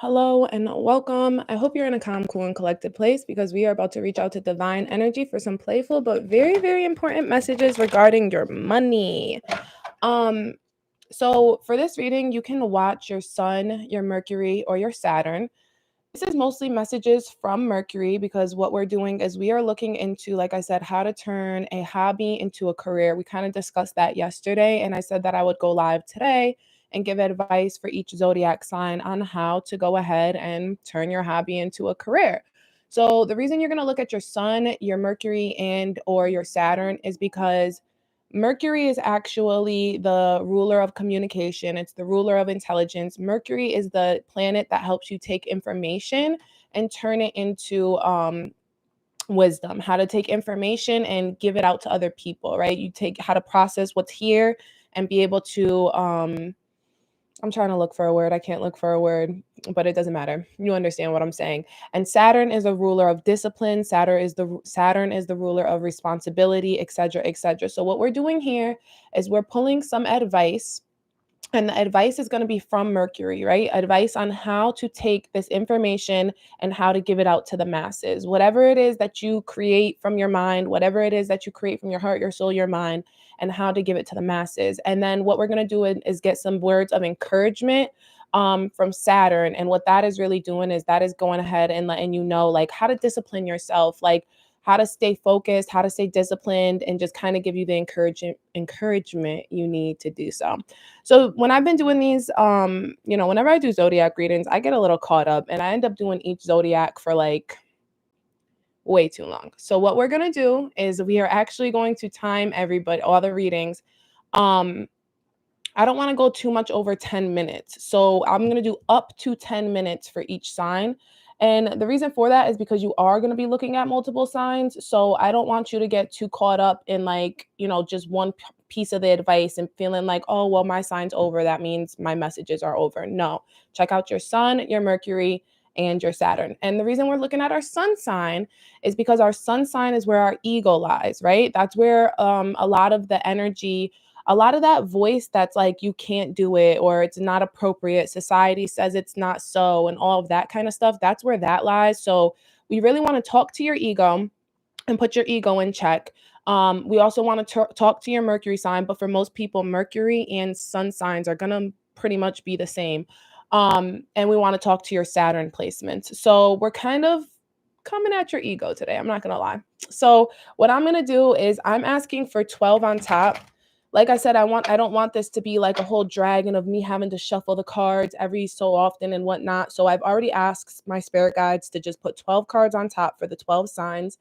Hello and welcome. I hope you're in a calm, cool, and collected place because we are about to reach out to divine energy for some playful but very, very important messages regarding your money. Um, so for this reading, you can watch your sun, your Mercury, or your Saturn. This is mostly messages from Mercury because what we're doing is we are looking into, like I said, how to turn a hobby into a career. We kind of discussed that yesterday, and I said that I would go live today and give advice for each zodiac sign on how to go ahead and turn your hobby into a career. So the reason you're going to look at your sun, your Mercury, and or your Saturn is because Mercury is actually the ruler of communication. It's the ruler of intelligence. Mercury is the planet that helps you take information and turn it into wisdom, how to take information and give it out to other people, right? You take how to process what's here and be able to I'm trying to look for a word. I can't look for a word, but it doesn't matter. You understand what I'm saying. And Saturn is a ruler of discipline. Saturn is the ruler of responsibility, etc., etc. So what we're doing here is we're pulling some advice, and the advice is going to be from Mercury, right? Advice on how to take this information and how to give it out to the masses. Whatever it is that you create from your mind, whatever it is that you create from your heart, your soul, your mind, and how to give it to the masses. And then what we're going to do is get some words of encouragement from Saturn. And what that is really doing is that is going ahead and letting you know, like, how to discipline yourself, like, how to stay focused, how to stay disciplined, and just kind of give you the encouragement you need to do so. So when I've been doing these, whenever I do zodiac readings, I get a little caught up and I end up doing each zodiac for like way too long. So what we're gonna do is we are actually going to time everybody, all the readings. Um, I don't want to go too much over 10 minutes. So I'm going to do up to 10 minutes for each sign. And the reason for that is because you are going to be looking at multiple signs. So I don't want you to get too caught up in like, just one piece of the advice and feeling like, oh, well, my sign's over. That means my messages are over. No, check out your sun, your Mercury, and your Saturn. And the reason we're looking at our sun sign is because our sun sign is where our ego lies, right? That's where a lot of the energy, a lot of that voice that's like you can't do it or it's not appropriate, society says it's not so, and all of that kind of stuff, that's where that lies. So we really want to talk to your ego and put your ego in check. We also want to talk to your Mercury sign, but for most people, Mercury and sun signs are going to pretty much be the same. And we want to talk to your Saturn placements. So we're kind of coming at your ego today, I'm not going to lie. So what I'm going to do is I'm asking for 12 on top. Like I said, I don't want this to be like a whole dragon of me having to shuffle the cards every so often and whatnot. So I've already asked my spirit guides to just put 12 cards on top for the 12 signs.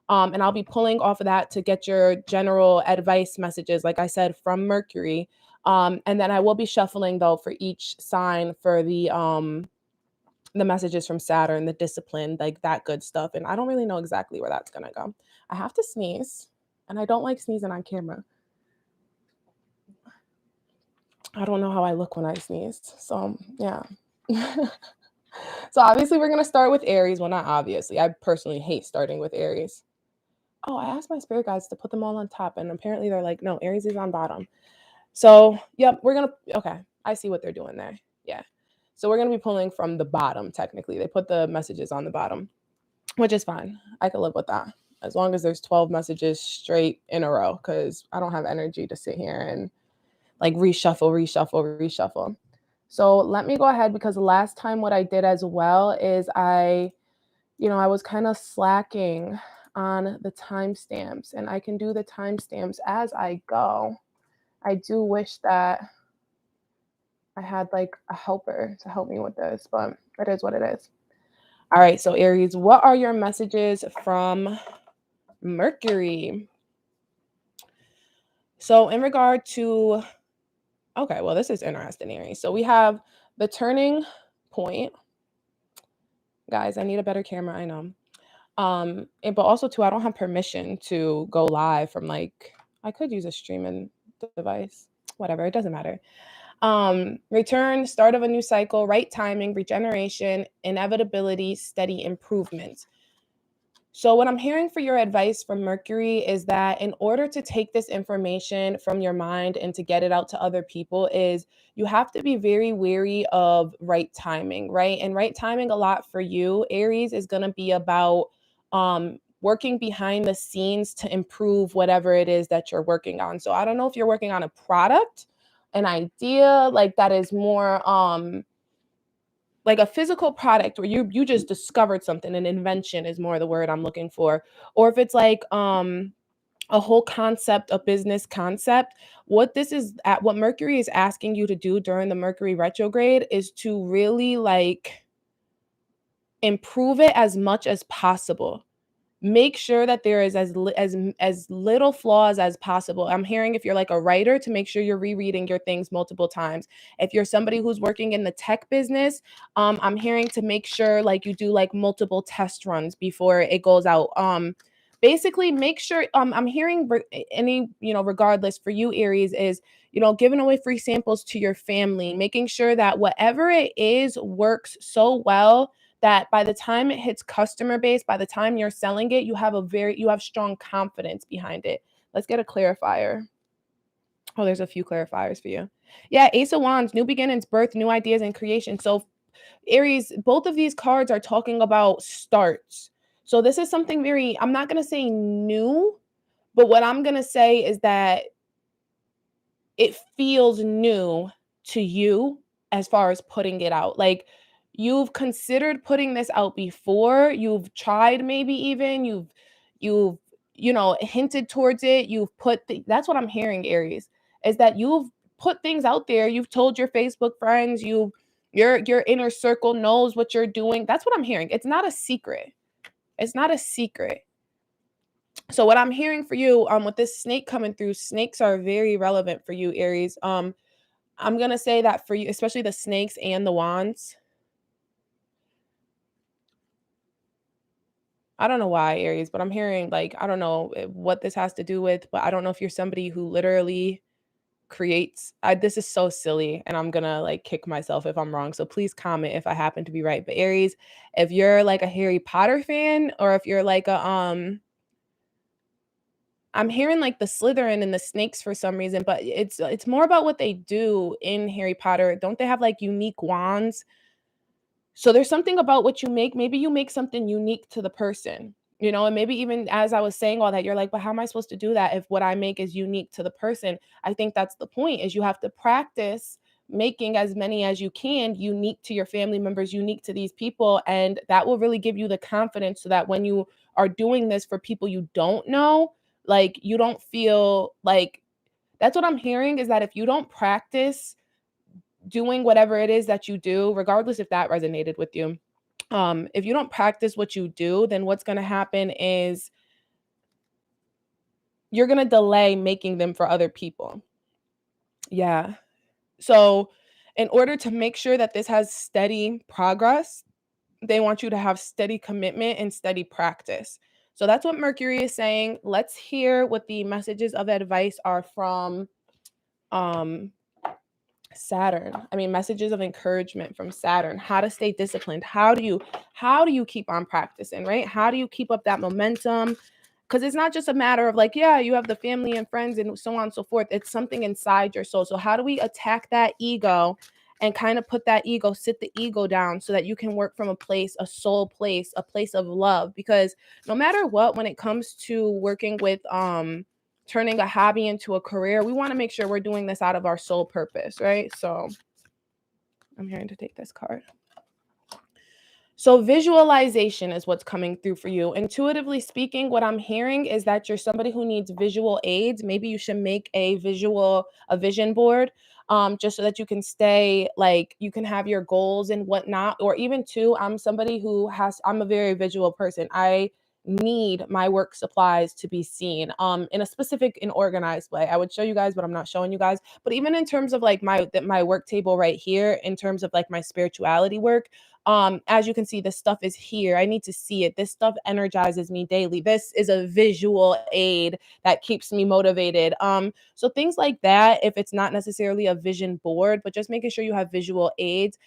And I'll be pulling off of that to get your general advice messages, like I said, from Mercury. And then I will be shuffling though for each sign for the messages from Saturn, the discipline, like that good stuff. And I don't really know exactly where that's gonna go. I have to sneeze, and I don't like sneezing on camera. I don't know how I look when I sneeze. So yeah. So obviously we're gonna start with Aries. Well, not obviously. I personally hate starting with Aries. Oh, I asked my spirit guides to put them all on top, and apparently they're like, no, Aries is on bottom. So yep, okay. I see what they're doing there. Yeah. So we're gonna be pulling from the bottom, technically. They put the messages on the bottom, which is fine. I can live with that. As long as there's 12 messages straight in a row, because I don't have energy to sit here and like reshuffle. So let me go ahead, because the last time what I did as well is I was kind of slacking on the timestamps, and I can do the timestamps as I go. I do wish that I had like a helper to help me with this, but it is what it is. All right, so Aries, what are your messages from Mercury? So in regard to, okay, well, this is interesting, Aries. So we have the turning point. Guys, I need a better camera, I know. But also too, I don't have permission to go live from like, I could use a streaming device, whatever, it doesn't matter. Return, start of a new cycle, right timing, regeneration, inevitability, steady improvement. So what I'm hearing for your advice from Mercury is that in order to take this information from your mind and to get it out to other people is you have to be very wary of right timing, right? And right timing a lot for you, Aries, is going to be about working behind the scenes to improve whatever it is that you're working on. So I don't know if you're working on a product, an idea like that is more like a physical product where you just discovered something, an invention is more the word I'm looking for, or if it's like a whole concept, a business concept. What this is at what Mercury is asking you to do during the Mercury retrograde is to really like improve it as much as possible. Make sure that there is as little flaws as possible. I'm hearing if you're like a writer to make sure you're rereading your things multiple times. If you're somebody who's working in the tech business, I'm hearing to make sure like you do like multiple test runs before it goes out. Basically make sure I'm hearing any, regardless for you Aries is, giving away free samples to your family, making sure that whatever it is works so well that by the time it hits customer base, by the time you're selling it, you have strong confidence behind it. Let's get a clarifier. Oh, there's a few clarifiers for you. Yeah, Ace of Wands, new beginnings, birth, new ideas, and creation. So, Aries, both of these cards are talking about starts. So, this is something very, I'm not going to say new, but what I'm going to say is that it feels new to you as far as putting it out. Like you've considered putting this out before, you've tried maybe even, you've hinted towards it, that's what I'm hearing Aries, is that you've put things out there, you've told your Facebook friends, your inner circle knows what you're doing. That's what I'm hearing. It's not a secret. It's not a secret. So what I'm hearing for you with this snake coming through, snakes are very relevant for you Aries. I'm going to say that for you, especially the snakes and the wands. I don't know why Aries, but I'm hearing like I don't know what this has to do with, but I don't know if you're somebody who literally creates this is so silly and I'm going to like kick myself if I'm wrong. So please comment if I happen to be right. But Aries, if you're like a Harry Potter fan or if you're like a I'm hearing like the Slytherin and the snakes for some reason, but it's more about what they do in Harry Potter. Don't they have like unique wands? So there's something about what you make. Maybe you make something unique to the person, and maybe even as I was saying all that, you're like, but how am I supposed to do that if what I make is unique to the person? I think that's the point is you have to practice making as many as you can unique to your family members, unique to these people. And that will really give you the confidence so that when you are doing this for people you don't know, like you don't feel like that's what I'm hearing is that if you don't practice doing whatever it is that you do, regardless if that resonated with you, if you don't practice what you do, then what's going to happen is you're going to delay making them for other people. Yeah. So, in order to make sure that this has steady progress, they want you to have steady commitment and steady practice. So, that's what Mercury is saying. Let's hear what the messages of advice are from um Saturn. I mean, messages of encouragement from Saturn. How to stay disciplined. How do you keep on practicing, right? How do you keep up that momentum? Because it's not just a matter of like, yeah, you have the family and friends and so on and so forth. It's something inside your soul. So how do we attack that ego and kind of put that ego, sit the ego down so that you can work from a place, a soul place, a place of love? Because no matter what, when it comes to working with turning a hobby into a career, we want to make sure we're doing this out of our soul purpose, right? So I'm hearing to take this card. So visualization is what's coming through for you. Intuitively speaking, what I'm hearing is that you're somebody who needs visual aids. Maybe you should make a vision board, just so that you can stay like you can have your goals and whatnot. Or even too, I'm a very visual person. I need my work supplies to be seen in a specific and organized way. I would show you guys, but I'm not showing you guys. But even in terms of like my work table right here, in terms of like my spirituality work, as you can see, this stuff is here. I need to see it. This stuff energizes me daily. This is a visual aid that keeps me motivated. So things like that, if it's not necessarily a vision board, but just making sure you have visual aids.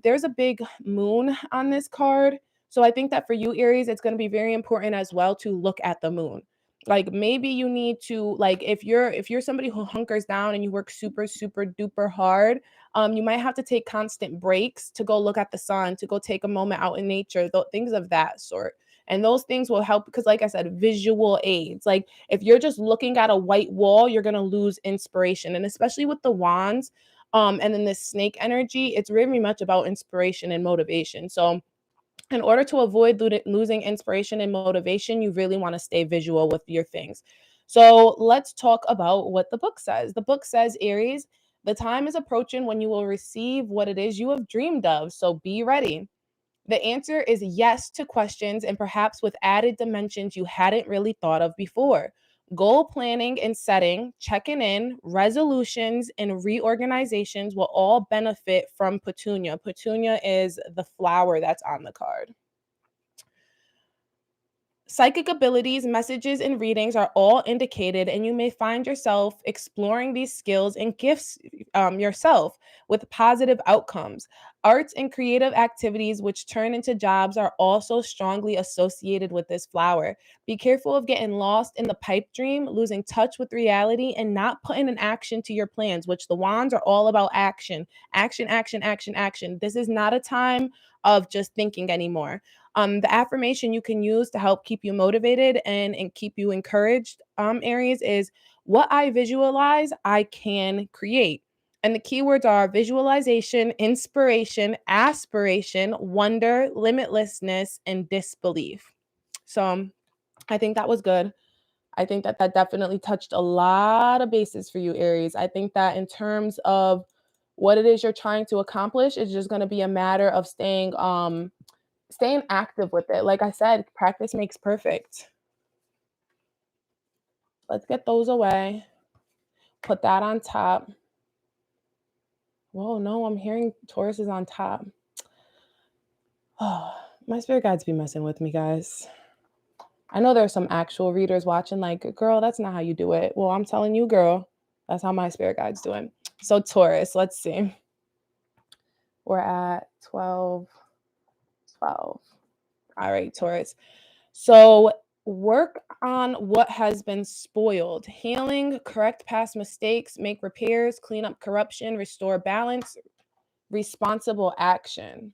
There's a big moon on this card. So I think that for you, Aries, it's going to be very important as well to look at the moon. Like maybe you need to, like, if you're somebody who hunkers down and you work super super duper hard, you might have to take constant breaks to go look at the sun, to go take a moment out in nature, things of that sort. And those things will help because, like I said, visual aids. Like if you're just looking at a white wall, you're gonna lose inspiration. And especially with the wands, and then this snake energy, it's very much about inspiration and motivation. So in order to avoid losing inspiration and motivation, you really want to stay visual with your things. So let's talk about what the book says. The book says, Aries, the time is approaching when you will receive what it is you have dreamed of. So be ready. The answer is yes to questions and perhaps with added dimensions you hadn't really thought of before. Goal planning and setting, checking in, resolutions, and reorganizations will all benefit from Petunia. Petunia is the flower that's on the card. Psychic abilities, messages, and readings are all indicated, and you may find yourself exploring these skills and gifts yourself with positive outcomes. Arts and creative activities, which turn into jobs, are also strongly associated with this flower. Be careful of getting lost in the pipe dream, losing touch with reality, and not putting an action to your plans, which the wands are all about action. Action, action, action, action. This is not a time of just thinking anymore. The affirmation you can use to help keep you motivated and keep you encouraged, Aries, is what I visualize, I can create. And the keywords are visualization, inspiration, aspiration, wonder, limitlessness, and disbelief. So I think that was good. I think that that definitely touched a lot of bases for you, Aries. I think that in terms of what it is you're trying to accomplish, it's just going to be a matter of staying active with it. Like I said, practice makes perfect. Let's get those away. Put that on top. Whoa, no, I'm hearing Taurus is on top. Oh, my spirit guides be messing with me, guys. I know there's some actual readers watching, like, girl, that's not how you do it. Well, I'm telling you, girl, that's how my spirit guides do it. So, Taurus, let's see. We're at 12. All right, Taurus. So work on what has been spoiled. Healing, correct past mistakes, make repairs, clean up corruption, restore balance, responsible action.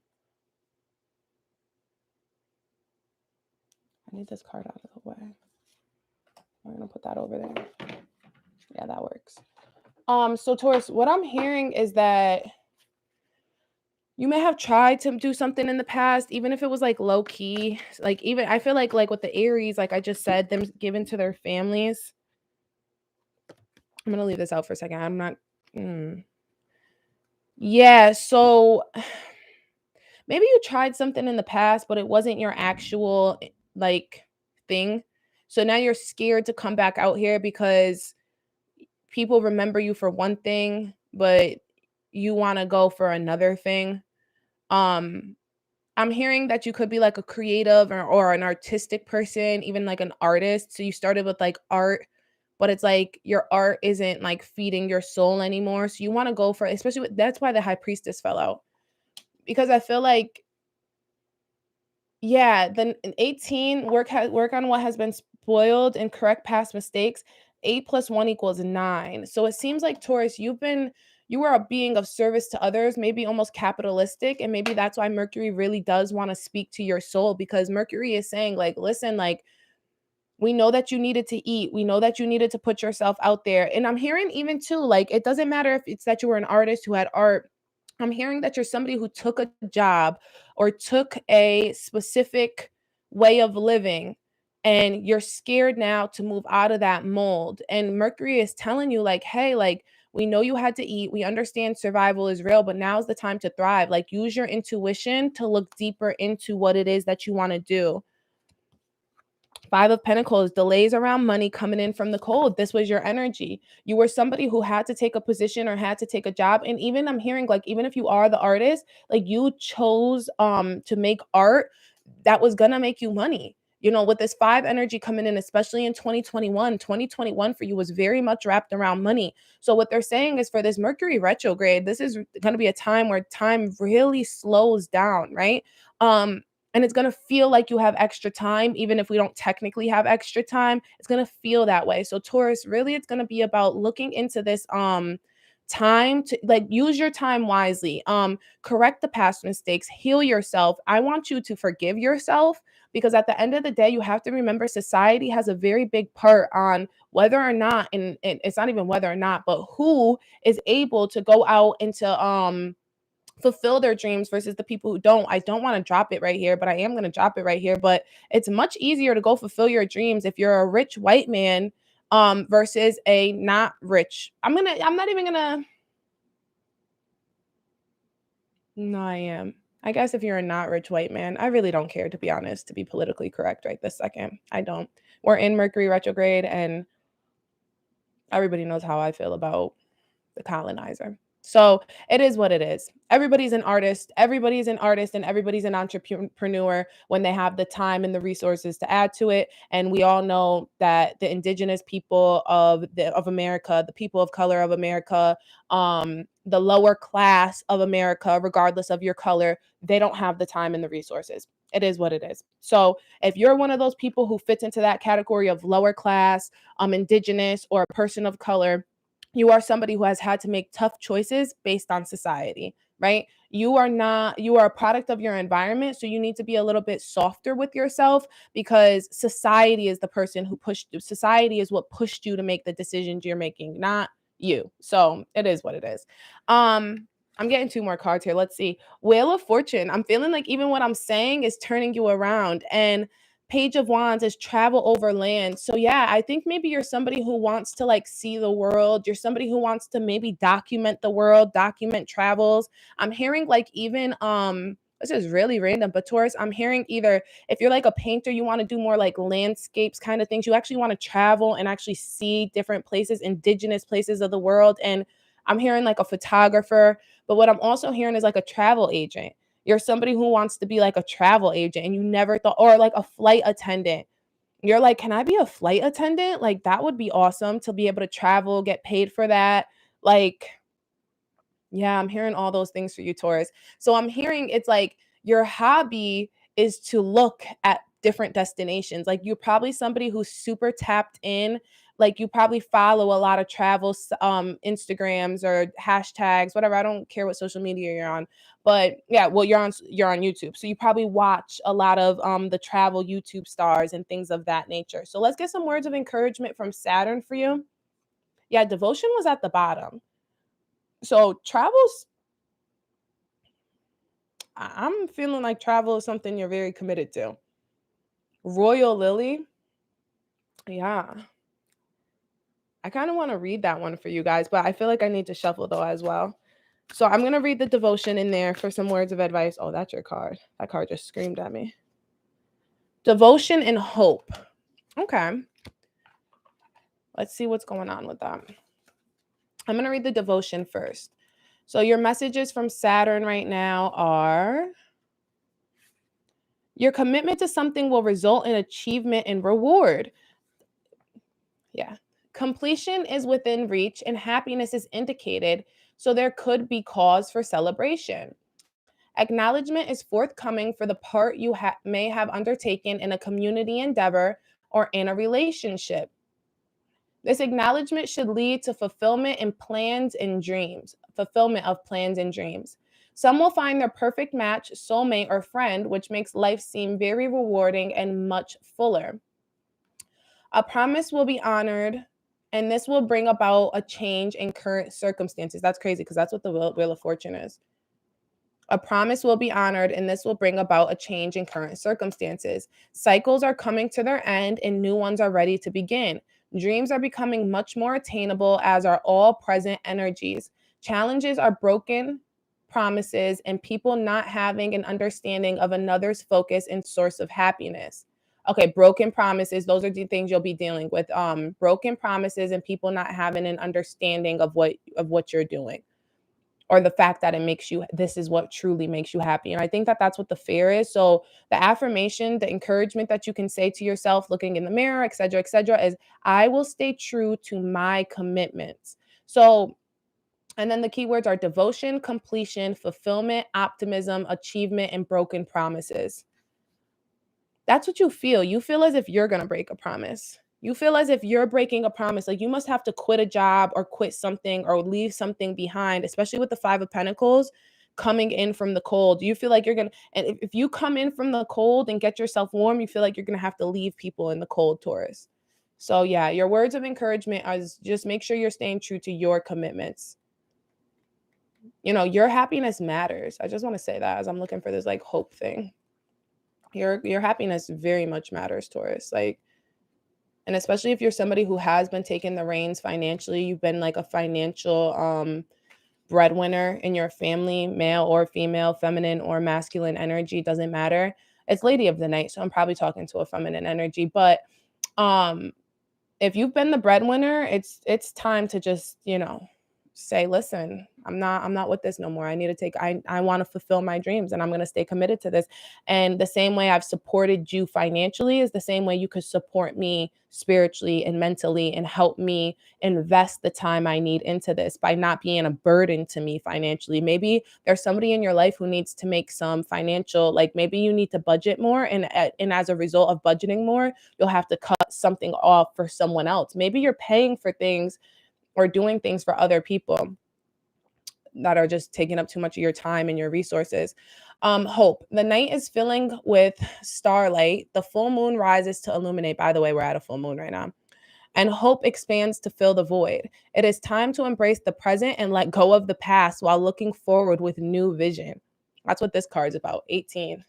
I need this card out of the way. I'm going to put that over there. Yeah, that works. So Taurus, what I'm hearing is that you may have tried to do something in the past, even if it was like low key. Like even I feel like with the Aries, like I just said, them given to their families. I'm gonna leave this out for a second. I'm not. Yeah. So maybe you tried something in the past, but it wasn't your actual like thing. So now you're scared to come back out here because people remember you for one thing, but you want to go for another thing. Um, I'm hearing that you could be like a creative or an artistic person, even like an artist. So you started with like art, but it's like your art isn't like feeding your soul anymore. So you want to go for, especially that's why the High Priestess fell out. Because I feel like, yeah, then 18, work on what has been spoiled and correct past mistakes. 8 plus 1 equals 9. So it seems like Taurus, you are a being of service to others, maybe almost capitalistic. And maybe that's why Mercury really does want to speak to your soul, because Mercury is saying, like, listen, like, we know that you needed to eat. We know that you needed to put yourself out there. And I'm hearing even too, like, it doesn't matter if it's that you were an artist who had art. I'm hearing that you're somebody who took a job or took a specific way of living, and you're scared now to move out of that mold. And Mercury is telling you, like, hey, like, we know you had to eat. We understand survival is real, but now's the time to thrive. Like, use your intuition to look deeper into what it is that you want to do. 5 of Pentacles, delays around money coming in from the cold. This was your energy. You were somebody who had to take a position or had to take a job. And even I'm hearing, like, even if you are the artist, like, you chose to make art that was gonna make you money. You know, with this 5 energy coming in, especially in 2021 for you was very much wrapped around money. So what they're saying is, for this Mercury retrograde, this is going to be a time where time really slows down, right? And it's going to feel like you have extra time, even if we don't technically have extra time. It's going to feel that way. So Taurus, really, it's going to be about looking into this time to like use your time wisely, correct the past mistakes, heal yourself. I want you to forgive yourself, because at the end of the day, you have to remember society has a very big part on whether or not, and it's not even whether or not, but who is able to go out into fulfill their dreams versus the people who don't. I don't want to drop it right here, but I am going to drop it right here. But it's much easier to go fulfill your dreams if you're a rich white man versus a not rich. I'm not even gonna. No, I am. I guess if you're a not rich white man, I really don't care, to be honest, to be politically correct right this second. I don't. We're in Mercury retrograde, and everybody knows how I feel about the colonizer. So it is what it is. Everybody's an artist. Everybody's an artist, and everybody's an entrepreneur when they have the time and the resources to add to it. And we all know that the indigenous people of America, the people of color of America, the lower class of America, regardless of your color, they don't have the time and the resources. It is what it is. So if you're one of those people who fits into that category of lower class, indigenous, or a person of color, you are somebody who has had to make tough choices based on society, right? You are a product of your environment. So you need to be a little bit softer with yourself, because society is the person who pushed you. Society is what pushed you to make the decisions you're making, not you. So it is what it is. I'm getting two more cards here. Let's see. Wheel of Fortune. I'm feeling like even what I'm saying is turning you around. And Page of Wands is travel over land. So yeah, I think maybe you're somebody who wants to like see the world. You're somebody who wants to maybe document the world, document travels. I'm hearing like even this is really random, but Taurus, I'm hearing either if you're like a painter, you want to do more like landscapes kind of things. You actually want to travel and actually see different places, indigenous places of the world. And I'm hearing like a photographer, but what I'm also hearing is like a travel agent. You're somebody who wants to be like a travel agent and you never thought, or like a flight attendant. You're like, can I be a flight attendant? Like, that would be awesome to be able to travel, get paid for that. Like, yeah, I'm hearing all those things for you, Taurus. So I'm hearing it's like your hobby is to look at different destinations. Like you're probably somebody who's super tapped in. Like you probably follow a lot of travel Instagrams or hashtags, whatever. I don't care what social media you're on. But yeah, well, you're on YouTube. So you probably watch a lot of the travel YouTube stars and things of that nature. So let's get some words of encouragement from Saturn for you. Yeah, devotion was at the bottom. So travels, I'm feeling like travel is something you're very committed to. Royal Lily, yeah. I kind of want to read that one for you guys, but I feel like I need to shuffle though as well. So I'm going to read the devotion in there for some words of advice. Oh, that's your card. That card just screamed at me. Devotion and hope. Okay. Let's see what's going on with that. I'm going to read the devotion first. So your messages from Saturn right now are: your commitment to something will result in achievement and reward. Yeah. Completion is within reach and happiness is indicated, so there could be cause for celebration. Acknowledgement is forthcoming for the part you may have undertaken in a community endeavor or in a relationship. This acknowledgement should lead to fulfillment in plans and dreams, fulfillment of plans and dreams. Some will find their perfect match, soulmate, or friend, which makes life seem very rewarding and much fuller. A promise will be honored, and this will bring about a change in current circumstances. That's crazy because that's what the Wheel of Fortune is. A promise will be honored, and this will bring about a change in current circumstances. Cycles are coming to their end, and new ones are ready to begin. Dreams are becoming much more attainable, as are all present energies. Challenges are broken promises, and people not having an understanding of another's focus and source of happiness. Okay, broken promises, those are the things you'll be dealing with. Broken promises and people not having an understanding of what you're doing, or the fact that this is what truly makes you happy. And I think that that's what the fear is. So the affirmation, the encouragement that you can say to yourself, looking in the mirror, et cetera, is I will stay true to my commitments. So, and then the keywords are devotion, completion, fulfillment, optimism, achievement, and broken promises. That's what you feel. You feel as if you're going to break a promise. You feel as if you're breaking a promise. Like you must have to quit a job or quit something or leave something behind, especially with the Five of Pentacles coming in from the cold. You feel like you're going to, and if you come in from the cold and get yourself warm, you feel like you're going to have to leave people in the cold, Taurus. So yeah, your words of encouragement are just make sure you're staying true to your commitments. You know, your happiness matters. I just want to say that as I'm looking for this like hope thing. Your happiness very much matters, Taurus. Like, and especially if you're somebody who has been taking the reins financially, you've been like a financial breadwinner in your family, male or female, feminine or masculine energy, doesn't matter. It's Lady of the Night, so I'm probably talking to a feminine energy, but if you've been the breadwinner, it's time to just, say, listen, I'm not with this no more. I want to fulfill my dreams and I'm going to stay committed to this. And the same way I've supported you financially is the same way you could support me spiritually and mentally and help me invest the time I need into this by not being a burden to me financially. Maybe there's somebody in your life who needs to make some financial, like maybe you need to budget more, and as a result of budgeting more, you'll have to cut something off for someone else. Maybe you're paying for things or doing things for other people that are just taking up too much of your time and your resources. Hope. The night is filling with starlight. The full moon rises to illuminate. By the way, we're at a full moon right now. And hope expands to fill the void. It is time to embrace the present and let go of the past while looking forward with new vision. That's what this card's about. 18.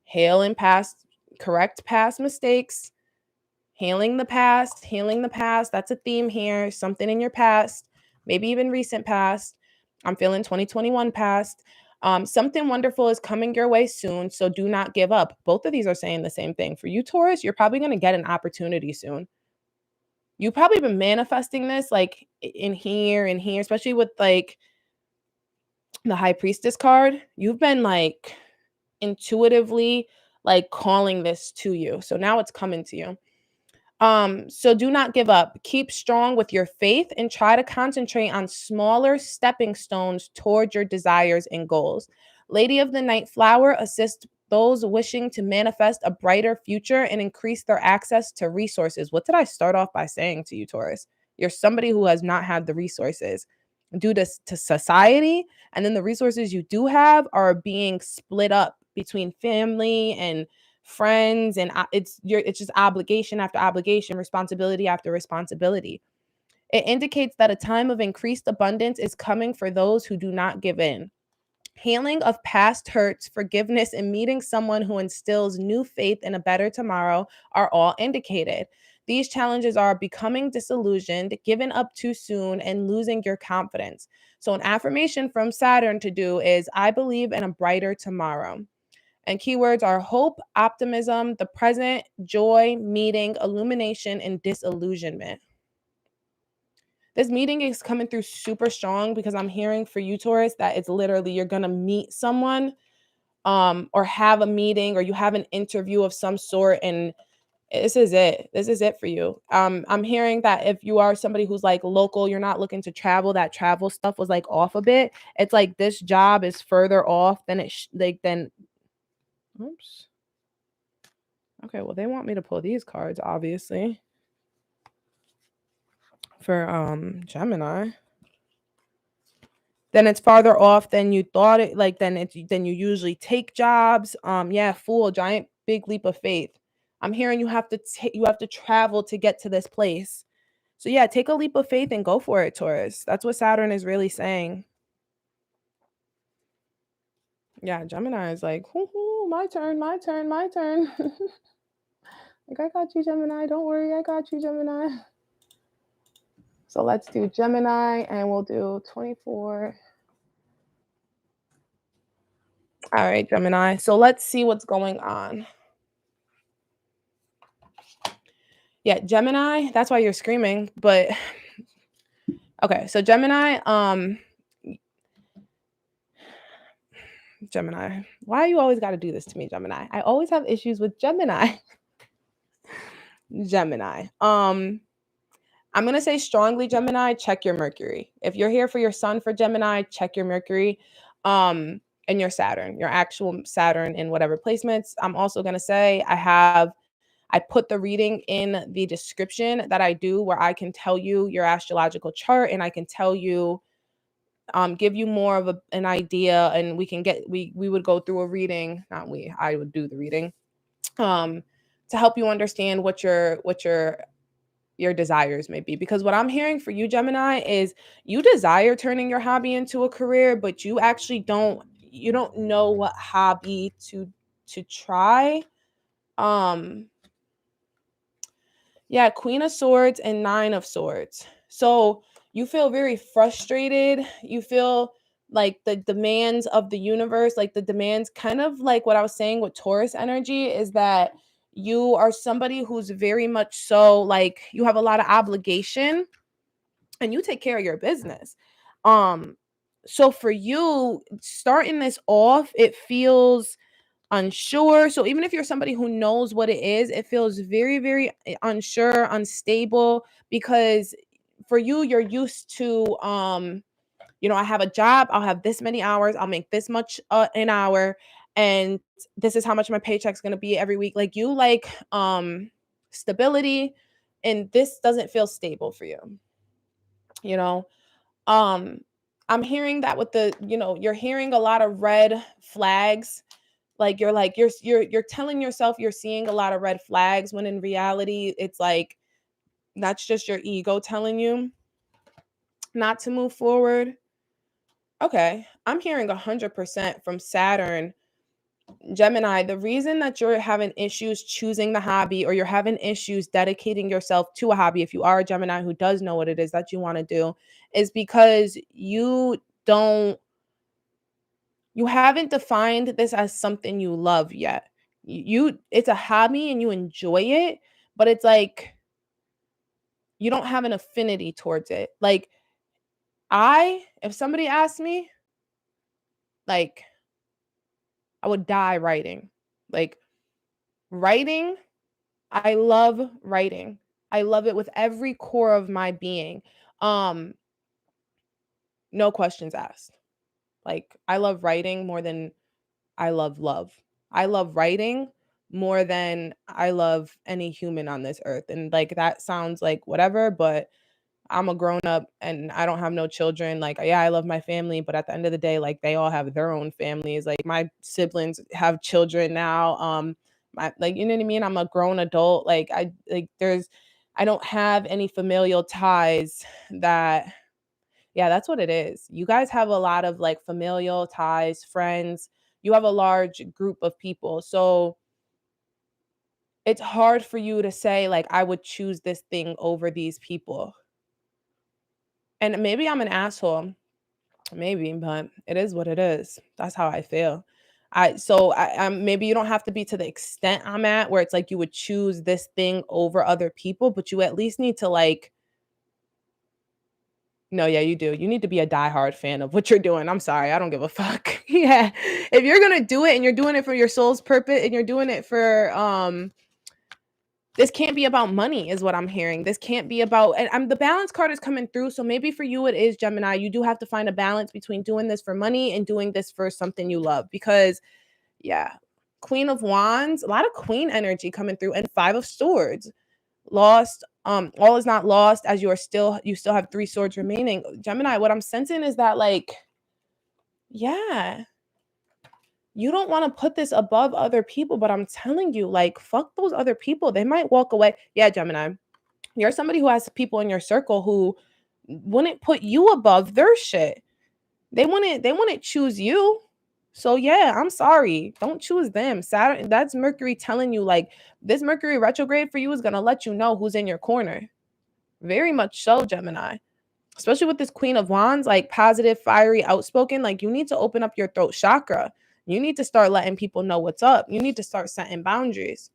Healing past, correct past mistakes. Healing the past. That's a theme here. Something in your past, maybe even recent past. I'm feeling 2021 past. Something wonderful is coming your way soon, so do not give up. Both of these are saying the same thing. For you, Taurus, you're probably going to get an opportunity soon. You've probably been manifesting this like in here, especially with like the High Priestess card. You've been like intuitively like calling this to you. So now it's coming to you. So do not give up. Keep strong with your faith and try to concentrate on smaller stepping stones toward your desires and goals. Lady of the Night Flower assists those wishing to manifest a brighter future and increase their access to resources. What did I start off by saying to you, Taurus? You're somebody who has not had the resources due to society, and then the resources you do have are being split up between family and friends, and it's just obligation after obligation, responsibility after responsibility. It indicates that a time of increased abundance is coming for those who do not give in. Healing of past hurts, forgiveness, and meeting someone who instills new faith in a better tomorrow are all indicated. These challenges are becoming disillusioned, giving up too soon, and losing your confidence. So, an affirmation from Saturn to do is I believe in a brighter tomorrow. And keywords are hope, optimism, the present, joy, meeting, illumination, and disillusionment. This meeting is coming through super strong because I'm hearing for you, Taurus, that it's literally you're going to meet someone or have a meeting or you have an interview of some sort, and this is it. This is it for you. I'm hearing that if you are somebody who's like local, you're not looking to travel, that travel stuff was like off a bit. It's like this job is further off than oops. Okay, well, they want me to pull these cards, obviously, for Gemini. Then it's farther off than you thought it, like than you usually take jobs. Yeah, Fool, giant big leap of faith. I'm hearing you have to travel to get to this place. So yeah, take a leap of faith and go for it, Taurus. That's what Saturn is really saying. Yeah, Gemini is like, my turn. Like, I got you, Gemini. Don't worry, I got you, Gemini. So let's do Gemini, and we'll do 24. All right, Gemini. So let's see what's going on. Yeah, Gemini, that's why you're screaming, but okay, so Gemini, why you always got to do this to me, Gemini? I always have issues with Gemini. I'm going to say strongly, Gemini, check your Mercury. If you're here for your sun for Gemini, check your Mercury. and your Saturn, your actual Saturn in whatever placements. I'm also going to say I put the reading in the description that I do, where I can tell you your astrological chart, and I can tell you, give you more of an idea, and we would go through a reading, I would do the reading, to help you understand what your desires may be. Because what I'm hearing for you, Gemini, is you desire turning your hobby into a career, but you actually you don't know what hobby to try. Yeah, Queen of Swords and Nine of Swords. So you feel very frustrated. You feel like the demands of the universe, like the demands, kind of like what I was saying with Taurus energy, is that you are somebody who's very much so like you have a lot of obligation and you take care of your business. So for you, starting this off, it feels unsure. So even if you're somebody who knows what it is, it feels very, very unsure, unstable, because for you, you're used to, I have a job, I'll have this many hours, I'll make this much an hour, and this is how much my paycheck's going to be every week. Like you like stability, and this doesn't feel stable for you. You know, um I'm hearing that with you're hearing a lot of red flags. You're telling yourself you're seeing a lot of red flags, when in reality it's like that's just your ego telling you not to move forward. Okay, I'm hearing 100% from Saturn. Gemini, the reason that you're having issues choosing the hobby, or you're having issues dedicating yourself to a hobby, if you are a Gemini who does know what it is that you want to do, is because don't you haven't defined this as something you love yet. It's a hobby and you enjoy it, but it's like you don't have an affinity towards it. Like if somebody asked me, like I would die writing. Like writing, I love writing. I love it with every core of my being. Um no questions asked. Like I love writing more than I love love. I love writing more than I love any human on this earth. And like that sounds like whatever, but I'm a grown up and I don't have no children. Like, yeah, I love my family, but at the end of the day, like they all have their own families. Like my siblings have children now. You know what I mean? I'm a grown adult. I don't have any familial ties that, yeah, that's what it is. You guys have a lot of like familial ties, friends. You have a large group of people. So it's hard for you to say, like, I would choose this thing over these people. And maybe I'm an asshole, maybe, but it is what it is. That's how I feel. Maybe you don't have to be to the extent I'm at, where it's like you would choose this thing over other people, but you at least need to like, no, yeah, you do. You need to be a diehard fan of what you're doing. I'm sorry, I don't give a fuck. Yeah. If you're gonna do it and you're doing it for your soul's purpose and you're doing it for this can't be about money, is what I'm hearing. This can't be about, and the balance card is coming through. So maybe for you it is, Gemini. You do have to find a balance between doing this for money and doing this for something you love. Because yeah, Queen of Wands, a lot of queen energy coming through, and Five of Swords. Lost, all is not lost, as you still have three swords remaining. Gemini, what I'm sensing is that like, yeah, you don't want to put this above other people, but I'm telling you, like, fuck those other people. They might walk away. Yeah, Gemini, you're somebody who has people in your circle who wouldn't put you above their shit. They wouldn't choose you. So yeah, I'm sorry. Don't choose them. Saturn, that's Mercury telling you, like, this Mercury retrograde for you is gonna let you know who's in your corner. Very much so, Gemini. Especially with this Queen of Wands, like positive, fiery, outspoken. Like you need to open up your throat chakra. You need to start letting people know what's up. You need to start setting boundaries.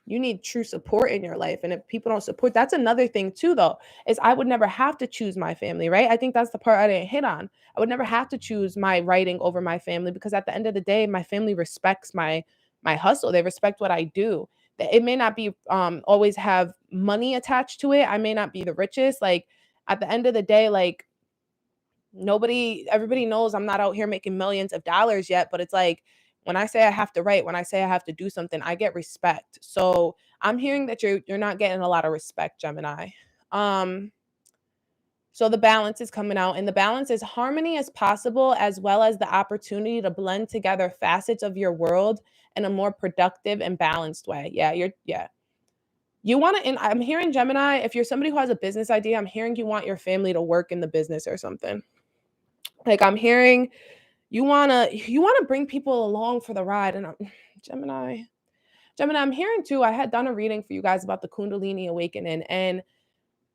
You need true support in your life. And if people don't support, that's another thing too, though, is I would never have to choose my family, right? I think that's the part I didn't hit on. I would never have to choose my writing over my family, because at the end of the day, my family respects my hustle. They respect what I do. It may not be always have money attached to it. I may not be the richest. Like at the end of the day, like everybody knows I'm not out here making millions of dollars yet, but it's like when I say I have to write, when I say I have to do something, I get respect. So I'm hearing that you're not getting a lot of respect, Gemini. So the balance is coming out, and the balance is harmony as possible, as well as the opportunity to blend together facets of your world in a more productive and balanced way. Yeah. You want to, and I'm hearing Gemini, if you're somebody who has a business idea, I'm hearing you want your family to work in the business or something. Like I'm hearing you wanna bring people along for the ride. And Gemini, I'm hearing too. I had done a reading for you guys about the Kundalini awakening, and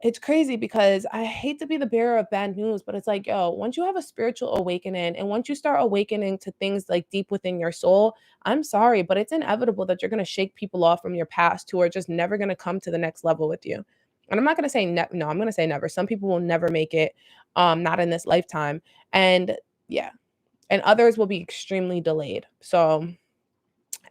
it's crazy because I hate to be the bearer of bad news, but it's like, yo, once you have a spiritual awakening and once you start awakening to things like deep within your soul, I'm sorry, but it's inevitable that you're going to shake people off from your past who are just never going to come to the next level with you. And I'm not going to say no, I'm going to say never. Some people will never make it, not in this lifetime. And yeah, and others will be extremely delayed. So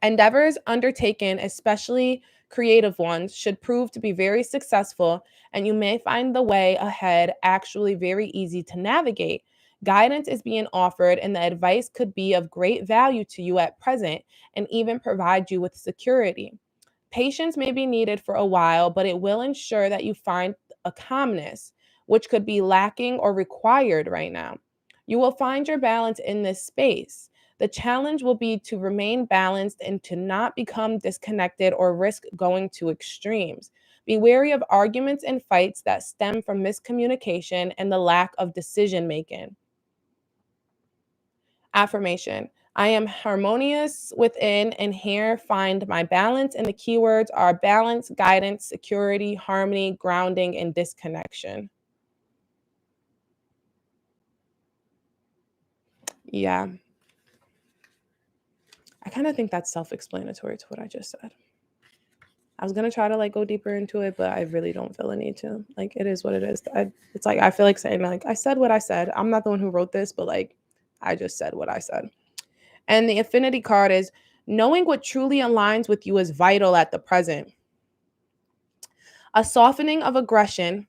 endeavors undertaken, especially creative ones, should prove to be very successful, and you may find the way ahead actually very easy to navigate. Guidance is being offered, and the advice could be of great value to you at present and even provide you with security. Patience may be needed for a while, but it will ensure that you find a calmness, which could be lacking or required right now. You will find your balance in this space. The challenge will be to remain balanced and to not become disconnected or risk going to extremes. Be wary of arguments and fights that stem from miscommunication and the lack of decision making. Affirmation: I am harmonious within and here find my balance. And the keywords are balance, guidance, security, harmony, grounding, and disconnection. Yeah. I kind of think that's self-explanatory to what I just said. I was gonna try to like go deeper into it, but I really don't feel a need to. Like it is what it is. It's like I feel like saying like I said what I said. I'm not the one who wrote this, but like I just said what I said. And the affinity card is knowing what truly aligns with you is vital at the present. A softening of aggression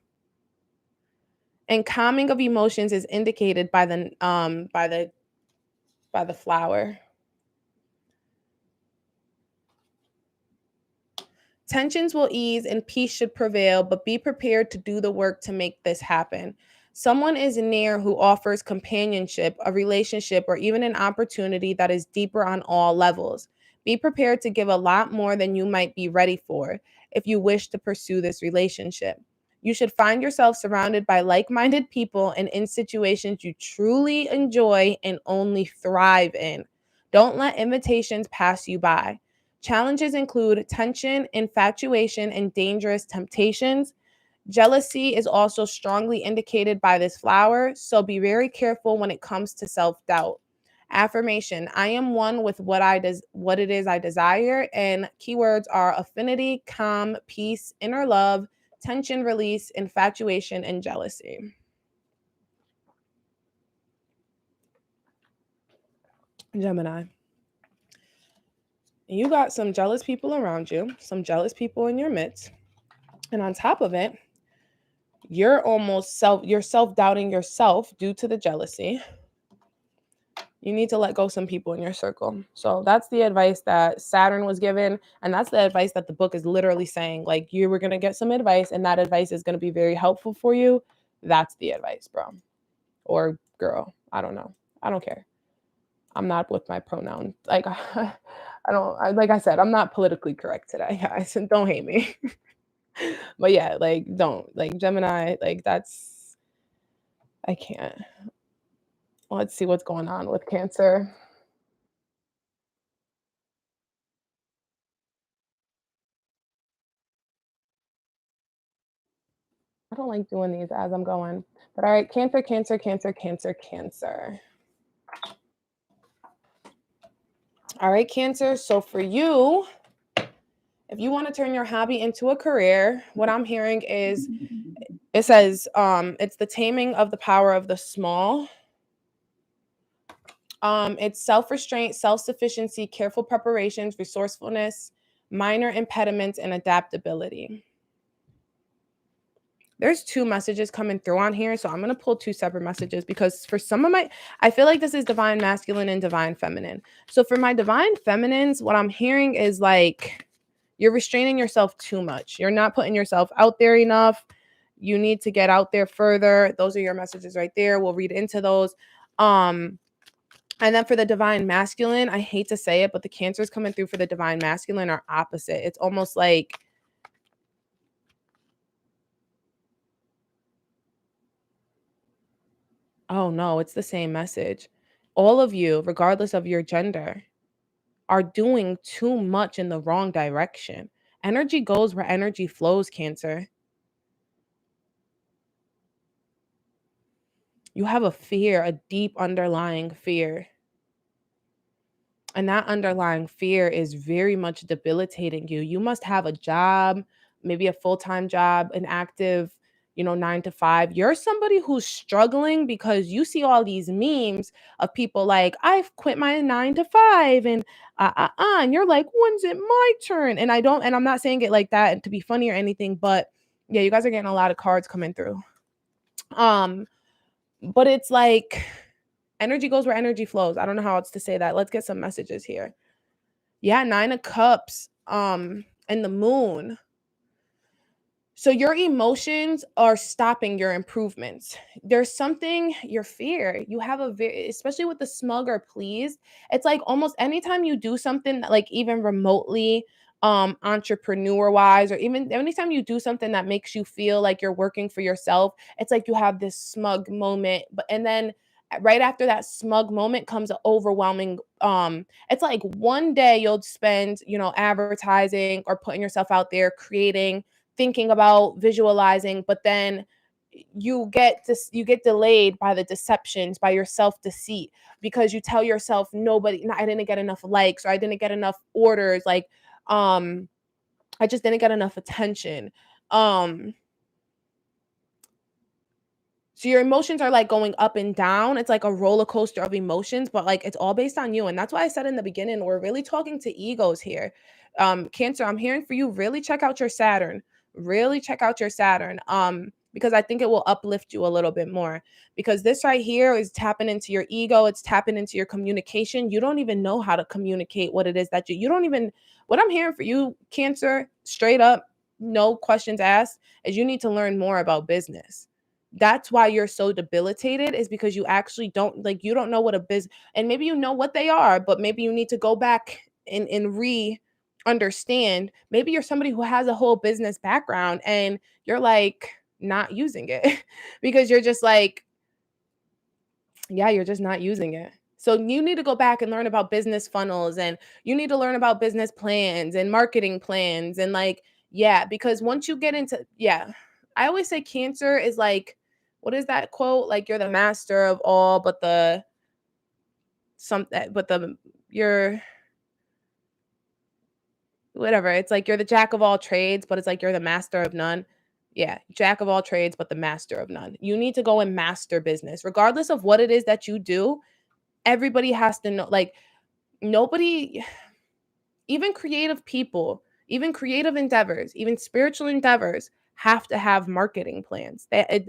and calming of emotions is indicated by the flower. Tensions will ease and peace should prevail, but be prepared to do the work to make this happen. Someone is near who offers companionship, a relationship, or even an opportunity that is deeper on all levels. Be prepared to give a lot more than you might be ready for if you wish to pursue this relationship. You should find yourself surrounded by like minded people and in situations you truly enjoy and only thrive in. Don't let invitations pass you by. Challenges include tension, infatuation, and dangerous temptations. Jealousy is also strongly indicated by this flower, so be very careful when it comes to self-doubt. Affirmation: I am one with what it is I desire, and keywords are affinity, calm, peace, inner love, tension release, infatuation, and jealousy. Gemini. You got some jealous people around you, some jealous people in your midst. And on top of it, you're self-doubting yourself due to the jealousy. You need to let go some people in your circle. So that's the advice that Saturn was given, and that's the advice that the book is literally saying. Like you were going to get some advice, and that advice is going to be very helpful for you. That's the advice, bro. Or girl. I don't know. I don't care. I'm not with my pronoun. Like like I said, I'm not politically correct today, guys. And don't hate me. But yeah, like don't. Like Gemini, like that's I can't. Let's see what's going on with Cancer. I don't like doing these as I'm going. But all right, Cancer, Cancer, Cancer, Cancer, Cancer. All right, Cancer. So for you, if you want to turn your hobby into a career, what I'm hearing is it says it's the taming of the power of the small. It's self-restraint, self-sufficiency, careful preparations, resourcefulness, minor impediments, and adaptability. there's two messages coming through on here. So I'm going to pull two separate messages because for some of I feel like this is divine masculine and divine feminine. So for my divine feminines, what I'm hearing is like, you're restraining yourself too much. You're not putting yourself out there enough. You need to get out there further. Those are your messages right there. We'll read into those. And then for the divine masculine, I hate to say it, but the Cancers coming through for the divine masculine are opposite. It's almost like, oh no, it's the same message. All of you, regardless of your gender, are doing too much in the wrong direction. Energy goes where energy flows, Cancer. You have a fear, a deep underlying fear. And that underlying fear is very much debilitating you. You must have a job, maybe a full-time job, an active, 9 to 5. You're somebody who's struggling because you see all these memes of people like, I've quit my 9 to 5 and you're like, when's it my turn? And I'm not saying it like that to be funny or anything, but yeah, you guys are getting a lot of cards coming through. But it's like, energy goes where energy flows. I don't know how else to say that. Let's get some messages here. Yeah, 9 of Cups, and the Moon. So your emotions are stopping your improvements. There's something, your fear. You have especially with the smug or pleased, it's like almost anytime you do something that, like even remotely entrepreneur wise, or even anytime you do something that makes you feel like you're working for yourself, it's like you have this smug moment. And then right after that smug moment comes an overwhelming it's like one day you'll spend, advertising or putting yourself out there, creating, thinking about, visualizing, but then you get delayed by the deceptions, by your self-deceit, because you tell yourself, nobody, no, I didn't get enough likes, or I didn't get enough orders, like I just didn't get enough attention. So your emotions are like going up and down. It's like a roller coaster of emotions, but like it's all based on you. And that's why I said in the beginning, we're really talking to egos here. Cancer, I'm hearing for you, really check out your Saturn. Really check out your Saturn. Because I think it will uplift you a little bit more. Because this right here is tapping into your ego, it's tapping into your communication. You don't even know how to communicate what it is that you don't even, what I'm hearing for you, Cancer, straight up, no questions asked, is you need to learn more about business. That's why you're so debilitated, is because you actually don't, like, you don't know what a business, and maybe you know what they are, but maybe you need to go back and understand. Maybe you're somebody who has a whole business background and you're like not using it because you're just like, yeah, you're just not using it. So you need to go back and learn about business funnels, and you need to learn about business plans and marketing plans, and like, yeah, because once you get into, yeah, I always say Cancer is like, what is that quote? Like, you're the master of all, but you're whatever. It's like you're the jack of all trades, but it's like you're the master of none. Yeah, jack of all trades, but the master of none. You need to go and master business, regardless of what it is that you do. Everybody has to know, like, nobody, even creative people, even creative endeavors, even spiritual endeavors have to have marketing plans.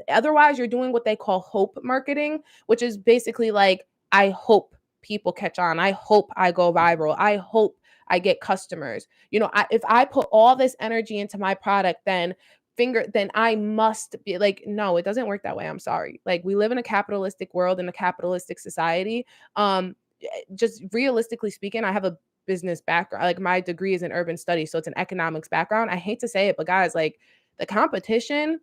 Otherwise, you're doing what they call hope marketing, which is basically like, I hope people catch on. I hope I go viral. I hope I get customers. If I put all this energy into my product, then I must be like, no, it doesn't work that way. I'm sorry. Like, we live in a capitalistic world, in a capitalistic society. Just realistically speaking, I have a business background. Like, my degree is in urban studies, so it's an economics background. I hate to say it, but guys, like, the competition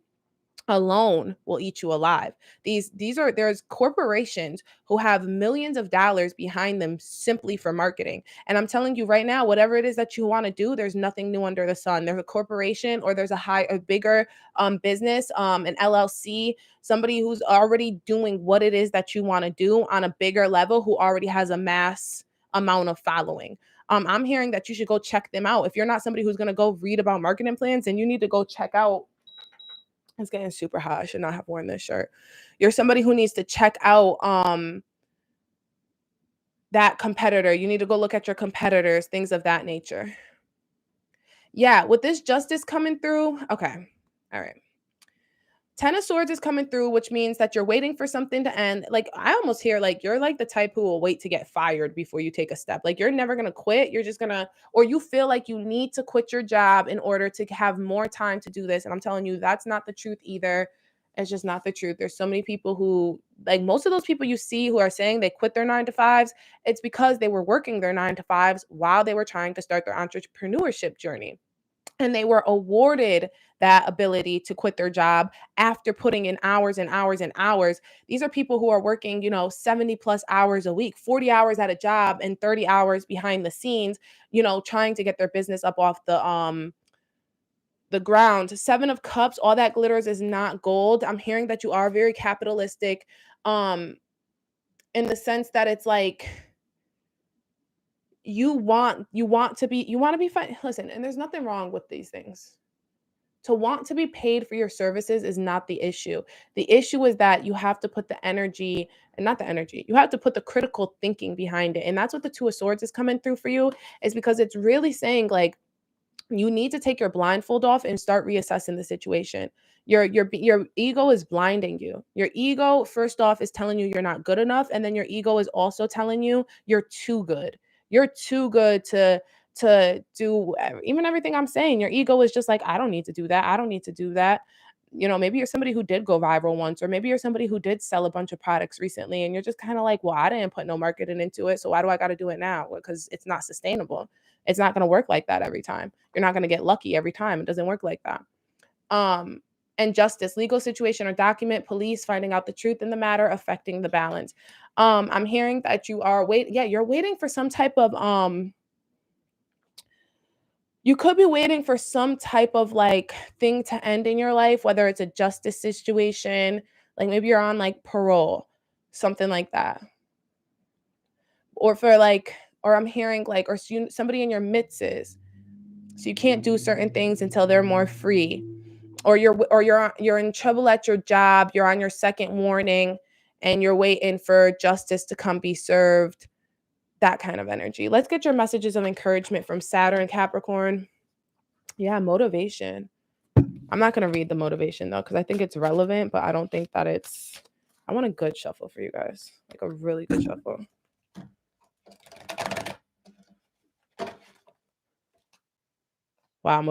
alone will eat you alive. There's corporations who have millions of dollars behind them simply for marketing. And I'm telling you right now, whatever it is that you want to do, there's nothing new under the sun. There's a corporation, or there's a bigger business, an LLC, somebody who's already doing what it is that you want to do on a bigger level, who already has a mass amount of following. I'm hearing that you should go check them out. If you're not somebody who's going to go read about marketing plans, then you need to go check out. It's getting super hot. I should not have worn this shirt. You're somebody who needs to check out that competitor. You need to go look at your competitors, things of that nature. Yeah, with this justice coming through. Okay. All right. Ten of Swords is coming through, which means that you're waiting for something to end. Like, I almost hear like you're like the type who will wait to get fired before you take a step. Like, you're never going to quit. You're just going to, or you feel like you need to quit your job in order to have more time to do this. And I'm telling you, that's not the truth either. It's just not the truth. There's so many people who, like, most of those people you see who are saying they quit their 9 to 5s, it's because they were working their 9 to 5s while they were trying to start their entrepreneurship journey. And they were awarded that ability to quit their job after putting in hours and hours and hours. These are people who are working, 70 plus hours a week, 40 hours at a job and 30 hours behind the scenes, trying to get their business up off the ground. 7 of Cups, all that glitters is not gold. I'm hearing that you are very capitalistic, um in the sense that it's like you want to be fine. Listen, and there's nothing wrong with these things. To want to be paid for your services is not the issue. The issue is that you have to put the energy, and not the energy, you have to put the critical thinking behind it. And that's what the Two of Swords is coming through for you, is because it's really saying like you need to take your blindfold off and start reassessing the situation. Your ego is blinding you. Your ego, first off, is telling you you're not good enough, and then your ego is also telling you you're too good. You're too good to do even everything I'm saying. Your ego is just like, I don't need to do that. I don't need to do that. Maybe you're somebody who did go viral once, or maybe you're somebody who did sell a bunch of products recently, and you're just kind of like, well, I didn't put no marketing into it, so why do I got to do it now? Because it's not sustainable. It's not going to work like that every time. You're not going to get lucky every time. It doesn't work like that. Um, and justice, legal situation or document, police finding out the truth in the matter, affecting the balance. I'm hearing that you are you're waiting for some type of you could be waiting for some type of like thing to end in your life, whether it's a justice situation, like maybe you're on like parole, something like that. Or for like, or I'm hearing like, or somebody in your midst is. So you can't do certain things until they're more free. Or you're in trouble at your job, you're on your second warning, and you're waiting for justice to come be served. That kind of energy. Let's get your messages of encouragement from Saturn, Capricorn. Yeah, motivation. I'm not going to read the motivation though, because I think it's relevant, but I don't think that it's. I want a good shuffle for you guys, like a really good shuffle. Wow,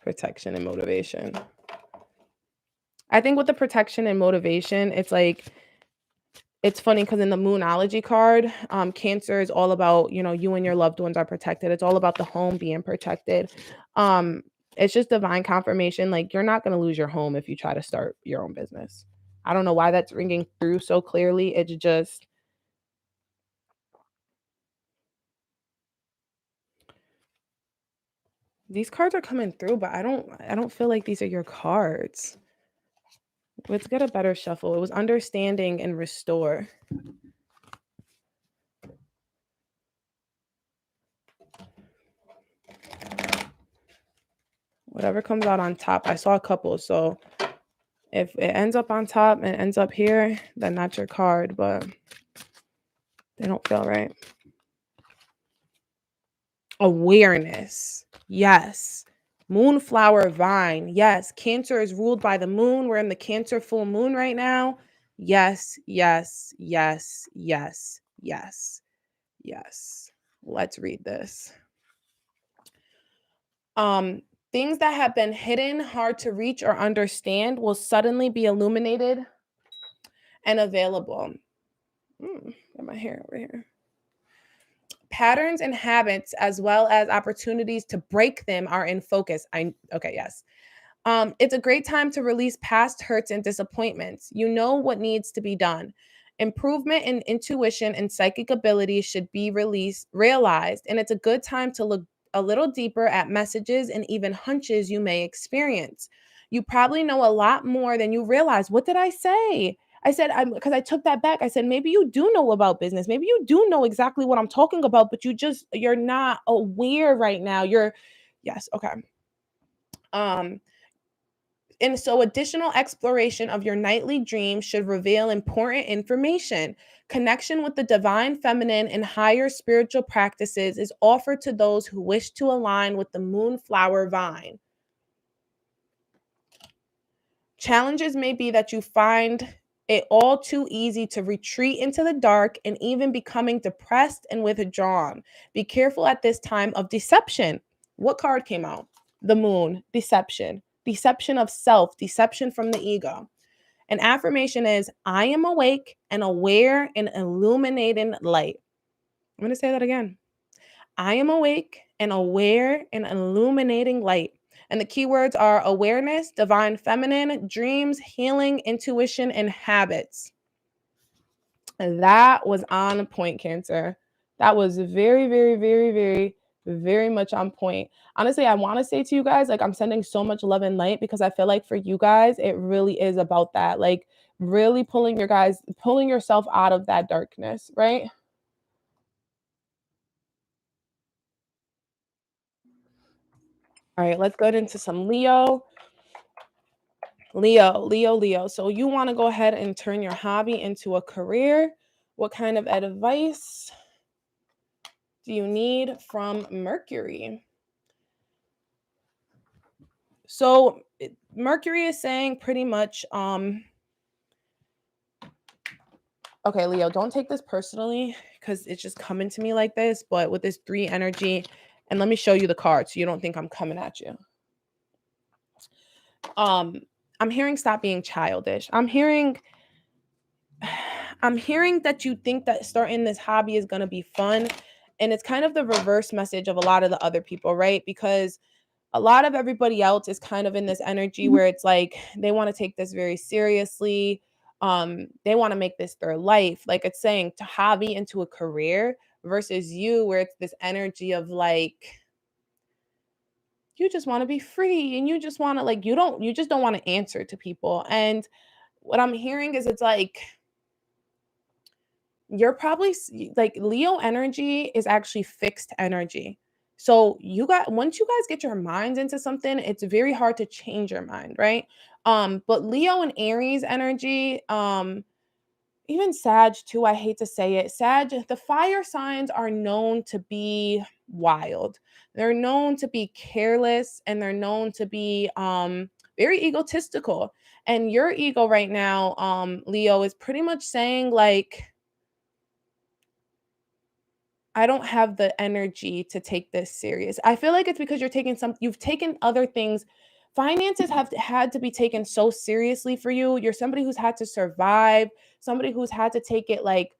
protection and motivation. I think with the protection and motivation, it's like, it's funny because in the Moonology card, Cancer is all about, you and your loved ones are protected. It's all about the home being protected. Um, it's just divine confirmation. Like, you're not going to lose your home if you try to start your own business. I don't know why that's ringing through so clearly. It's just, these cards are coming through, but I don't feel like these are your cards. Let's get a better shuffle. It was understanding and restore. Whatever comes out on top. I saw a couple, so if it ends up on top and ends up here, then that's your card, but they don't feel right. Awareness. Yes. Moonflower vine. Yes. Cancer is ruled by the moon. We're in the Cancer full moon right now. Yes, yes, yes, yes, yes, yes. Let's read this. Things that have been hidden, hard to reach or understand will suddenly be illuminated and available. Got my hair over here. Patterns and habits, as well as opportunities to break them, are in focus. Yes. It's a great time to release past hurts and disappointments. You know what needs to be done. Improvement in intuition and psychic abilities should be realized, and it's a good time to look a little deeper at messages and even hunches you may experience. You probably know a lot more than you realize. What did I say? I said, because I took that back. I said, maybe you do know about business. Maybe you do know exactly what I'm talking about, but you're not aware right now. Yes. Okay. And so additional exploration of your nightly dream should reveal important information. Connection with the divine feminine and higher spiritual practices is offered to those who wish to align with the moonflower vine. Challenges may be that you find it all too easy to retreat into the dark and even becoming depressed and withdrawn. Be careful at this time of deception. What card came out? The moon, deception, deception of self, deception from the ego. An affirmation is, I am awake and aware in illuminating light. I'm going to say that again. I am awake and aware in illuminating light. And the keywords are awareness, divine feminine, dreams, healing, intuition, and habits. And that was on point, Cancer. That was very, very, very, very, very much on point. Honestly, I want to say to you guys, like, I'm sending so much love and light because I feel like for you guys, it really is about that. Like, really pulling yourself out of that darkness, right? All right, let's get into some Leo. Leo. So you want to go ahead and turn your hobby into a career. What kind of advice do you need from Mercury? So Mercury is saying pretty much, okay, Leo, don't take this personally because it's just coming to me like this, but with this 3 energy, and let me show you the card so you don't think I'm coming at you. I'm hearing stop being childish. I'm hearing that you think that starting this hobby is going to be fun, and it's kind of the reverse message of a lot of the other people, right? Because a lot of everybody else is kind of in this energy where it's like they want to take this very seriously. They want to make this their life. Like it's saying to hobby into a career versus you where it's this energy of like you just want to be free and you just want to like you just don't want to answer to people. And what I'm hearing is it's like you're probably like Leo energy is actually fixed energy. So once you guys get your minds into something, it's very hard to change your mind, right? But Leo and Aries energy, even Sag too, I hate to say it. Sag, the fire signs are known to be wild. They're known to be careless and they're known to be very egotistical. And your ego right now, Leo, is pretty much saying like I don't have the energy to take this serious. I feel like it's because you've taken other things. Finances have had to be taken so seriously for you. You're somebody who's had to survive, somebody who's had to take it like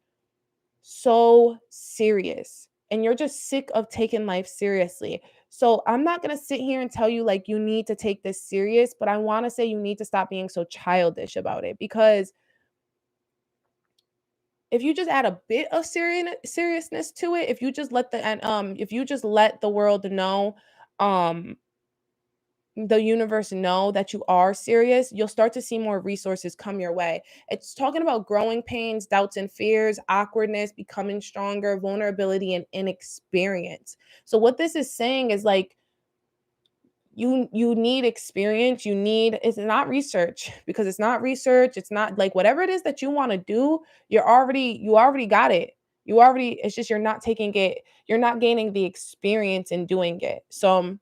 so serious. And you're just sick of taking life seriously. So I'm not going to sit here and tell you like you need to take this serious, but I want to say you need to stop being so childish about it because if you just add a bit of seriousness to it, if you just let the world know, um, the universe know that you are serious, you'll start to see more resources come your way. It's talking about growing pains, doubts and fears, awkwardness, becoming stronger, vulnerability, and inexperience. So what this is saying is like you need experience, it's not research because it's not research, it's not like whatever it is that you want to do, you already got it. It's just you're not gaining the experience in doing it. So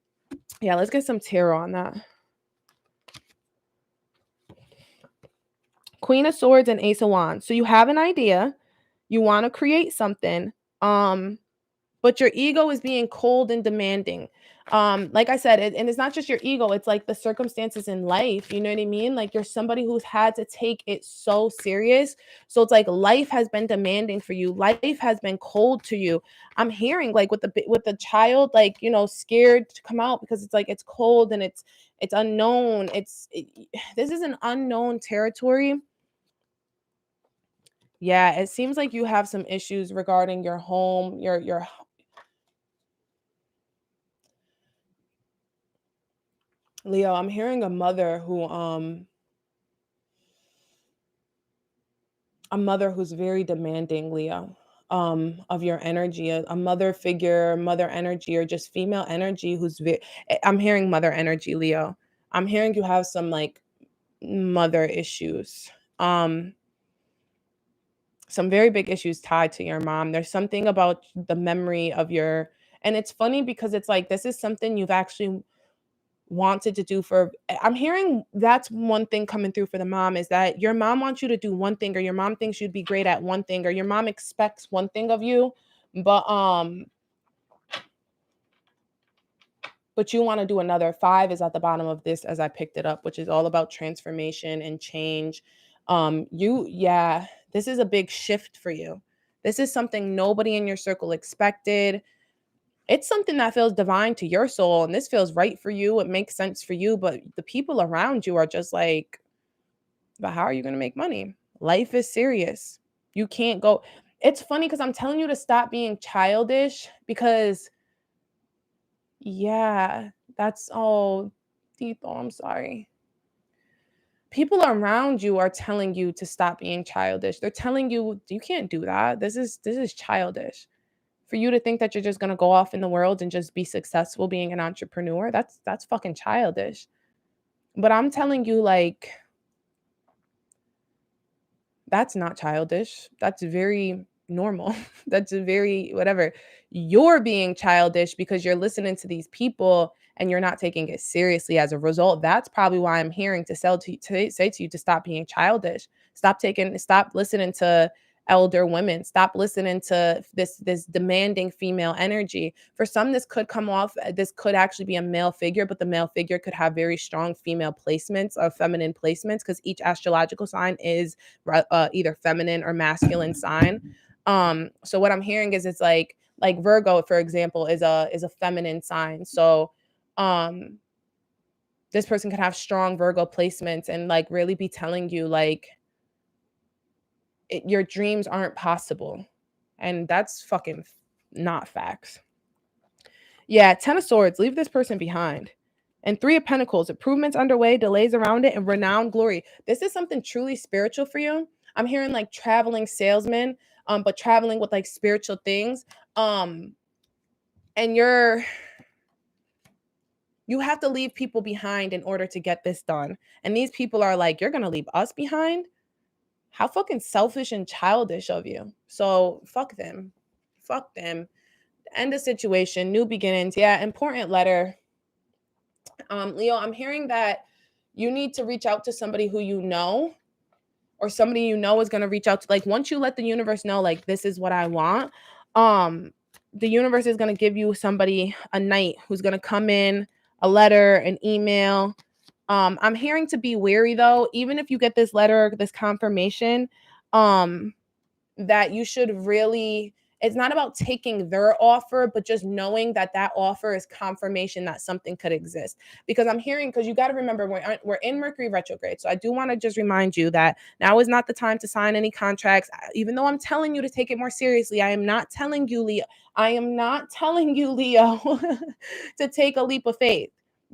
yeah, let's get some tarot on that. Queen of Swords and Ace of Wands. So you have an idea, you want to create something, but your ego is being cold and demanding. Like I said, and it's not just your ego, it's like the circumstances in life, you know what I mean? Like you're somebody who's had to take it so serious. So it's like life has been demanding for you. Life has been cold to you. I'm hearing like with the child, like, you know, scared to come out because it's like it's cold and it's unknown. This is an unknown territory. Yeah, it seems like you have some issues regarding your home, your Leo, I'm hearing a mother who's very demanding, Leo, of your energy, a mother figure, mother energy, or just female energy I'm hearing mother energy, Leo. I'm hearing you have some like mother issues. Some very big issues tied to your mom. There's something about the memory of and it's funny because it's like this is something you've actually wanted to do for, I'm hearing that's one thing coming through for the mom, is that your mom wants you to do one thing, or your mom thinks you'd be great at one thing, or your mom expects one thing of you, but you want to do another. 5 is at the bottom of this as I picked it up, which is all about transformation and change. This is a big shift for you. This is something nobody in your circle expected. It's something that feels divine to your soul, and this feels right for you. It makes sense for you, but the people around you are just like, but how are you going to make money? Life is serious. You can't go. It's funny because I'm telling you to stop being childish, because yeah, that's all. Tito, I'm sorry. People around you are telling you to stop being childish. They're telling you you can't do that. This is childish. For you to think that you're just going to go off in the world and just be successful being an entrepreneur, that's fucking childish. But I'm telling you, like, that's not childish. That's very normal. That's very whatever. You're being childish because you're listening to these people and you're not taking it seriously as a result. That's probably why I'm hearing to say to you to stop being childish. Stop listening to elder women. Stop listening to this demanding female energy. For some, this could come off, this could actually be a male figure, but the male figure could have very strong female placements or feminine placements, because each astrological sign is either feminine or masculine sign. So what I'm hearing is it's like Virgo, for example, is a feminine sign. So this person could have strong Virgo placements and like really be telling you like your dreams aren't possible. And that's fucking not facts. Yeah, 10 of Swords, leave this person behind. And 3 of Pentacles, improvements underway, delays around it, and renowned glory. This is something truly spiritual for you. I'm hearing like traveling salesman, but traveling with like spiritual things. And you have to leave people behind in order to get this done. And these people are like, you're going to leave us behind? How fucking selfish and childish of you. So fuck them. Fuck them. End of situation, new beginnings. Yeah, important letter. Leo, I'm hearing that you need to reach out to somebody who you know, or somebody you know is going to reach out to. Like, once you let the universe know, like, this is what I want, the universe is going to give you somebody, a knight, who's going to come in, a letter, an email. I'm hearing to be wary, though, even if you get this letter, this confirmation, that you should really, it's not about taking their offer, but just knowing that that offer is confirmation that something could exist. Because I'm hearing, because you got to remember, we're in Mercury retrograde. So I do want to just remind you that now is not the time to sign any contracts. Even though I'm telling you to take it more seriously, I am not telling you, Leo, to take a leap of faith.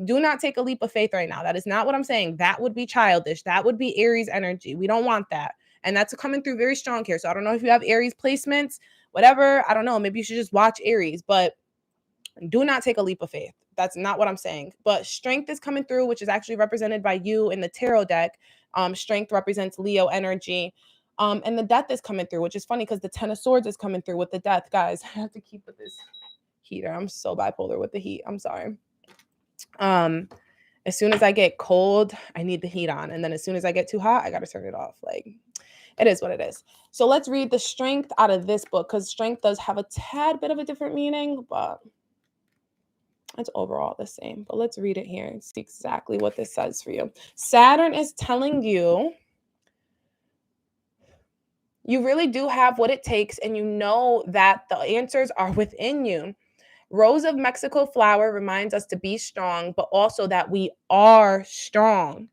Do not take a leap of faith right now. That is not what I'm saying. That would be childish. That would be Aries energy. We don't want that. And that's coming through very strong here. So I don't know if you have Aries placements, whatever. I don't know. Maybe you should just watch Aries, but do not take a leap of faith. That's not what I'm saying. But strength is coming through, which is actually represented by you in the tarot deck. Strength represents Leo energy. And the death is coming through, which is funny because the 10 of Swords is coming through with the death. Guys, I have to keep with this heater. I'm so bipolar with the heat. I'm sorry. As soon as I get cold, I need the heat on. And then as soon as I get too hot, I got to turn it off. Like, it is what it is. So let's read the strength out of this book, because strength does have a tad bit of a different meaning, but it's overall the same. But let's read it here and see exactly what this says for you. Saturn is telling you, you really do have what it takes, and you know that the answers are within you. Rose of Mexico flower reminds us to be strong, but also that we are strong.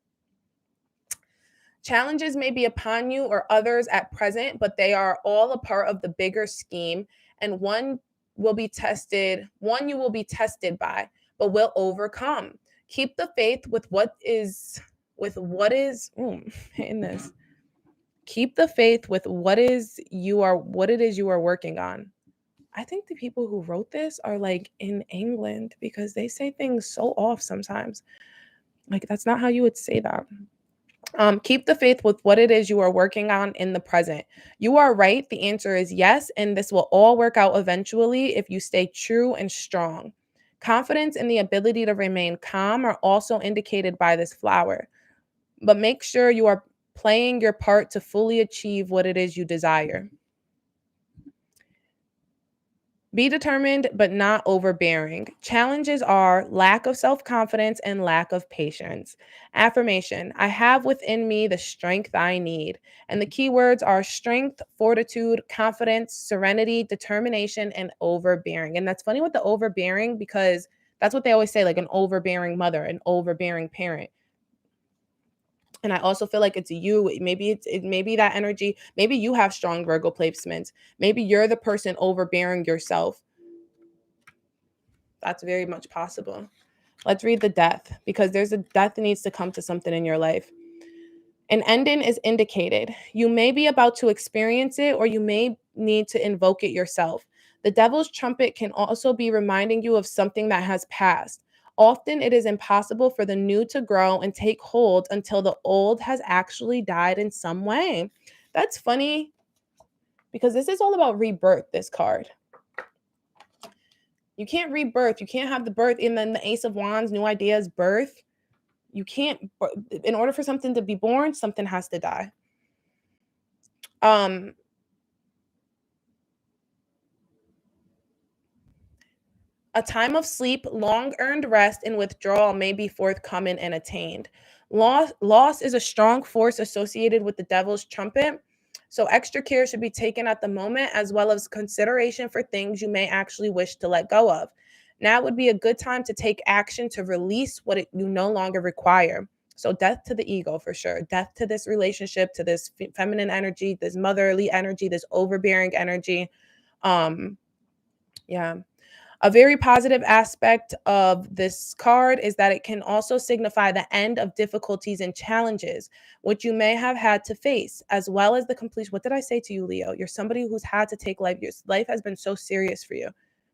Challenges may be upon you or others at present, but they are all a part of the bigger scheme, and one you will be tested by, but will overcome. Keep the faith with what is in this. Keep the faith with what it is you are working on. I think the people who wrote this are like in England, because they say things so off sometimes. Like, that's not how you would say that. Keep the faith with what it is you are working on in the present. You are right. The answer is yes. And this will all work out eventually if you stay true and strong. Confidence and the ability to remain calm are also indicated by this flower. But make sure you are playing your part to fully achieve what it is you desire. Be determined, but not overbearing. Challenges are lack of self confidence and lack of patience. Affirmation: I have within me the strength I need. And the keywords are strength, fortitude, confidence, serenity, determination, and overbearing. And that's funny with the overbearing because that's what they always say, like an overbearing mother, an overbearing parent. And I also feel like it's you. Maybe maybe that energy. Maybe you have strong Virgo placements. Maybe you're the person overbearing yourself. That's very much possible. Let's read the death because there's a death that needs to come to something in your life. An ending is indicated. You may be about to experience it or you may need to invoke it yourself. The devil's trumpet can also be reminding you of something that has passed. Often it is impossible for the new to grow and take hold until the old has actually died in some way. That's funny because this is all about rebirth, this card. You can't rebirth. You can't have the birth and then the Ace of Wands, new ideas, birth. You can't, in order for something to be born, something has to die. A time of sleep, long earned rest, and withdrawal may be forthcoming and attained. Loss is a strong force associated with the devil's trumpet. So extra care should be taken at the moment, as well as consideration for things you may actually wish to let go of. Now would be a good time to take action to release what you no longer require. So death to the ego for sure. Death to this relationship, to this feminine energy, this motherly energy, this overbearing energy. Um, yeah. A very positive aspect of this card is that it can also signify the end of difficulties and challenges, which you may have had to face, as well as the completion. What did I say to you, Leo? You're somebody who's had to take life. Your life has been so serious for you,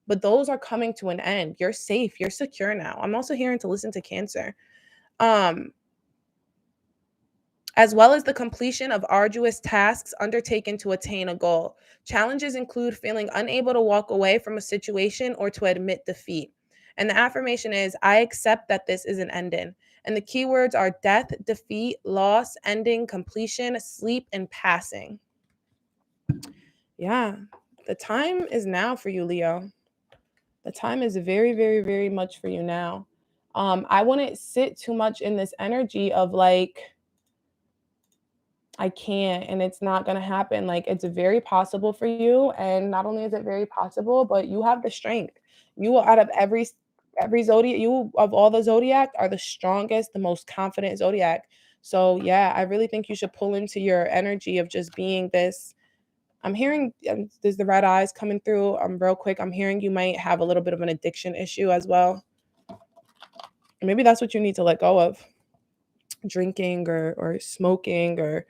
but those are coming to an end. You're safe. You're secure now. I'm also hearing to listen to Cancer. As well as the completion of arduous tasks undertaken to attain a goal. Challenges include feeling unable to walk away from a situation or to admit defeat. And the affirmation is, I accept that this is an ending. And the keywords are death, defeat, loss, ending, completion, sleep, and passing. Yeah, the time is now for you, Leo. The time is very, very, very much for you now. I wouldn't sit too much in this energy of like, I can't and it's not going to happen. Like it's very possible for you, and not only is it very possible, but you have the strength. You out of every zodiac, you of all the zodiac are the strongest, the most confident zodiac. So yeah, I really think you should pull into your energy of just being this. I'm hearing there's the red eyes coming through. Real quick, I'm hearing you might have a little bit of an addiction issue as well. Maybe that's what you need to let go of. Drinking or smoking or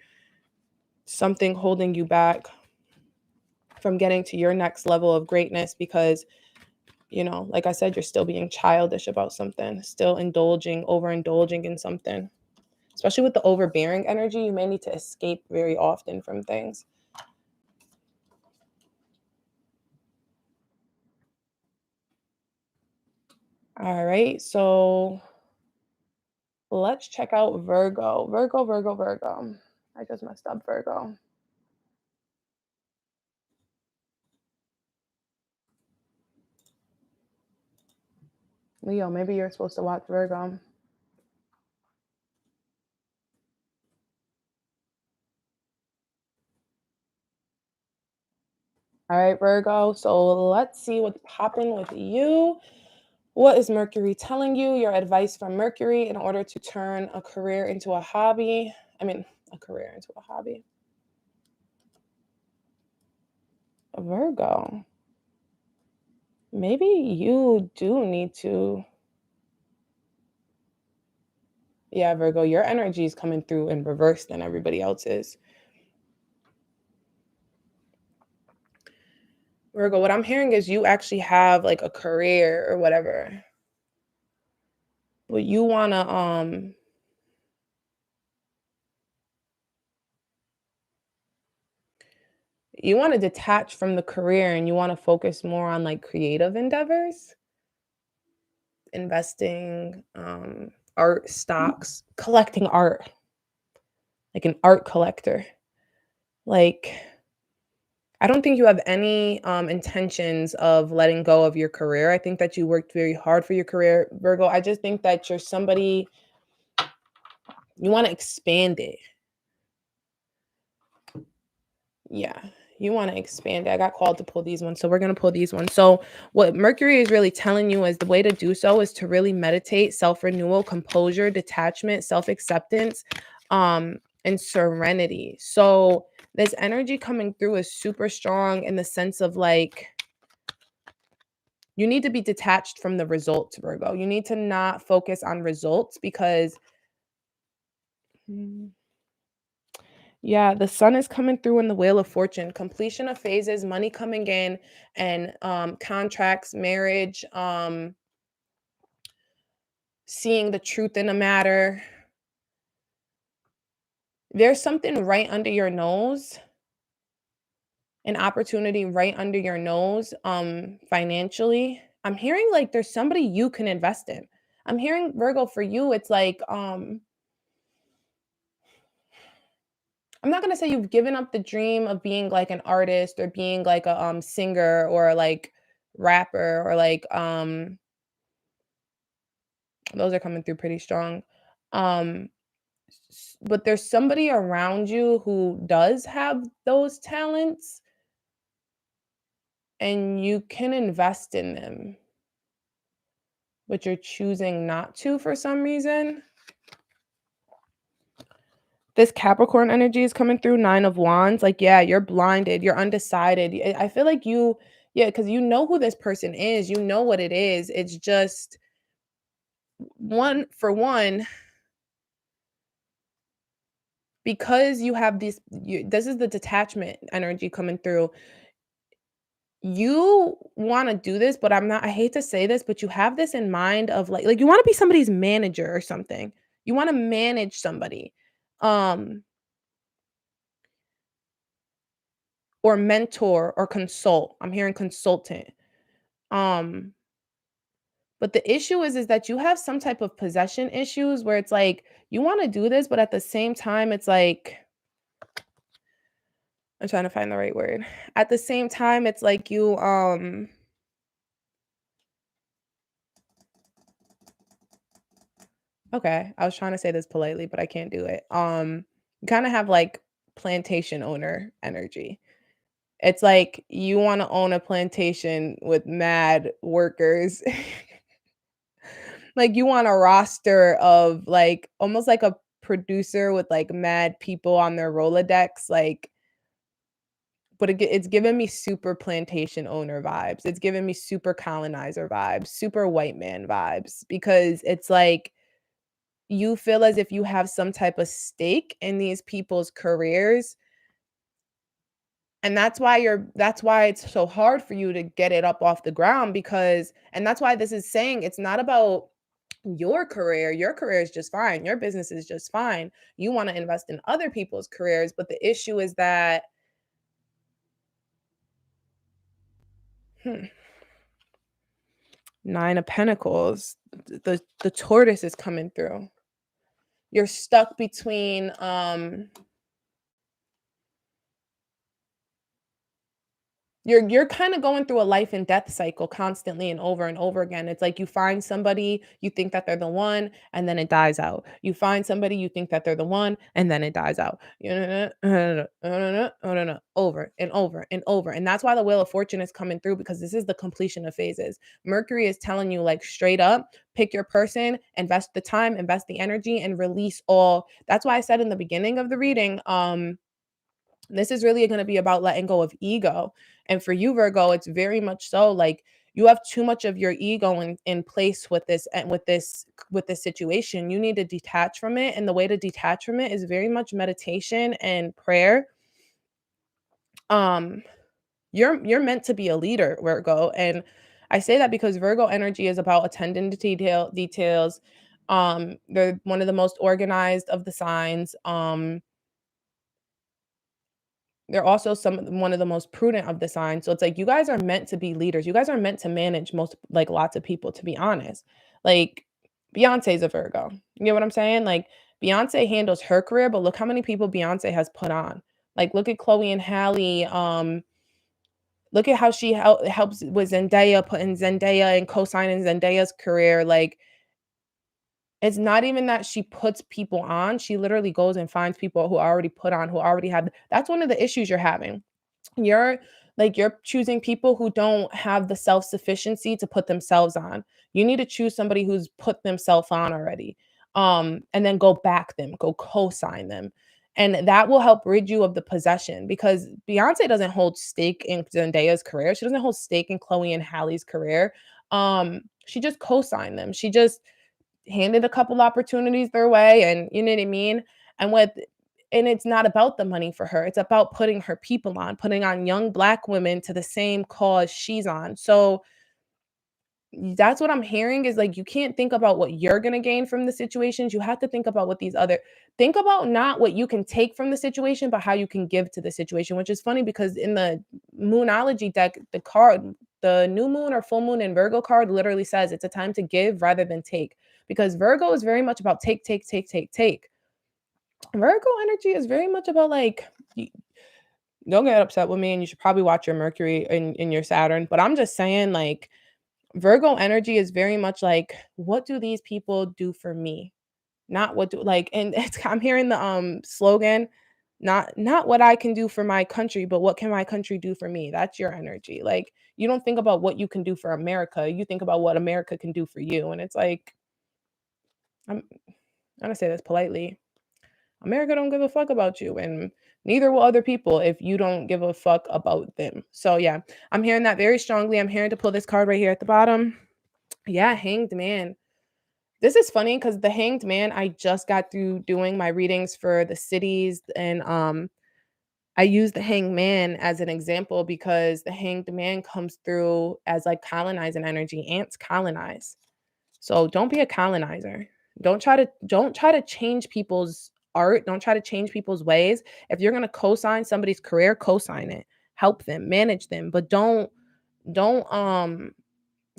something holding you back from getting to your next level of greatness because, you know, like I said, you're still being childish about something, still overindulging in something. Especially with the overbearing energy, you may need to escape very often from things. All right, so let's check out Virgo. Virgo. I just messed up Virgo. Leo, maybe you're supposed to watch Virgo. All right, Virgo. So let's see what's popping with you. What is Mercury telling you? Your advice from Mercury in order to turn a career into a hobby. A career into a hobby. Virgo. Maybe you do need to. Yeah, Virgo, your energy is coming through in reverse than everybody else's. Virgo, what I'm hearing is you actually have like a career or whatever. But you want to detach from the career and you want to focus more on like creative endeavors. investing, art, stocks, collecting art, like an art collector. Like, I don't think you have any intentions of letting go of your career. I think that you worked very hard for your career, Virgo. I just think that you're somebody, you want to expand it. Yeah, you want to expand it. I got called to pull these ones, so we're going to pull these ones. So what Mercury is really telling you is the way to do so is to really meditate, self-renewal, composure, detachment, self-acceptance, and serenity. So this energy coming through is super strong in the sense of like, you need to be detached from the results, Virgo. You need to not focus on results because yeah, the sun is coming through in the Wheel of Fortune, completion of phases, money coming in, and contracts, marriage, seeing the truth in a matter. There's something right under your nose, an opportunity right under your nose, financially. I'm hearing like there's somebody you can invest in. I'm hearing, Virgo, for you, it's like, I'm not gonna say you've given up the dream of being like an artist or being like a singer or like rapper or like those are coming through pretty strong. Um but there's somebody around you who does have those talents and you can invest in them, but you're choosing not to for some reason. This Capricorn energy is coming through, 9 of Wands. Like, yeah, you're blinded, you're undecided. I feel like you, yeah, because you know who this person is, you know what it is. It's just one for one, because you have this is the detachment energy coming through. You want to do this, but I hate to say this, but you have this in mind of like you want to be somebody's manager or something. You want to manage somebody. Um or mentor or consult. I'm hearing consultant. Um, but the issue is that you have some type of possession issues where it's like you want to do this, but at the same time, it's like I'm trying to find the right word. At the same time, it's like you okay, I was trying to say this politely, but I can't do it. You kind of have like plantation owner energy. It's like you want to own a plantation with mad workers. Like, you want a roster of, like, almost like a producer with, like, mad people on their Rolodex, like, but it's giving me super plantation owner vibes. It's giving me super colonizer vibes, super white man vibes, because it's like you feel as if you have some type of stake in these people's careers, and that's why it's so hard for you to get it up off the ground because and that's why this is saying it's not about your career is just fine, your business is just fine. You wanna invest in other people's careers, but the issue is that hmm, 9 of Pentacles, the tortoise is coming through. You're stuck between, you're kinda going through a life and death cycle constantly and over again. It's like you find somebody, you think that they're the one, and then it dies out. You find somebody, you think that they're the one, and then it dies out. Over and over and over. And that's why the Wheel of Fortune is coming through because this is the completion of phases. Mercury is telling you, like, straight up, pick your person, invest the time, invest the energy, and release all. That's why I said in the beginning of the reading, this is really going to be about letting go of ego. And for you, Virgo, it's very much so like you have too much of your ego in place with this and with this situation. You need to detach from it. And the way to detach from it is very much meditation and prayer. Um, you're meant to be a leader, Virgo. And I say that because Virgo energy is about attending to details. They're one of the most organized of the signs. They're also one of the most prudent of the signs. So it's like you guys are meant to be leaders. You guys are meant to manage like lots of people, to be honest. Like Beyonce's a Virgo. You know what I'm saying? Like Beyonce handles her career, but look how many people Beyonce has put on. Like look at Chloe and Halle. Look at how she helps with Zendaya, putting Zendaya and co-signing Zendaya's career. Like it's not even that she puts people on. She literally goes and finds people who already put on, who already have. That's one of the issues you're having. You're choosing people who don't have the self-sufficiency to put themselves on. You need to choose somebody who's put themselves on already. And then go back them, go co-sign them. And that will help rid you of the possession because Beyonce doesn't hold stake in Zendaya's career. She doesn't hold stake in Chloe and Halle's career. She just co-signed them. She just handed a couple opportunities their way, and you know what I mean? And with and it's not about the money for her. It's about putting her people on, putting on young Black women to the same cause she's on. So that's what I'm hearing is like you can't think about what you're going to gain from the situations. You have to think about what think about not what you can take from the situation, but how you can give to the situation, which is funny because in the Moonology deck, the new moon or full moon in Virgo card literally says it's a time to give rather than take because Virgo is very much about take, take, take, take, take. Virgo energy is very much about like, don't get upset with me and you should probably watch your Mercury in your Saturn, but I'm just saying like, Virgo energy is very much like, what do these people do for me? Not what do like, and I'm hearing the slogan, not what I can do for my country, but what can my country do for me? That's your energy. Like you don't think about what you can do for America. You think about what America can do for you. And it's like, I'm gonna say this politely. America don't give a fuck about you, and neither will other people if you don't give a fuck about them. So yeah, I'm hearing that very strongly. I'm hearing to pull this card right here at the bottom. Yeah, Hanged Man. This is funny because the Hanged Man, I just got through doing my readings for the cities, and I use the Hanged Man as an example because the Hanged Man comes through as like colonizing energy. Ants colonize. So don't be a colonizer. Don't try to change people's art. Don't try to change people's ways. If you're gonna co-sign somebody's career, co-sign it. Help them, manage them, but don't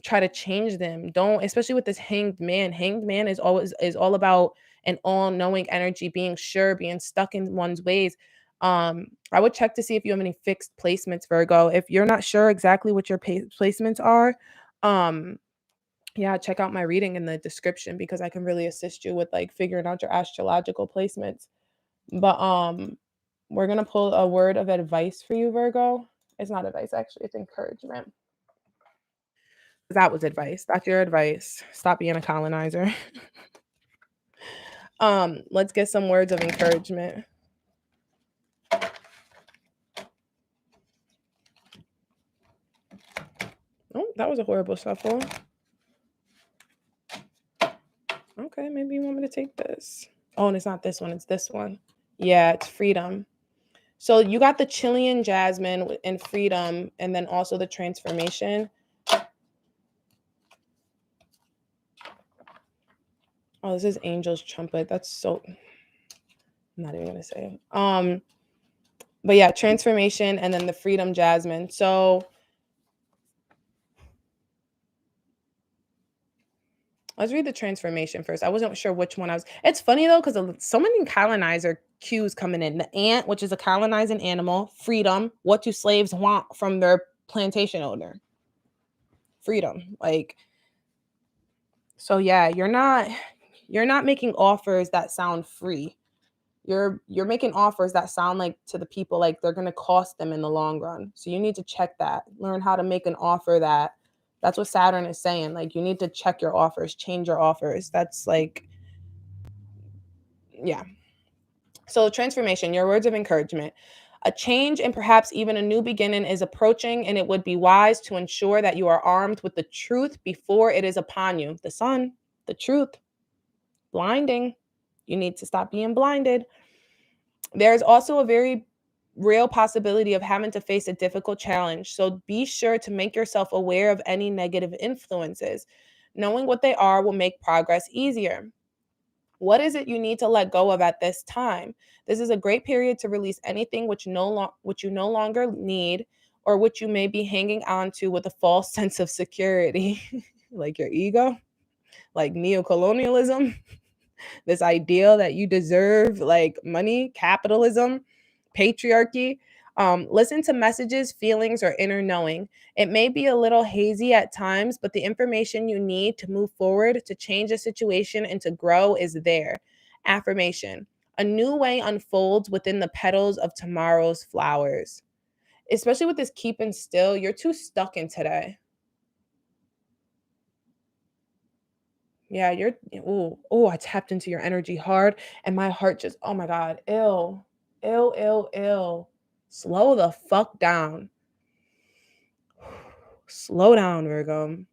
try to change them. Don't, especially with this Hanged Man. Hanged Man is all about an all-knowing energy, being sure, being stuck in one's ways. I would check to see if you have any fixed placements, Virgo. If you're not sure exactly what your placements are, um, yeah, check out my reading in the description because I can really assist you with like figuring out your astrological placements. But we're gonna pull a word of advice for you, Virgo. It's not advice, actually, it's encouragement. That was advice. That's your advice. Stop being a colonizer. Let's get some words of encouragement. Oh, that was a horrible shuffle. Okay, maybe you want me to take this. Oh, and it's not this one, it's this one. Yeah, it's freedom. So you got the Chilean Jasmine and freedom, and then also the transformation. Oh, this is Angel's Trumpet. That's so, I'm not even gonna say. But yeah, transformation and then the freedom Jasmine. So let's read the transformation first. I wasn't sure which one I was. It's funny though, because so many colonizer cues coming in. The ant, which is a colonizing animal, freedom. What do slaves want from their plantation owner? Freedom. Like, so yeah, you're not making offers that sound free. You're making offers that sound like to the people like they're gonna cost them in the long run. So you need to check that. Learn how to make an offer that's what Saturn is saying. Like you need to check your offers, change your offers. That's like, yeah. So transformation, your words of encouragement. A change and perhaps even a new beginning is approaching, and it would be wise to ensure that you are armed with the truth before it is upon you. The sun, the truth, blinding. You need to stop being blinded. There's also a very real possibility of having to face a difficult challenge. So be sure to make yourself aware of any negative influences. Knowing what they are will make progress easier. What is it you need to let go of at this time? This is a great period to release anything which you no longer need, or which you may be hanging on to with a false sense of security, like your ego, like neocolonialism, this idea that you deserve like money, capitalism, patriarchy. Listen to messages, feelings, or inner knowing. It may be a little hazy at times, but the information you need to move forward, to change a situation, and to grow is there. Affirmation: a new way unfolds within the petals of tomorrow's flowers. Especially with this keeping still, you're too stuck in today. Yeah, you're, I tapped into your energy hard and my heart just, oh my God, ill, ill, ill, ill. Slow the fuck down. Slow down, Virgo.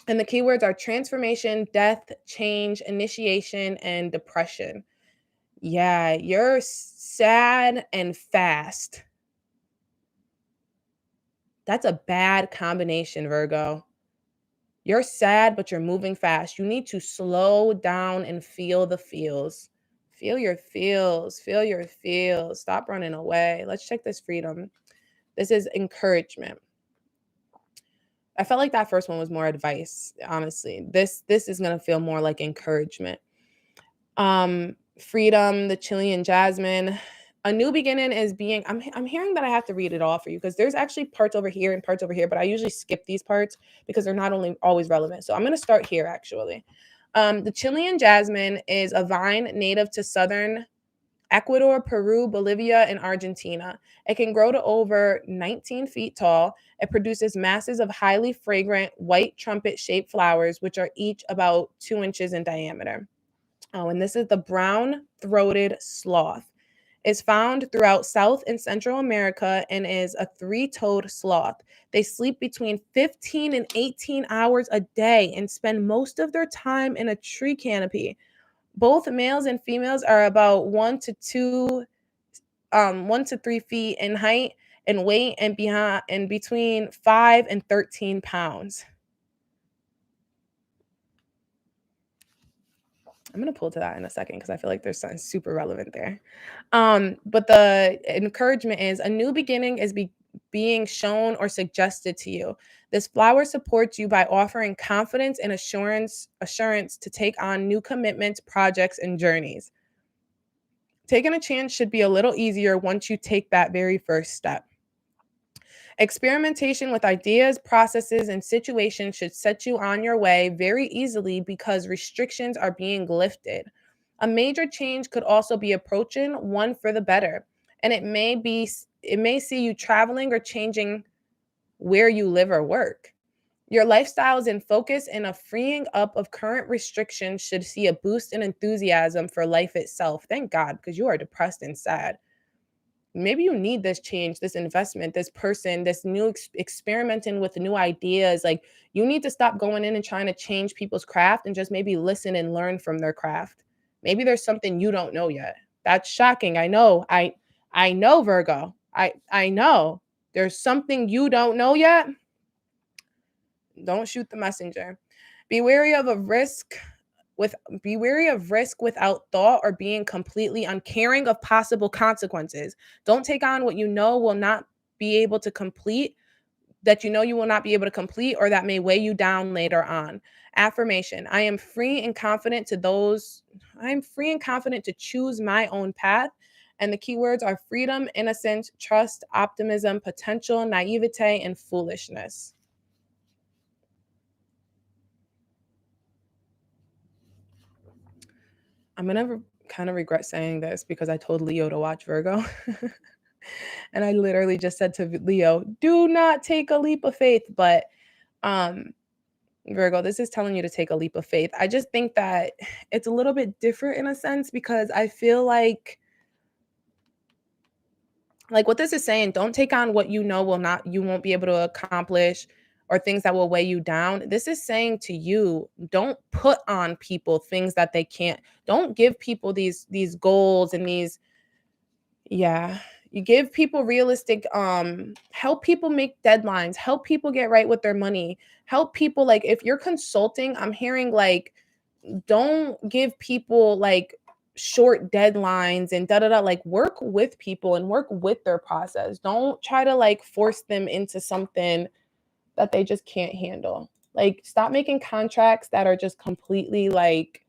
And the keywords are transformation, death, change, initiation, and depression. Yeah, you're sad and fast. That's a bad combination, Virgo. You're sad, but you're moving fast. You need to slow down and feel the feels. Feel your feels. Feel your feels. Stop running away. Let's check this freedom. This is encouragement. I felt like that first one was more advice, honestly. This is going to feel more like encouragement. Freedom, the Chilean Jasmine. A new beginning is being, I'm hearing that I have to read it all for you, because there's actually parts over here and parts over here, but I usually skip these parts because they're not only always relevant. So I'm going to start here actually. The Chilean Jasmine is a vine native to southern Ecuador, Peru, Bolivia, and Argentina. It can grow to over 19 feet tall. It produces masses of highly fragrant white trumpet-shaped flowers, which are each about 2 inches in diameter. Oh, and this is the brown-throated sloth. It's found throughout South and Central America and is a 3-toed sloth. They sleep between 15 and 18 hours a day and spend most of their time in a tree canopy. Both males and females are about 1 to 3 feet in height and weight, and between 5 and 13 pounds. I'm going to pull to that in a second because I feel like there's something super relevant there. But the encouragement is a new beginning is being shown or suggested to you. This flower supports you by offering confidence and assurance to take on new commitments, projects, and journeys. Taking a chance should be a little easier once you take that very first step. Experimentation with ideas, processes, and situations should set you on your way very easily because restrictions are being lifted. A major change could also be approaching, one for the better, and it may see you traveling or changing where you live or work. Your lifestyle is in focus, and a freeing up of current restrictions should see a boost in enthusiasm for life itself. Thank God, because you are depressed and sad. Maybe you need this change, this investment, this person, this new experimenting with new ideas. Like, you need to stop going in and trying to change people's craft and just maybe listen and learn from their craft. Maybe there's something you don't know yet. That's shocking. I know. I know, Virgo. I know. There's something you don't know yet. Don't shoot the messenger. Be wary of risk without thought, or being completely uncaring of possible consequences. Don't take on what you know will not be able to complete, that you know you will not be able to complete, or that may weigh you down later on. Affirmation: I am free and confident to choose my own path. And the keywords are freedom, innocence, trust, optimism, potential, naivete, and foolishness. I'm gonna kind of regret saying this because I told Leo to watch Virgo. And I literally just said to Leo, do not take a leap of faith. But um, Virgo, this is telling you to take a leap of faith. I just think that it's a little bit different in a sense, because I feel like what this is saying, don't take on what you know you won't be able to accomplish, or things that will weigh you down. This is saying to you, don't put on people things that they can't. Don't give people these goals and these, yeah. You give people realistic, help people make deadlines, help people get right with their money, help people, like, if you're consulting, I'm hearing like don't give people like short deadlines and like work with people and work with their process. Don't try to like force them into something that they just can't handle. Like, stop making contracts that are just completely like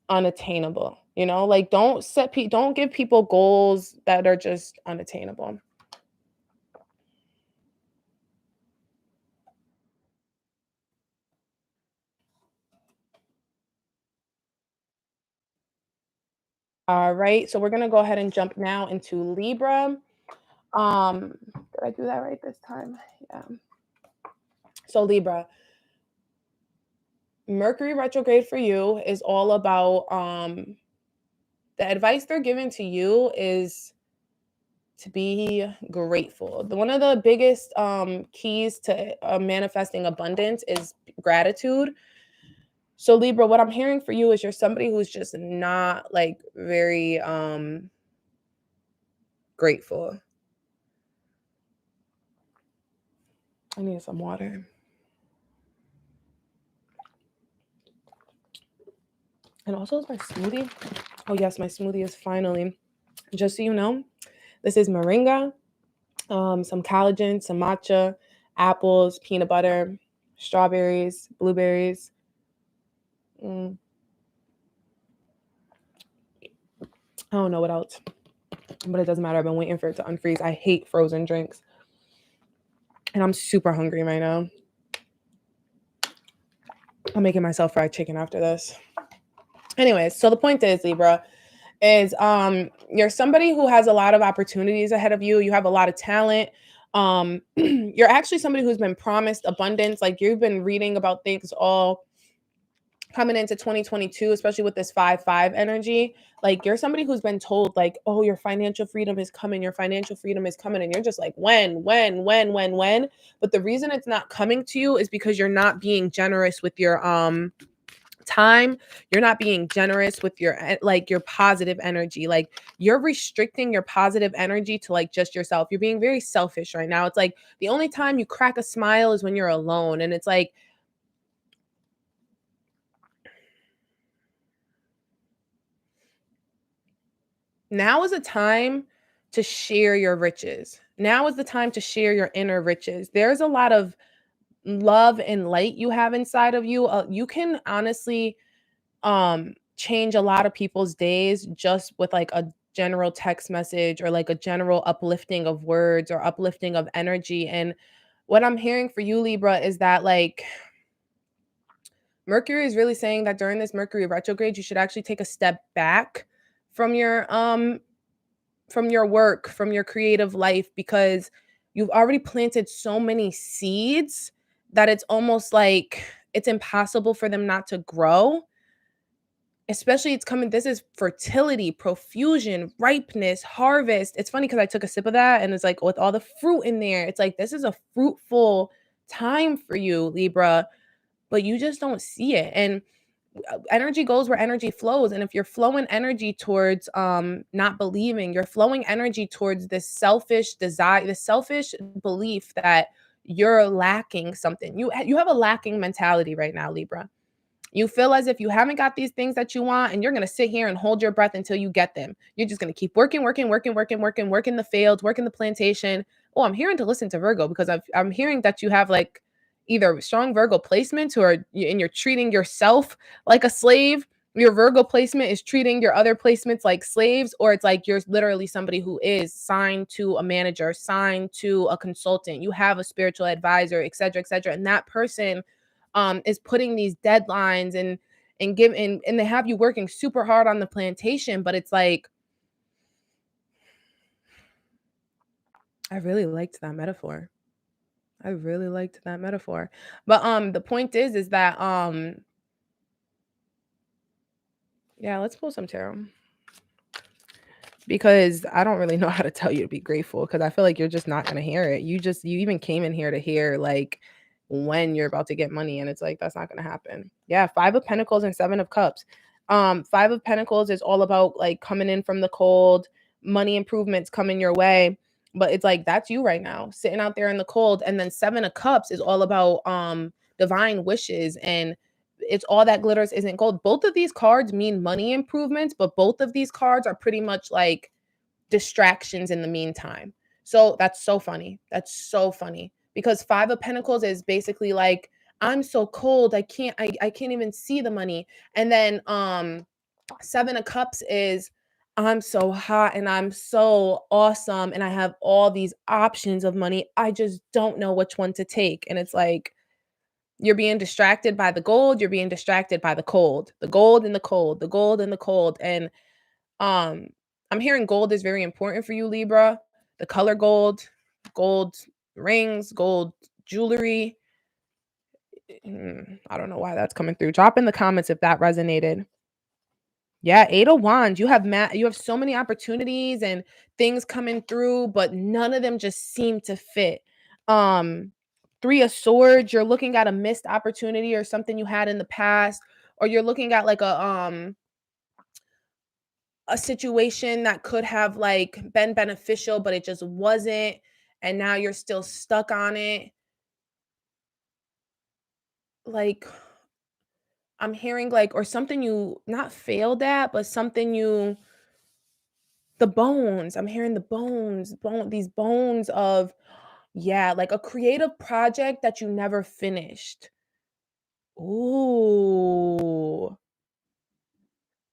unattainable. Like, don't give people goals that are just unattainable. All right, so we're gonna go ahead and jump now into Libra. Did I do that right this time? Yeah. So Libra, Mercury retrograde for you is all about the advice they're giving to you is to be grateful. One of the biggest keys to manifesting abundance is gratitude. So Libra, what I'm hearing for you is you're somebody who's just not like very grateful. I need some water. And also, is my smoothie? Oh yes, my smoothie is finally. Just so you know, this is moringa, some collagen, some matcha, apples, peanut butter, strawberries, blueberries. I don't know what else, but it doesn't matter. I've been waiting for it to unfreeze. I hate frozen drinks. And I'm super hungry right now. I'm making myself fried chicken after this. Anyways, so the point is, Libra, is you're somebody who has a lot of opportunities ahead of you. You have a lot of talent. You're actually somebody who's been promised abundance. Like, you've been reading about things all coming into 2022, especially with this 5-5 energy. Like, you're somebody who's been told like, oh, your financial freedom is coming, your financial freedom is coming, and you're just like, when? But the reason it's not coming to you is because you're not being generous with your time. You're not being generous with your like your positive energy. Like, you're restricting your positive energy to like just yourself. You're being very selfish right now. It's like the only time you crack a smile is when you're alone, and it's like, now is a time to share your riches. Now is the time to share your inner riches. There's a lot of love and light you have inside of you. You can honestly change a lot of people's days just with like a general text message or like a general uplifting of words or uplifting of energy. And what I'm hearing for you, Libra, is that like Mercury is really saying that during this Mercury retrograde, you should actually take a step back from your work, from your creative life, because you've already planted so many seeds that it's almost like it's impossible for them not to grow. Especially it's coming, this is fertility, profusion, ripeness, harvest. It's funny because I took a sip of that and it's like with all the fruit in there, it's like this is a fruitful time for you, Libra, but you just don't see it. And energy goes where energy flows. And if you're flowing energy towards not believing, you're flowing energy towards this selfish desire, this selfish belief that you're lacking something. You have a lacking mentality right now, Libra. You feel as if you haven't got these things that you want, and you're going to sit here and hold your breath until you get them. You're just going to keep working the fields, working the plantation. Oh, I'm hearing to listen to Virgo because I'm hearing that you have like either strong Virgo placements and you're treating yourself like a slave. Your Virgo placement is treating your other placements like slaves, or it's like you're literally somebody who is signed to a manager, signed to a consultant. You have a spiritual advisor, et cetera, et cetera. And that person is putting these deadlines and they have you working super hard on the plantation, but it's like, I really liked that metaphor. I really liked that metaphor. But the point is that yeah, let's pull some tarot. Because I don't really know how to tell you to be grateful because I feel like you're just not going to hear it. You even came in here to hear like when you're about to get money, and it's like that's not going to happen. Yeah, 5 of Pentacles and 7 of Cups. 5 of Pentacles is all about like coming in from the cold, money improvements coming your way. But it's like that's you right now, sitting out there in the cold. And then 7 of Cups is all about divine wishes, and it's all that glitters isn't gold. Both of these cards mean money improvements, but both of these cards are pretty much like distractions in the meantime. So that's so funny. That's so funny. Because 5 of Pentacles is basically like, I'm so cold, I can't even see the money. And then 7 of Cups is, I'm so hot and I'm so awesome and I have all these options of money. I just don't know which one to take. And it's like you're being distracted by the gold, you're being distracted by the cold. The gold and the cold, the gold and the cold. And um I'm hearing gold is very important for you, Libra. The color gold, gold rings, gold jewelry. I don't know why that's coming through. Drop in the comments if that resonated. Yeah, 8 of Wands. You have so many opportunities and things coming through, but none of them just seem to fit. Um, 3 of Swords, you're looking at a missed opportunity or something you had in the past, or you're looking at like a situation that could have like been beneficial, but it just wasn't, and now you're still stuck on it. Like I'm hearing like, or something you not failed at, but something you the bones. I'm hearing the these bones of, yeah, like a creative project that you never finished. Ooh.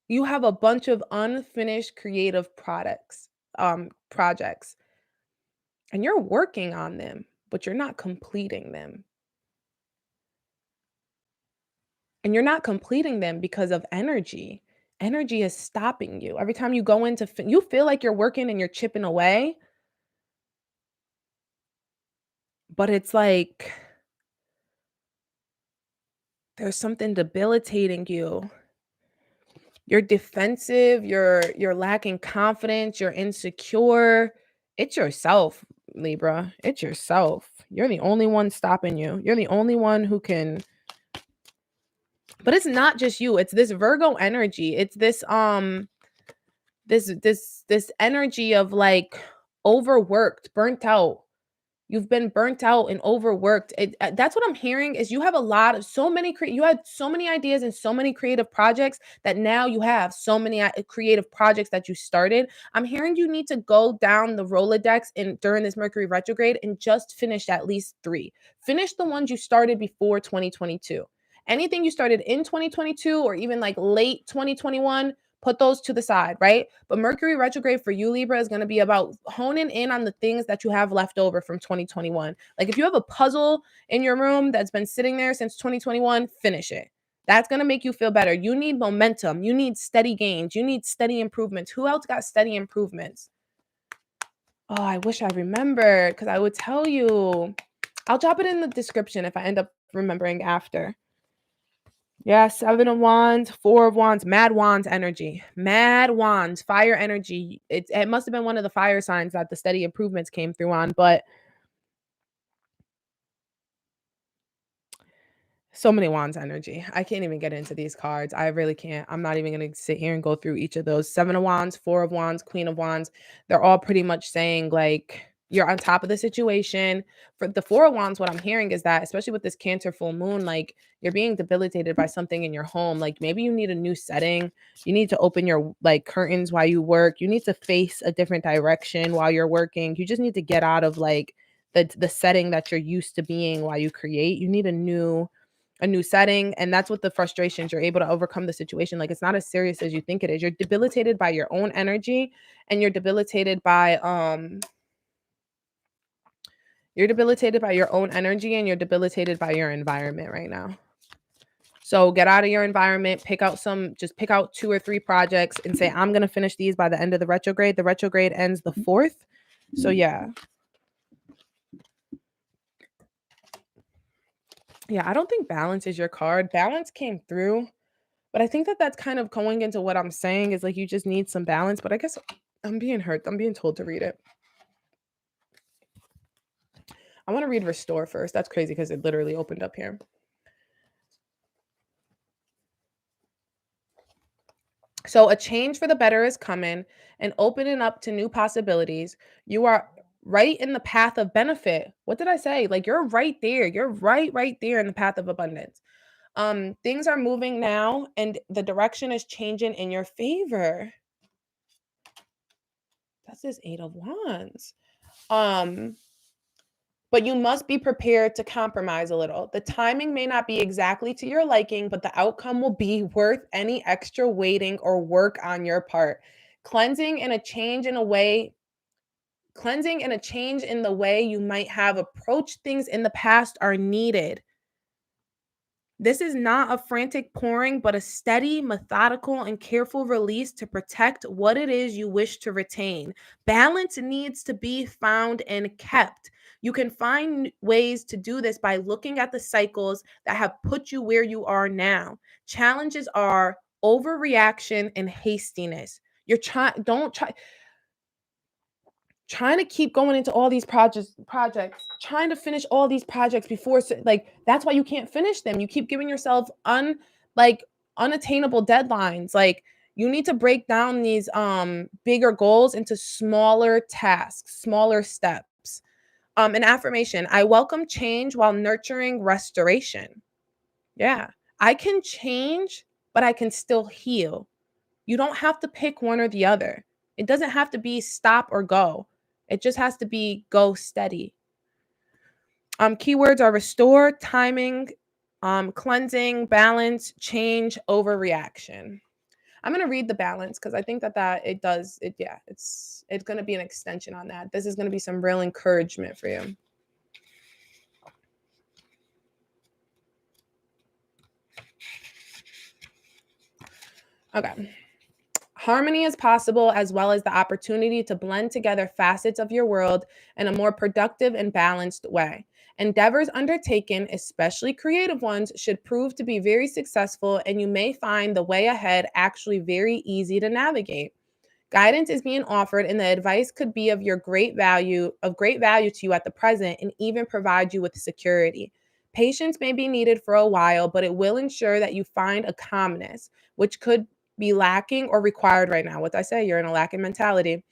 You have a bunch of unfinished creative projects, and you're working on them, but you're not completing them. And you're not completing them because of energy. Energy is stopping you. Every time you go into you feel like you're working and you're chipping away, but it's like there's something debilitating you. You're defensive, you're lacking confidence, you're insecure. It's yourself, Libra. It's yourself. You're the only one stopping you. You're the only one who can. But it's not just you. It's this Virgo energy. It's this energy of like overworked, burnt out. You've been burnt out and overworked. That's what I'm hearing is you have a lot of you had so many ideas and so many creative projects that now you have so many creative projects that you started. I'm hearing you need to go down the Rolodex during this Mercury retrograde and just finish at least 3. Finish the ones you started before 2022. Anything you started in 2022 or even like late 2021, put those to the side, right? But Mercury retrograde for you, Libra, is going to be about honing in on the things that you have left over from 2021. Like if you have a puzzle in your room that's been sitting there since 2021, finish it. That's going to make you feel better. You need momentum. You need steady gains. You need steady improvements. Who else got steady improvements? Oh, I wish I remembered because I would tell you. I'll drop it in the description if I end up remembering after. Yeah, 7 of Wands, 4 of Wands, Mad Wands energy. Mad Wands, fire energy. It must have been one of the fire signs that the steady improvements came through on, but so many Wands energy. I can't even get into these cards. I really can't. I'm not even going to sit here and go through each of those. 7 of Wands, 4 of Wands, Queen of Wands. They're all pretty much saying like you're on top of the situation. For the 4 of Wands, what I'm hearing is that, especially with this Cancer full moon, like you're being debilitated by something in your home. Like maybe you need a new setting. You need to open your like curtains while you work. You need to face a different direction while you're working. You just need to get out of like the setting that you're used to being while you create. You need a new setting, and that's what the frustrations, you're able to overcome the situation. Like it's not as serious as you think it is. You're debilitated by your own energy, and you're debilitated by your own energy, and you're debilitated by your environment right now. So get out of your environment, pick out 2 or 3 projects and say, I'm going to finish these by the end of the retrograde. The retrograde ends the 4th. So yeah. Yeah, I don't think balance is your card. Balance came through. But I think that that's kind of going into what I'm saying is like you just need some balance. But I guess I'm being hurt. I'm being told to read it. I want to read Restore first. That's crazy because it literally opened up here. So a change for the better is coming and opening up to new possibilities. You are right in the path of benefit. What did I say? Like, you're right there. You're right there in the path of abundance. Things are moving now and the direction is changing in your favor. That's this 8 of Wands. But you must be prepared to compromise a little. The timing may not be exactly to your liking, but the outcome will be worth any extra waiting or work on your part. Cleansing and a change in the way you might have approached things in the past are needed. This is not a frantic pouring, but a steady, methodical, and careful release to protect what it is you wish to retain. Balance needs to be found and kept. You can find ways to do this by looking at the cycles that have put you where you are now. Challenges are overreaction and hastiness. Trying to keep going into all these projects, trying to finish all these projects before, like, that's why you can't finish them. You keep giving yourself unattainable deadlines. Like, you need to break down these bigger goals into smaller tasks, smaller steps. An affirmation: I welcome change while nurturing restoration. Yeah, I can change, but I can still heal. You don't have to pick one or the other. It doesn't have to be stop or go. It just has to be go steady. Keywords are restore, timing, cleansing, balance, change, overreaction. I'm going to read the balance because I think it's going to be an extension on that. This is going to be some real encouragement for you. Okay. Harmony is possible, as well as the opportunity to blend together facets of your world in a more productive and balanced way. Endeavors undertaken, especially creative ones, should prove to be very successful, and you may find the way ahead actually very easy to navigate. Guidance is being offered, and the advice could be of great value to you at the present, and even provide you with security. Patience may be needed for a while, but it will ensure that you find a calmness, which could be lacking or required right now. What I say, you're in a lacking mentality.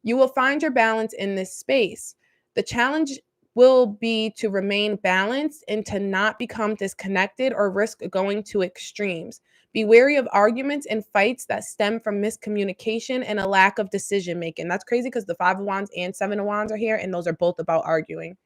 You will find your balance in this space. The challenge will be to remain balanced and to not become disconnected or risk going to extremes. Be wary of arguments and fights that stem from miscommunication and a lack of decision making. That's crazy because the 5 of Wands and 7 of Wands are here, and those are both about arguing.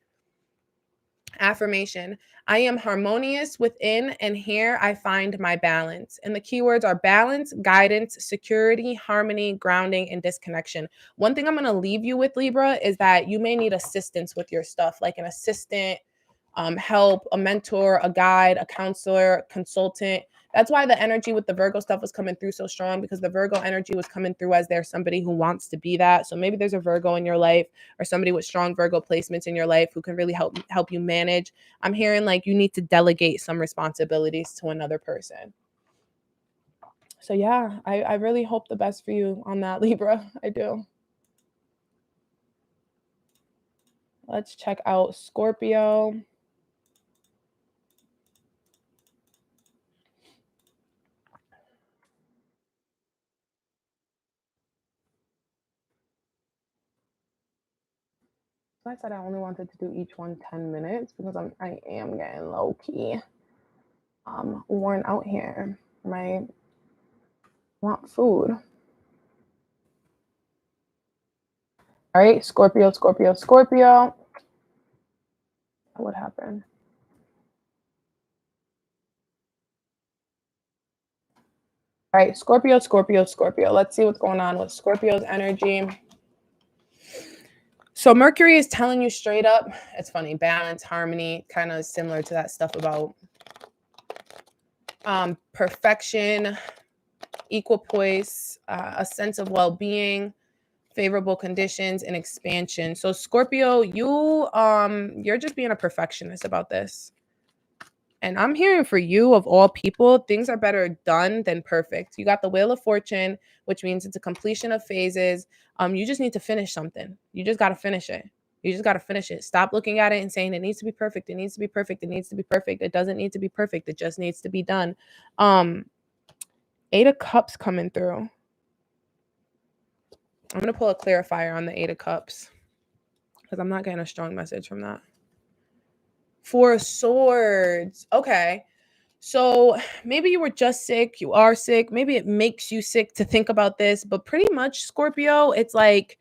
Affirmation: I am harmonious within, and here I find my balance. And the keywords are balance, guidance, security, harmony, grounding, and disconnection. One thing I'm going to leave you with, Libra, is that you may need assistance with your stuff, like an assistant, help, a mentor, a guide, a counselor, consultant. That's why the energy with the Virgo stuff was coming through so strong, because the Virgo energy was coming through as there's somebody who wants to be that. So maybe there's a Virgo in your life, or somebody with strong Virgo placements in your life who can really help you manage. I'm hearing like you need to delegate some responsibilities to another person. So yeah, I really hope the best for you on that, Libra. I do. Let's check out Scorpio. I said I only wanted to do each one 10 minutes because I am getting low key worn out here. I want food. All right, Scorpio. What happened? All right, Scorpio. Let's see what's going on with Scorpio's energy. So Mercury is telling you straight up, it's funny, balance, harmony, kind of similar to that stuff about perfection, equipoise, a sense of well-being, favorable conditions, and expansion. So Scorpio, you're just being a perfectionist about this. And I'm hearing for you, of all people, things are better done than perfect. You got the Wheel of Fortune, which means it's a completion of phases. You just need to finish something. You just got to finish it. Stop looking at it and saying it needs to be perfect. It doesn't need to be perfect. It just needs to be done. 8 of Cups coming through. I'm going to pull a clarifier on the 8 of Cups. because I'm not getting a strong message from that. Four of Swords. Okay. So maybe you were just sick, you are sick, maybe it makes you sick to think about this, but pretty much, Scorpio, it's like,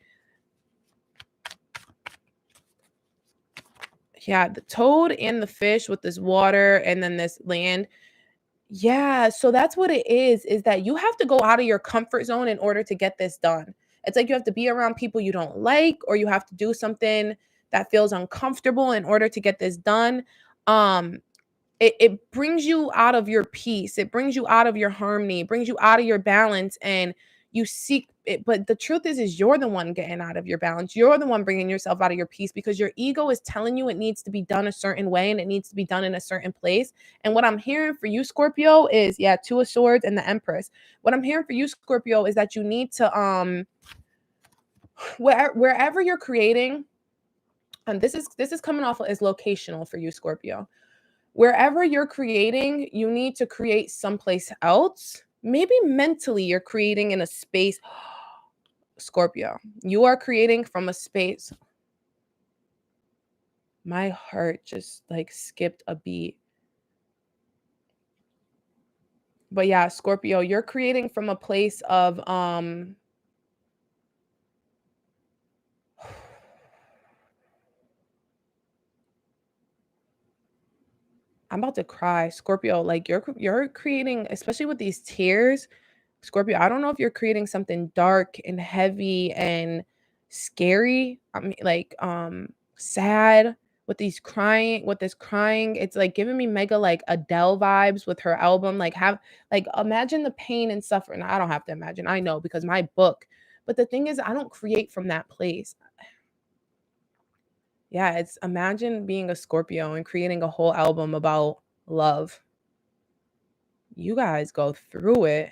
yeah, the toad and the fish with this water and then this land. Yeah, so that's what it is that you have to go out of your comfort zone in order to get this done. It's like you have to be around people you don't like, or you have to do something that feels uncomfortable in order to get this done. Um, it brings you out of your peace. It brings you out of your harmony. It brings you out of your balance, and you seek it. But the truth is you're the one getting out of your balance. You're the one bringing yourself out of your peace because your ego is telling you it needs to be done a certain way and it needs to be done in a certain place. And what I'm hearing for you, Scorpio, is, yeah, Two of Swords and the Empress. What I'm hearing for you, Scorpio, is that you need to wherever you're creating, and this is coming off as locational for you, Scorpio. Wherever you're creating, you need to create someplace else. Maybe mentally you're creating in a space. Scorpio, you are creating from a space. My heart just like skipped a beat. But yeah, Scorpio, you're creating from a place of I'm about to cry, Scorpio. Like you're creating, especially with these tears, Scorpio. I don't know if you're creating something dark and heavy and scary. I mean, like sad with this crying. It's like giving me mega like Adele vibes with her album. Like imagine the pain and suffering. I don't have to imagine. I know because my book. But the thing is, I don't create from that place. Yeah, it's imagine being a Scorpio and creating a whole album about love. You guys go through it.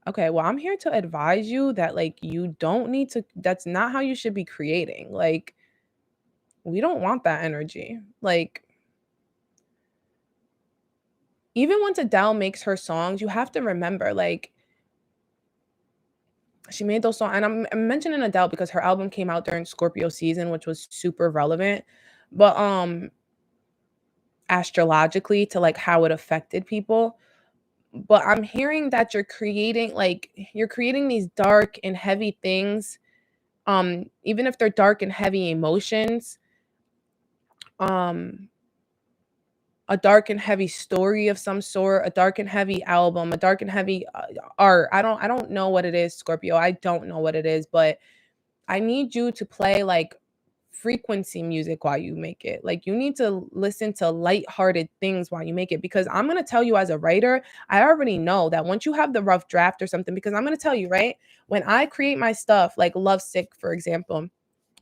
Okay, well, I'm here to advise you that like you don't need to, that's not how you should be creating. Like we don't want that energy. Like even once Adele makes her songs, you have to remember like she made those songs, and I'm mentioning Adele because her album came out during Scorpio season, which was super relevant. But astrologically to like how it affected people. But I'm hearing that you're creating these dark and heavy things, even if they're dark and heavy emotions, um a dark and heavy story of some sort, a dark and heavy album, a dark and heavy art. I don't know what it is, Scorpio. I don't know what it is, but I need you to play like frequency music while you make it. Like you need to listen to lighthearted things while you make it, because I'm going to tell you as a writer, I already know that once you have the rough draft or something, because I'm going to tell you, right? When I create my stuff like Lovesick, for example,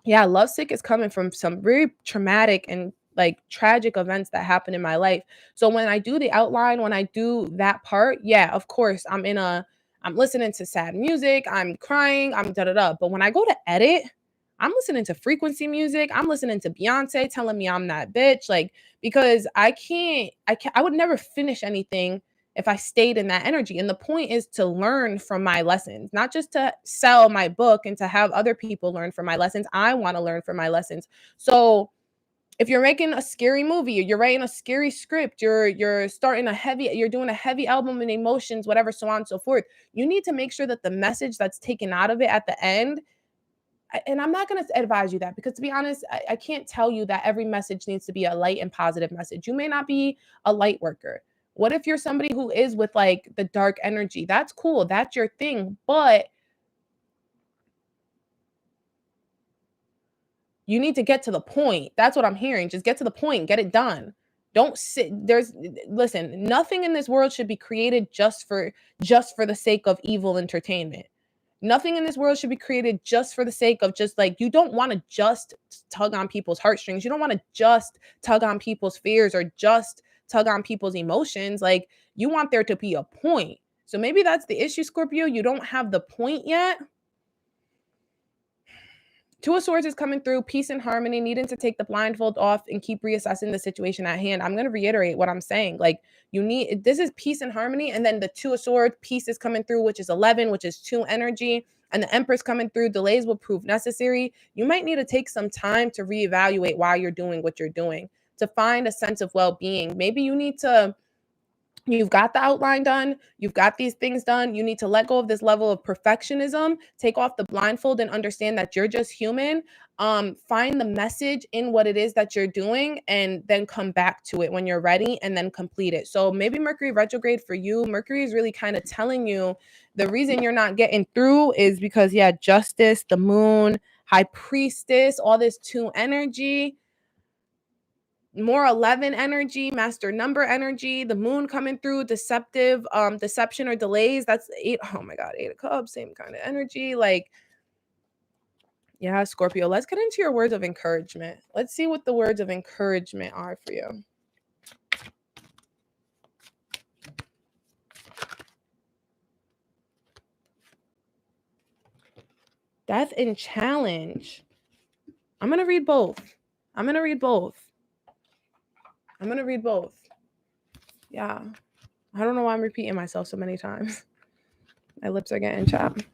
yeah, Lovesick is coming from some very traumatic and like tragic events that happened in my life. So when I do the outline, when I do that part, yeah, of course, I'm listening to sad music, I'm crying, I'm da da da. But when I go to edit, I'm listening to frequency music. I'm listening to Beyonce telling me I'm that bitch. Like, because I would never finish anything if I stayed in that energy. And the point is to learn from my lessons, not just to sell my book and to have other people learn from my lessons. I want to learn from my lessons. So if you're making a scary movie or you're writing a scary script, you're doing a heavy album in emotions, whatever, so on and so forth, you need to make sure that the message that's taken out of it at the end, and I'm not going to advise you that, because to be honest, I can't tell you that every message needs to be a light and positive message. You may not be a light worker. What if you're somebody who is with like the dark energy? That's cool. That's your thing. But you need to get to the point. That's what I'm hearing. Just get to the point, get it done. Don't sit listen, nothing in this world should be created just for the sake of evil entertainment. Nothing in this world should be created just for the sake of just like, you don't want to just tug on people's heartstrings. You don't want to just tug on people's fears or just tug on people's emotions. Like you want there to be a point. So maybe that's the issue, Scorpio. You don't have the point yet. Two of Swords is coming through, peace and harmony, needing to take the blindfold off and keep reassessing the situation at hand. I'm going to reiterate what I'm saying. Like this is peace and harmony. And then the Two of Swords, peace is coming through, which is 11, which is 2 energy. and the Empress coming through, delays will prove necessary. You might need to take some time to reevaluate why you're doing what you're doing, to find a sense of well-being. Maybe you've got the outline done, you've got these things done, you need to let go of this level of perfectionism, take off the blindfold and understand that you're just human. Find the message in what it is that you're doing and then come back to it when you're ready and then complete it. So maybe Mercury retrograde for you, Mercury is really kind of telling you the reason you're not getting through is because, yeah, Justice, the Moon, High Priestess, all this 2 energy, more 11 energy, master number energy, the Moon coming through, deception or delays. That's 8. Oh my God, 8 of Cups, same kind of energy. Like, yeah, Scorpio, let's get into your words of encouragement. Let's see what the words of encouragement are for you. Death and challenge. I'm going to read both. Yeah. I don't know why I'm repeating myself so many times. My lips are getting chapped.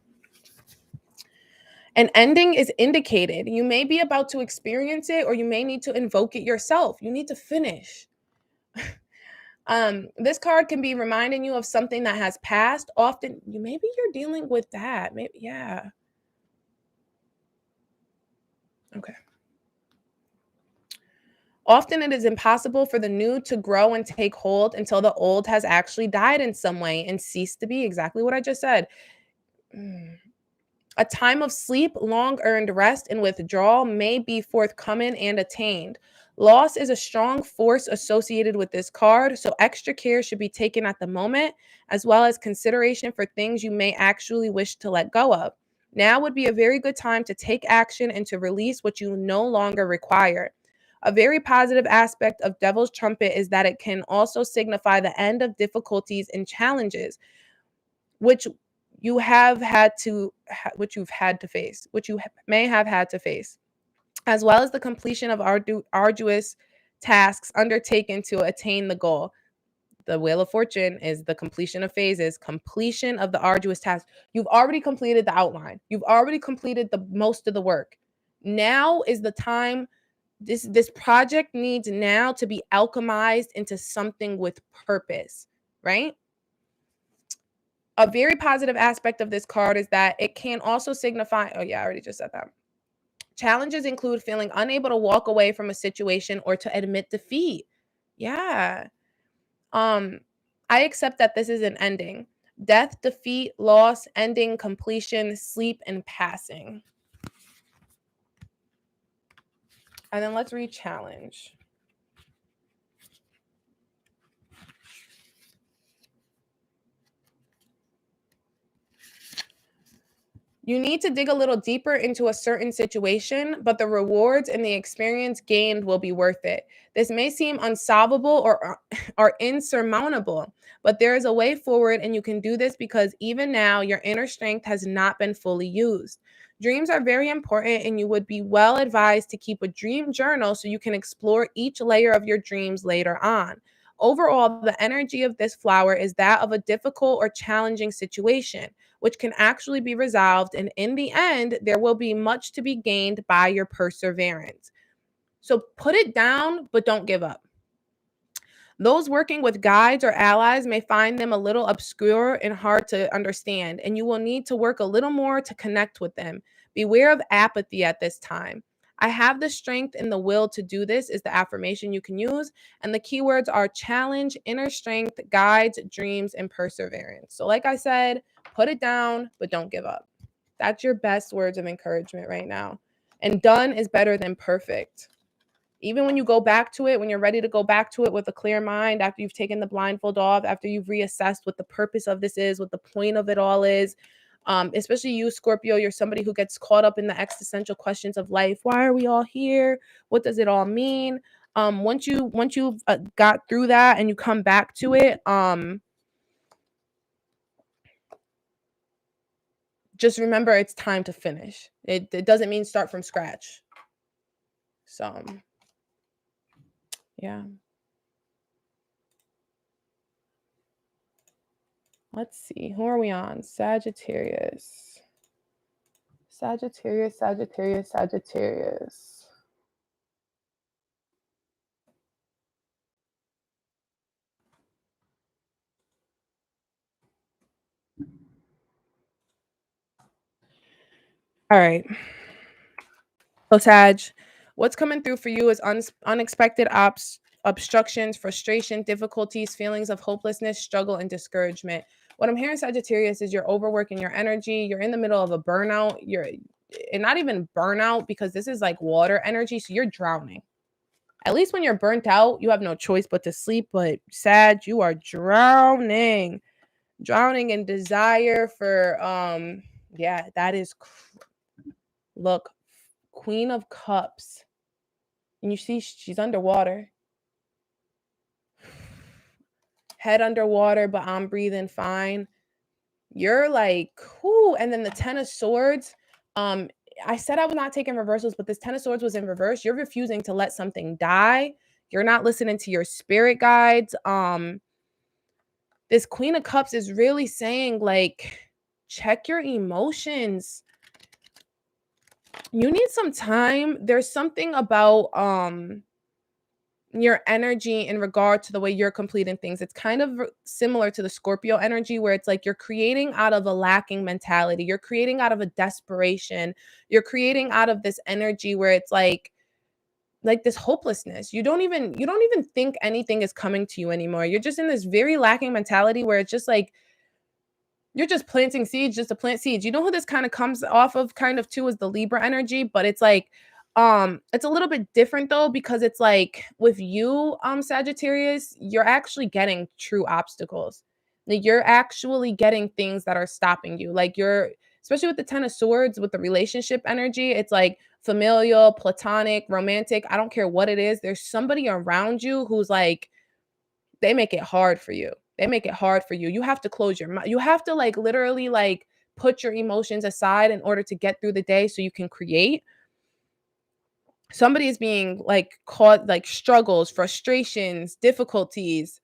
An ending is indicated. You may be about to experience it, or you may need to invoke it yourself. You need to finish. This card can be reminding you of something that has passed. Often, maybe you're dealing with that. Maybe, yeah. Okay. Often it is impossible for the new to grow and take hold until the old has actually died in some way and ceased to be. Exactly what I just said. A time of sleep, long earned rest, and withdrawal may be forthcoming and attained. Loss is a strong force associated with this card, so extra care should be taken at the moment, as well as consideration for things you may actually wish to let go of. Now would be a very good time to take action and to release what you no longer require. A very positive aspect of Devil's Trumpet is that it can also signify the end of difficulties and challenges, which you may have had to face, as well as the completion of arduous tasks undertaken to attain the goal. The Wheel of Fortune is the completion of phases, completion of the arduous task. You've already completed the outline. You've already completed the most of the work. Now is the time. This project needs now to be alchemized into something with purpose, right? A very positive aspect of this card is that it can also signify, oh yeah, I already just said that. Challenges include feeling unable to walk away from a situation or to admit defeat. Yeah. I accept that this is an ending. Death, defeat, loss, ending, completion, sleep, and passing. And then let's read challenge. You need to dig a little deeper into a certain situation, but the rewards and the experience gained will be worth it. This may seem unsolvable or insurmountable, but there is a way forward, and you can do this because even now your inner strength has not been fully used. Dreams are very important, and you would be well advised to keep a dream journal so you can explore each layer of your dreams later on. Overall, the energy of this flower is that of a difficult or challenging situation, which can actually be resolved. And in the end, there will be much to be gained by your perseverance. So put it down, but don't give up. Those working with guides or allies may find them a little obscure and hard to understand, and you will need to work a little more to connect with them. Beware of apathy at this time. I have the strength and the will to do this is the affirmation you can use. And the keywords are challenge, inner strength, guides, dreams, and perseverance. So like I said, put it down, but don't give up. That's your best words of encouragement right now. And done is better than perfect. Even when you go back to it, when you're ready to go back to it with a clear mind, after you've taken the blindfold off, after you've reassessed what the purpose of this is, what the point of it all is, especially you, Scorpio, you're somebody who gets caught up in the existential questions of life. Why are we all here? What does it all mean? Once you've got through that and you come back to it, just remember it's time to finish. It doesn't mean start from scratch. So, yeah. Let's see. Who are we on? Sagittarius. Sagittarius, Sagittarius, Sagittarius. All right. So, Sag, what's coming through for you is unexpected obstructions, frustration, difficulties, feelings of hopelessness, struggle, and discouragement. What I'm hearing, Sagittarius, is you're overworking your energy. You're in the middle of a burnout. And not even burnout, because this is like water energy. So you're drowning. At least when you're burnt out, you have no choice but to sleep. But Sag, you are drowning in desire for yeah, that is look, Queen of Cups, and you see she's underwater, head underwater, but I'm breathing fine. You're like, whoo. And then the Ten of Swords, I said I was not taking reversals, but this Ten of Swords was in reverse. You're refusing to let something die. You're not listening to your spirit guides. This Queen of Cups is really saying, like, check your emotions. You need some time. There's something about your energy in regard to the way you're completing things. It's kind of similar to the Scorpio energy, where it's like you're creating out of a lacking mentality. You're creating out of a desperation. You're creating out of this energy where it's like this hopelessness. You don't even think anything is coming to you anymore. You're just in this very lacking mentality where it's just like you're just planting seeds just to plant seeds. You know who this kind of comes off of kind of too is the Libra energy, but it's like it's a little bit different though, because it's like with you, Sagittarius, you're actually getting true obstacles. Like you're actually getting things that are stopping you. Like you're, especially with the Ten of Swords, with the relationship energy, it's like familial, platonic, romantic, I don't care what it is. There's somebody around you who's like, they make it hard for you. They make it hard for you. You have to close your mouth. You have to like literally like put your emotions aside in order to get through the day so you can create. Somebody is being like caught like struggles, frustrations, difficulties.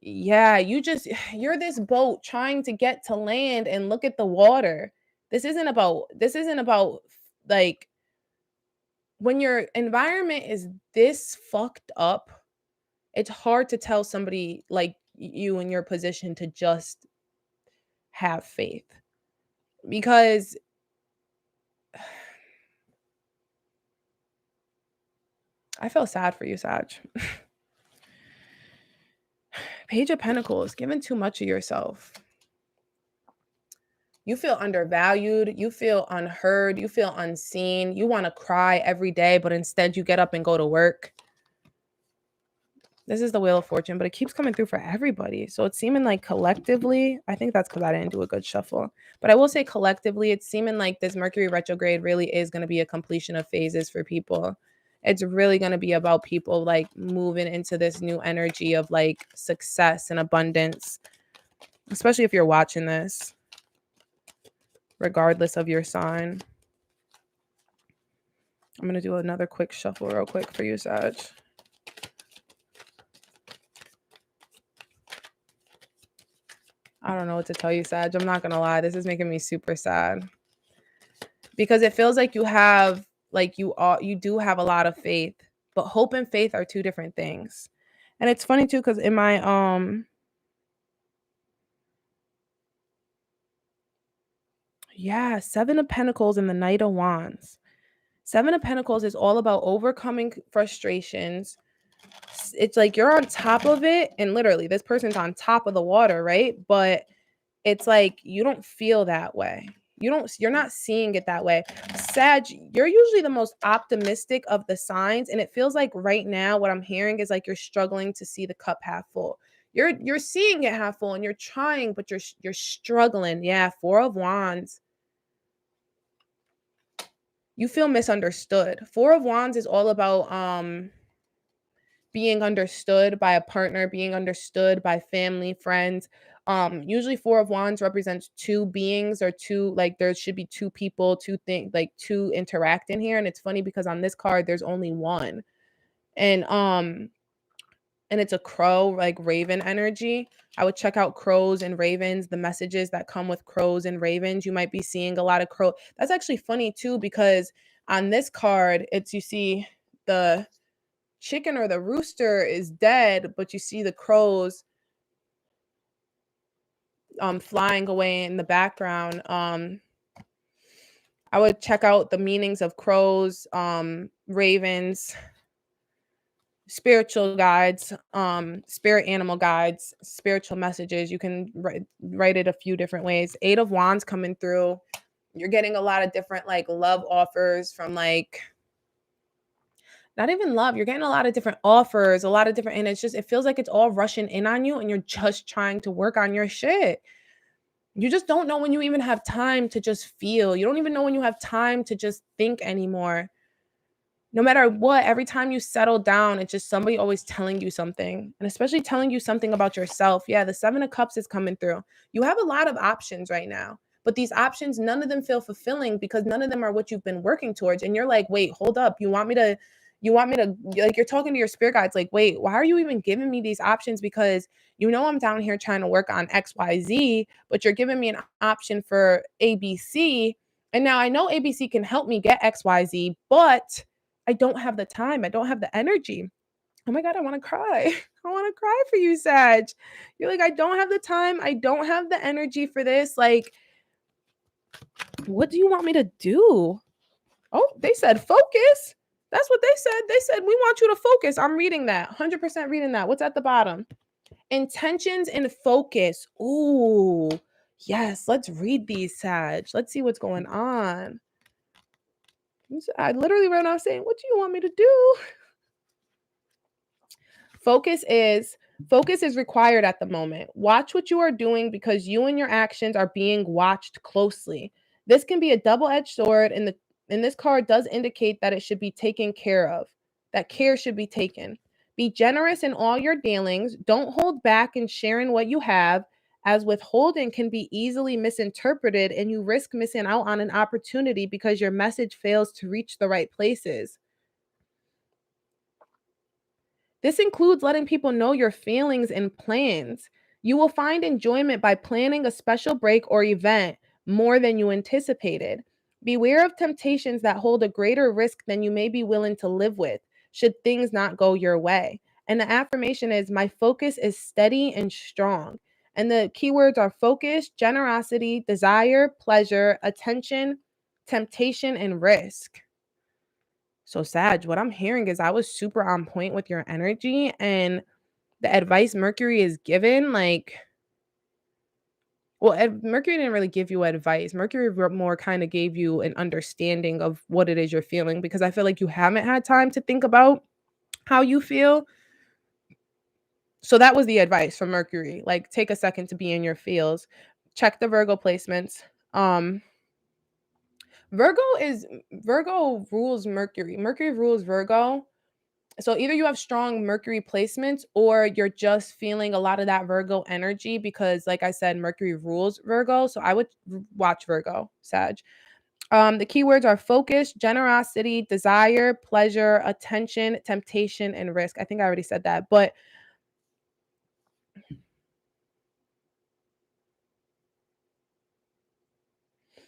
Yeah, you're this boat trying to get to land and look at the water. This isn't about like when your environment is this fucked up, it's hard to tell somebody like you in your position to just have faith, because I feel sad for you, Sag. Page of Pentacles, giving too much of yourself. You feel undervalued, you feel unheard, you feel unseen. You want to cry every day, but instead you get up and go to work. This is the Wheel of Fortune, but it keeps coming through for everybody. So it's seeming like collectively, I think that's because I didn't do a good shuffle. But I will say collectively, it's seeming like this Mercury retrograde really is going to be a completion of phases for people. It's really going to be about people like moving into this new energy of like success and abundance, especially if you're watching this, regardless of your sign. I'm going to do another quick shuffle real quick for you, Sag. I don't know what to tell you, Sag. I'm not going to lie. This is making me super sad because it feels like you have, like you do have a lot of faith, but hope and faith are two different things. And it's funny too, because in my, yeah, Seven of Pentacles and the Knight of Wands. Seven of Pentacles is all about overcoming frustrations. It's like you're on top of it, and literally this person's on top of the water, right? But it's like you don't feel that way. You're not seeing it that way. Sag, you're usually the most optimistic of the signs, and it feels like right now what I'm hearing is like you're struggling to see the cup half full. You're seeing it half full and you're trying, but you're struggling. Yeah, Four of Wands. You feel misunderstood. Four of Wands is all about being understood by a partner, being understood by family, friends. Usually Four of Wands represents two beings, or two, like there should be two people, two things, like two interacting here. And it's funny because on this card there's only one. And and it's a crow, like raven energy. I would check out crows and ravens, the messages that come with crows and ravens. You might be seeing a lot of crow. That's actually funny too, because on this card, it's you see the chicken or the rooster is dead, but you see the crows flying away in the background. I would check out the meanings of crows, ravens, spiritual guides, spirit animal guides, spiritual messages. You can write it a few different ways. 8 of Wands coming through. You're getting a lot of different like love offers from like not even love. You're getting a lot of different offers, a lot of different, and it's just, it feels like it's all rushing in on you and you're just trying to work on your shit. You just don't know when you even have time to just feel. You don't even know when you have time to just think anymore. No matter what, every time you settle down, it's just somebody always telling you something, and especially telling you something about yourself. Yeah, the 7 of Cups is coming through. You have a lot of options right now, but these options, none of them feel fulfilling because none of them are what you've been working towards. And you're like, wait, hold up. You want me to, like, you're talking to your spirit guides, like, wait, why are you even giving me these options? Because you know I'm down here trying to work on XYZ, but you're giving me an option for ABC. And now I know ABC can help me get XYZ, but I don't have the time. I don't have the energy. Oh my God, I want to cry. I want to cry for you, Sag. You're like, I don't have the time. I don't have the energy for this. Like, what do you want me to do? Oh, they said focus. That's what they said. They said, we want you to focus. I'm reading that. 100% reading that. What's at the bottom? Intentions and focus. Ooh, yes. Let's read these, Sag. Let's see what's going on. I literally ran off saying, what do you want me to do? Focus is required at the moment. Watch what you are doing because you and your actions are being watched closely. This can be a double-edged sword, and this card does indicate that it should be taken care of. That care should be taken. Be generous in all your dealings. Don't hold back in sharing what you have, as withholding can be easily misinterpreted and you risk missing out on an opportunity because your message fails to reach the right places. This includes letting people know your feelings and plans. You will find enjoyment by planning a special break or event more than you anticipated. Beware of temptations that hold a greater risk than you may be willing to live with, should things not go your way. And the affirmation is, my focus is steady and strong. And the keywords are focus, generosity, desire, pleasure, attention, temptation, and risk. So, Sag, what I'm hearing is I was super on point with your energy, and the advice Mercury is given, like, well, Mercury didn't really give you advice. Mercury more kind of gave you an understanding of what it is you're feeling, because I feel like you haven't had time to think about how you feel. So that was the advice from Mercury. Like, take a second to be in your feels. Check the Virgo placements. Virgo rules Mercury. Mercury rules Virgo. So either you have strong Mercury placements or you're just feeling a lot of that Virgo energy because, like I said, Mercury rules Virgo. So I would watch Virgo, Sag. The keywords are focus, generosity, desire, pleasure, attention, temptation, and risk. I think I already said that, but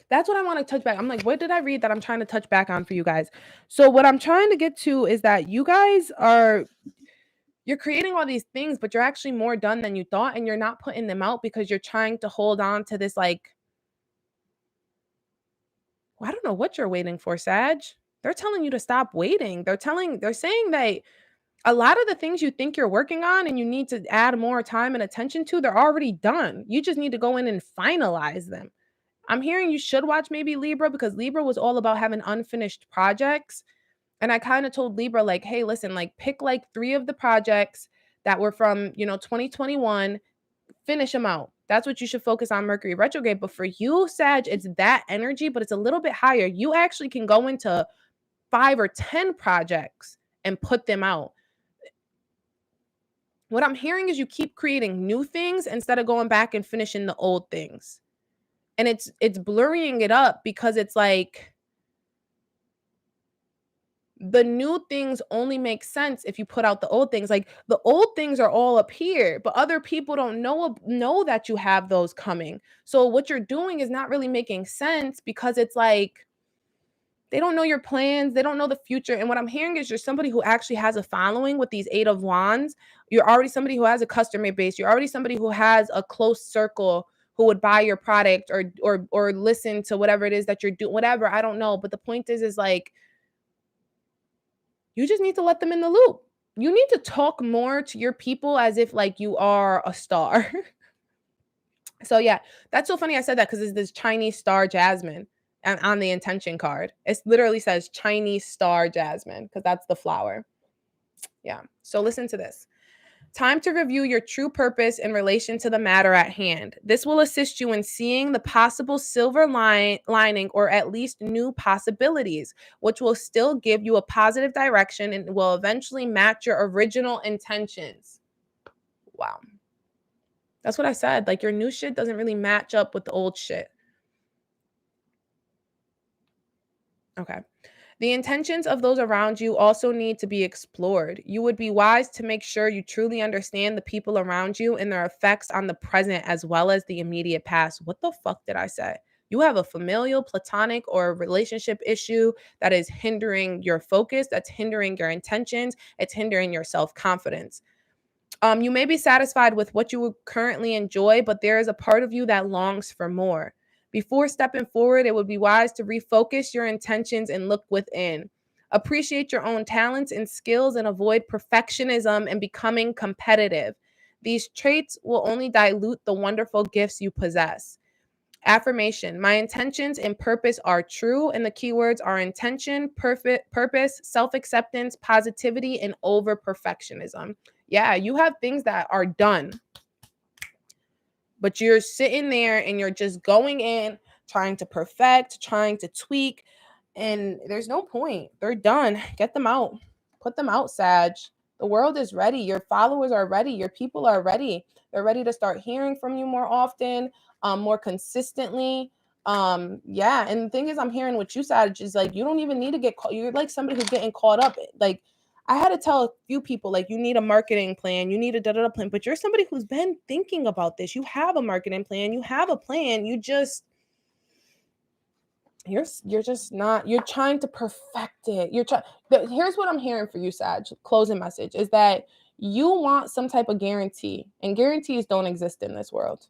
that's what I want to touch back. I'm like, what did I read that I'm trying to touch back on for you guys? So what I'm trying to get to is that you guys you're creating all these things, but you're actually more done than you thought, and you're not putting them out because you're trying to hold on to this, like, well, I don't know what you're waiting for, Sag. They're telling you to stop waiting. They're saying that a lot of the things you think you're working on and you need to add more time and attention to, they're already done. You just need to go in and finalize them. I'm hearing you should watch maybe Libra, because Libra was all about having unfinished projects. And I kind of told Libra, like, hey, listen, like, pick like 3 of the projects that were from, 2021, finish them out. That's what you should focus on, Mercury retrograde. But for you, Sag, it's that energy, but it's a little bit higher. You actually can go into 5 or 10 projects and put them out. What I'm hearing is you keep creating new things instead of going back and finishing the old things. And it's blurring it up because it's like, The new things only make sense if you put out the old things. Like the old things are all up here, but other people don't know that you have those coming. So what you're doing is not really making sense because it's like they don't know your plans, they don't know the future. And what I'm hearing is you're somebody who actually has a following with these 8 of wands. You're already somebody who has a customer base. You're already somebody who has a close circle who would buy your product or listen to whatever it is that you're doing, whatever, I don't know. But the point is like you just need to let them in the loop. You need to talk more to your people as if like you are a star. So yeah, that's so funny I said that because it's this Chinese star jasmine on the intention card. It literally says Chinese star jasmine because that's the flower. Yeah. So listen to this. Time to review your true purpose in relation to the matter at hand. This will assist you in seeing the possible silver lining or at least new possibilities, which will still give you a positive direction and will eventually match your original intentions. Wow. That's what I said. Like your new shit doesn't really match up with the old shit. Okay. The intentions of those around you also need to be explored. You would be wise to make sure you truly understand the people around you and their effects on the present as well as the immediate past. What the fuck did I say? You have a familial, platonic, or relationship issue that is hindering your focus, that's hindering your intentions, it's hindering your self-confidence. You may be satisfied with what you currently enjoy, but there is a part of you that longs for more. Before stepping forward, it would be wise to refocus your intentions and look within. Appreciate your own talents and skills and avoid perfectionism and becoming competitive. These traits will only dilute the wonderful gifts you possess. Affirmation. My intentions and purpose are true, and the keywords are intention, purpose, self-acceptance, positivity, and over perfectionism. Yeah, you have things that are done, but you're sitting there and you're just going in, trying to perfect, trying to tweak, and there's no point. They're done. Get them out. Put them out, Sag. The world is ready. Your followers are ready. Your people are ready. They're ready to start hearing from you more often, more consistently. Yeah. And the thing is, I'm hearing what you said is like you don't even need to get caught. You're like somebody who's getting caught up. Like I had to tell a few people, like, you need a marketing plan, you need a da-da-da plan, but you're somebody who's been thinking about this. You have a marketing plan, you have a plan, you're just not, you're trying to perfect it. Here's what I'm hearing for you, Sag, closing message, is that you want some type of guarantee, and guarantees don't exist in this world.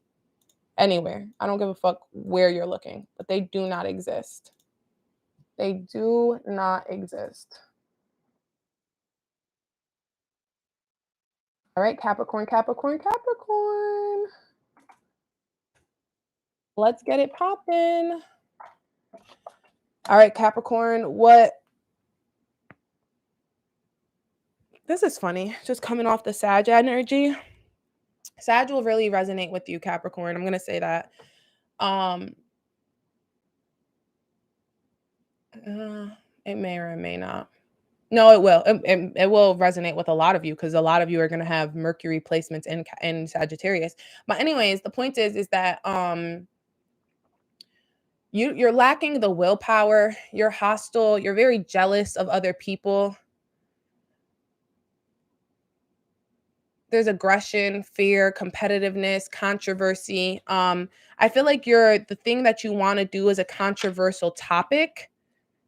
Anywhere. I don't give a fuck where you're looking, but they do not exist. They do not exist. All right, Capricorn, Capricorn, Capricorn. Let's get it popping. All right, Capricorn, this is funny. Just coming off the Sag energy. Sag will really resonate with you, Capricorn. I'm going to say that. It may or it may not. No, it will. It will resonate with a lot of you because a lot of you are going to have Mercury placements in Sagittarius. But anyways, the point is that you're lacking the willpower. You're hostile. You're very jealous of other people. There's aggression, fear, competitiveness, controversy. I feel like the thing that you want to do is a controversial topic.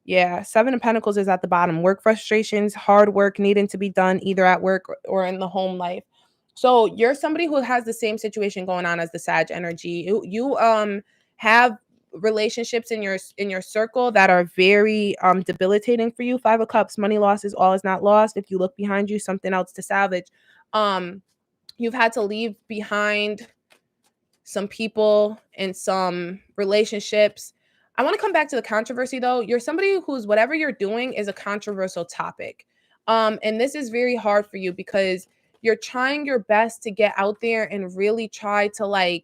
Yeah, 7 of Pentacles is at the bottom. Work frustrations, hard work needing to be done either at work or in the home life. So you're somebody who has the same situation going on as the Sag energy. You have relationships in your circle that are very debilitating for you. 5 of Cups, money loss is all is not lost. If you look behind you, something else to salvage. You've had to leave behind some people and some relationships. I want to come back to the controversy though. You're somebody who's whatever you're doing is a controversial topic. And this is very hard for you because you're trying your best to get out there and really try to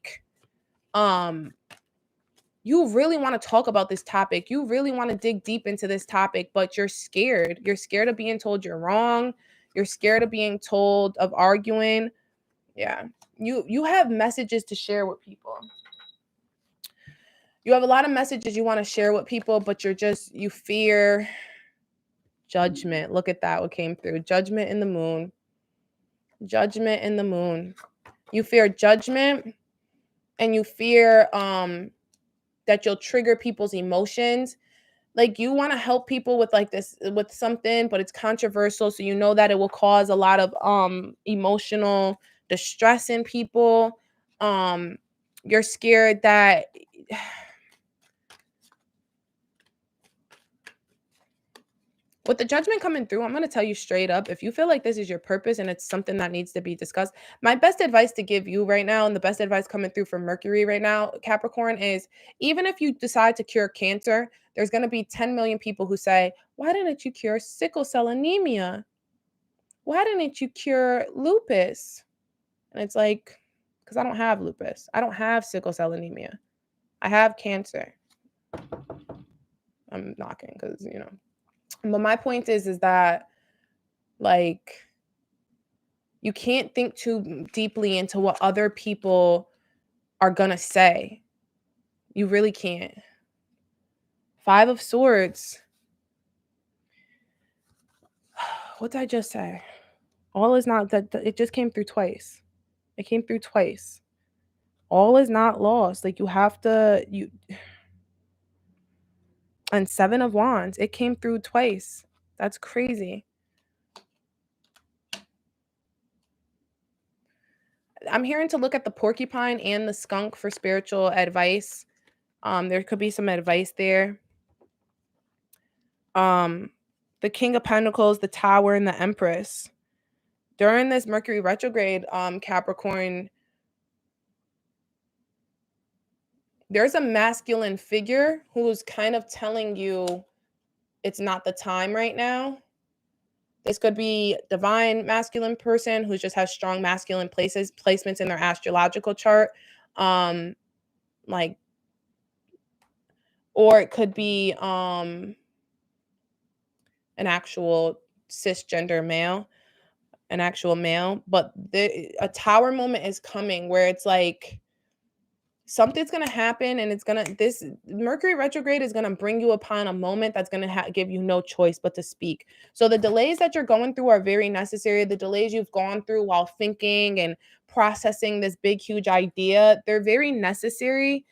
you really want to talk about this topic. You really want to dig deep into this topic, but you're scared. You're scared of being told you're wrong. You're scared of being told of arguing. Yeah. You have messages to share with people. You have a lot of messages you want to share with people, but you fear Judgment. Look at that. What came through? Judgment in the moon. Judgment in the moon. You fear judgment, and you fear that you'll trigger people's emotions. Like, you want to help people with like this, with something, but it's controversial, so you know that it will cause a lot of emotional distress in people. You're scared that with the judgment coming through, I'm going to tell you straight up, if you feel like this is your purpose and it's something that needs to be discussed, my best advice to give you right now, and the best advice coming through from Mercury right now, Capricorn, is even if you decide to cure cancer, there's going to be 10 million people who say, why didn't you cure sickle cell anemia? Why didn't you cure lupus? And it's like, because I don't have lupus. I don't have sickle cell anemia. I have cancer. I'm knocking because, you know. But my point is that, like, you can't think too deeply into what other people are going to say. You really can't. 5 of Swords. What did I just say? All is not that. It just came through twice. It came through twice. All is not lost. Like, you have to, and 7 of Wands. It came through twice. That's crazy. I'm hearing to look at the porcupine and the skunk for spiritual advice. There could be some advice there. The King of Pentacles, the Tower, and the Empress. During this Mercury retrograde, Capricorn, there's a masculine figure who's kind of telling you it's not the time right now. This could be divine masculine person who just has strong masculine placements in their astrological chart. Like, or it could be an actual cisgender male, an actual male. But a tower moment is coming where it's like something's going to happen, and this Mercury retrograde is going to bring you upon a moment that's going to give you no choice but to speak. So the delays that you're going through are very necessary. The delays you've gone through while thinking and processing this big, huge idea, they're very necessary.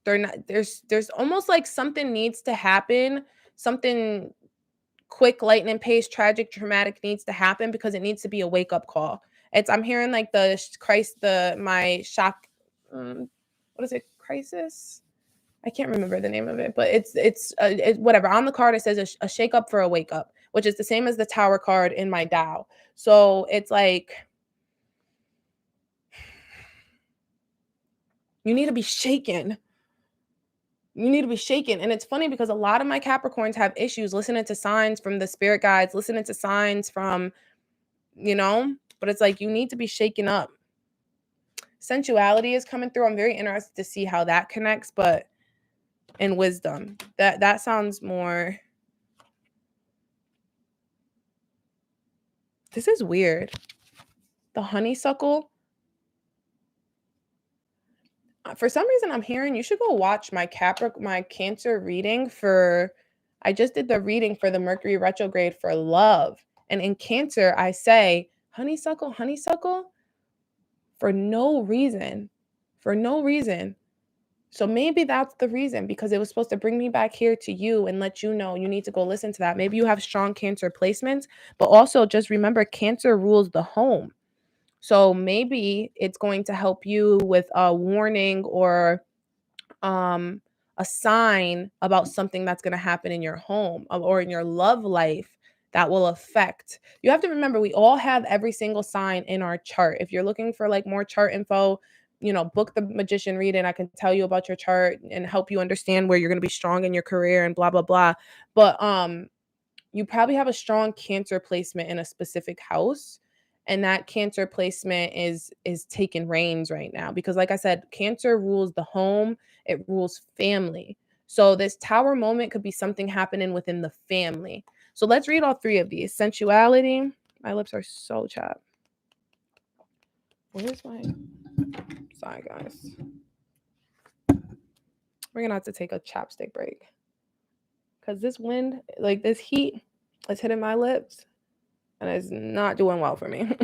They're not, there's almost like something needs to happen, something quick, lightning pace, tragic, dramatic needs to happen because it needs to be a wake-up call. I'm hearing like my shock, what is it, crisis? I can't remember the name of it, but it's whatever. On the card, it says a shake up for a wake up, which is the same as the Tower card in my Tao. So it's like, you need to be shaken. You need to be shaken. And it's funny because a lot of my Capricorns have issues listening to signs from the spirit guides, listening to signs from, but it's like, you need to be shaken up. Sensuality is coming through. I'm very interested to see how that connects, but in wisdom, that sounds more. This is weird. The honeysuckle. For some reason, I'm hearing you should go watch my Cancer reading for. I just did the reading for the Mercury retrograde for love, and in Cancer, I say honeysuckle, honeysuckle, for no reason, So maybe that's the reason, because it was supposed to bring me back here to you and let you know you need to go listen to that. Maybe you have strong Cancer placements, but also just remember Cancer rules the home. So maybe it's going to help you with a warning or a sign about something that's going to happen in your home or in your love life that will affect. You have to remember, we all have every single sign in our chart. If you're looking for like more chart info, book the Magician reading. I can tell you about your chart and help you understand where you're going to be strong in your career and blah, blah, blah. But you probably have a strong Cancer placement in a specific house. And that Cancer placement is taking reins right now because, like I said, Cancer rules the home. It rules family. So this Tower moment could be something happening within the family. So let's read all 3 of these. Sensuality. My lips are so chapped. Where's my... Sorry, guys. We're gonna have to take a chapstick break because this wind, like this heat, is hitting my lips and it's not doing well for me.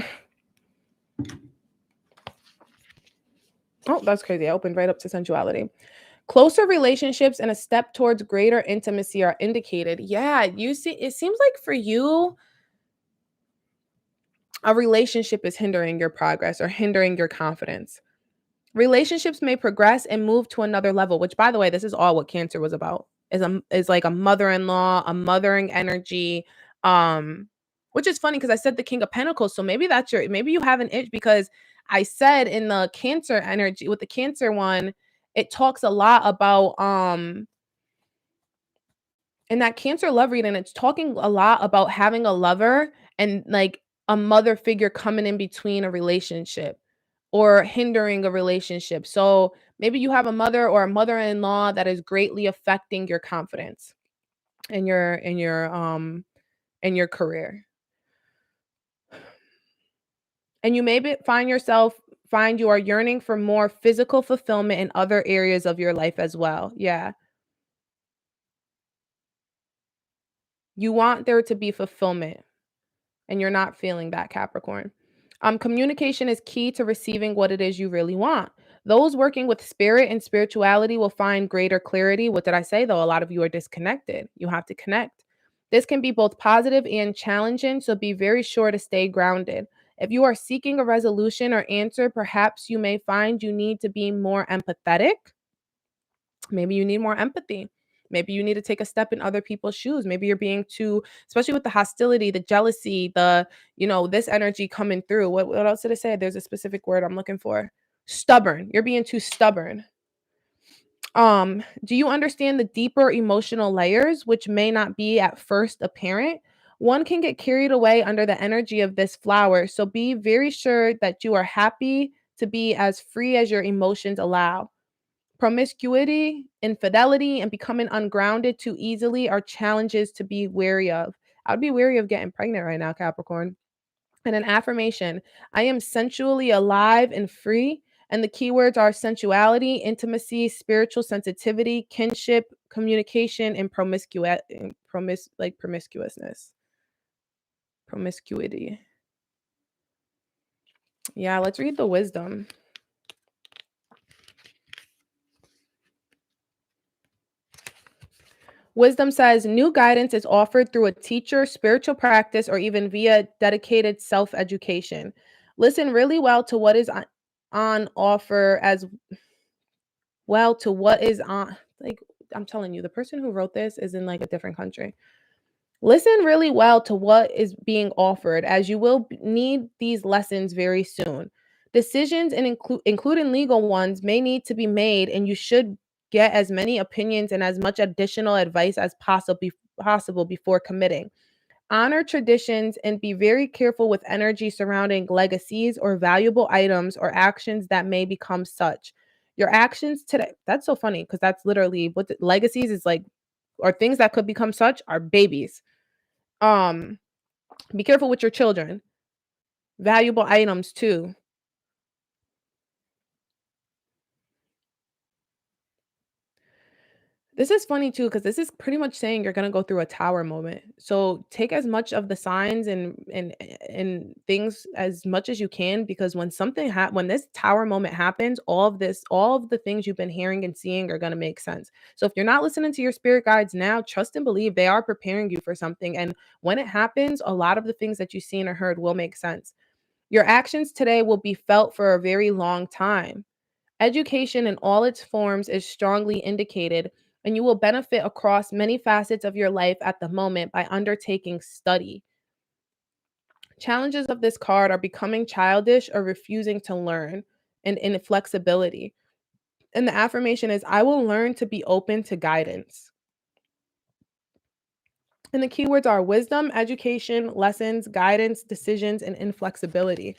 Oh, that's crazy. I opened right up to sensuality. Closer relationships and a step towards greater intimacy are indicated. Yeah, you see, it seems like for you, a relationship is hindering your progress or hindering your confidence. Relationships may progress and move to another level, which by the way, this is all what Cancer was about. Is like a mother-in-law, a mothering energy. Which is funny because I said the King of Pentacles, so maybe maybe you have an itch because I said in the Cancer energy with the Cancer one, it talks a lot about in that Cancer love reading, it's talking a lot about having a lover and like a mother figure coming in between a relationship or hindering a relationship. So maybe you have a mother or a mother-in-law that is greatly affecting your confidence in your career. And you maybe find you are yearning for more physical fulfillment in other areas of your life as well. Yeah. You want there to be fulfillment and you're not feeling that, Capricorn. Communication is key to receiving what it is you really want. Those working with spirit and spirituality will find greater clarity. What did I say though? A lot of you are disconnected. You have to connect. This can be both positive and challenging, so be very sure to stay grounded. If you are seeking a resolution or answer, perhaps you may find you need to be more empathetic. Maybe you need more empathy. Maybe you need to take a step in other people's shoes. Maybe you're being too, especially with the hostility, the jealousy, this energy coming through. What else did I say? There's a specific word I'm looking for. Stubborn. You're being too stubborn. Do you understand the deeper emotional layers, which may not be at first apparent? One can get carried away under the energy of this flower. So be very sure that you are happy to be as free as your emotions allow. Promiscuity, infidelity, and becoming ungrounded too easily are challenges to be wary of. I would be wary of getting pregnant right now, Capricorn. And an affirmation: I am sensually alive and free. And the keywords are sensuality, intimacy, spiritual sensitivity, kinship, communication, and promiscuousness. Promiscuity. Yeah, let's read the wisdom. Wisdom says new guidance is offered through a teacher, spiritual practice, or even via dedicated self education. Listen really well to what is on offer as well to what is on. Like, I'm telling you, the person who wrote this is in like a different country. Listen really well to what is being offered, as you will need these lessons very soon. Decisions, and including legal ones, may need to be made, and you should get as many opinions and as much additional advice as possible before committing. Honor traditions and be very careful with energy surrounding legacies or valuable items or actions that may become such. Your actions today, that's so funny because that's literally what legacies is like, or things that could become such are babies. Um, be careful with your children. Valuable items too. This is funny too, because this is pretty much saying you're gonna go through a tower moment. So take as much of the signs and things as much as you can, because when this tower moment happens, all of the things you've been hearing and seeing are gonna make sense. So if you're not listening to your spirit guides now, trust and believe they are preparing you for something. And when it happens, a lot of the things that you've seen or heard will make sense. Your actions today will be felt for a very long time. Education in all its forms is strongly indicated, and you will benefit across many facets of your life at the moment by undertaking study. Challenges of this card are becoming childish or refusing to learn, and inflexibility. And the affirmation is I will learn to be open to guidance. And the keywords are wisdom, education, lessons, guidance, decisions, and inflexibility.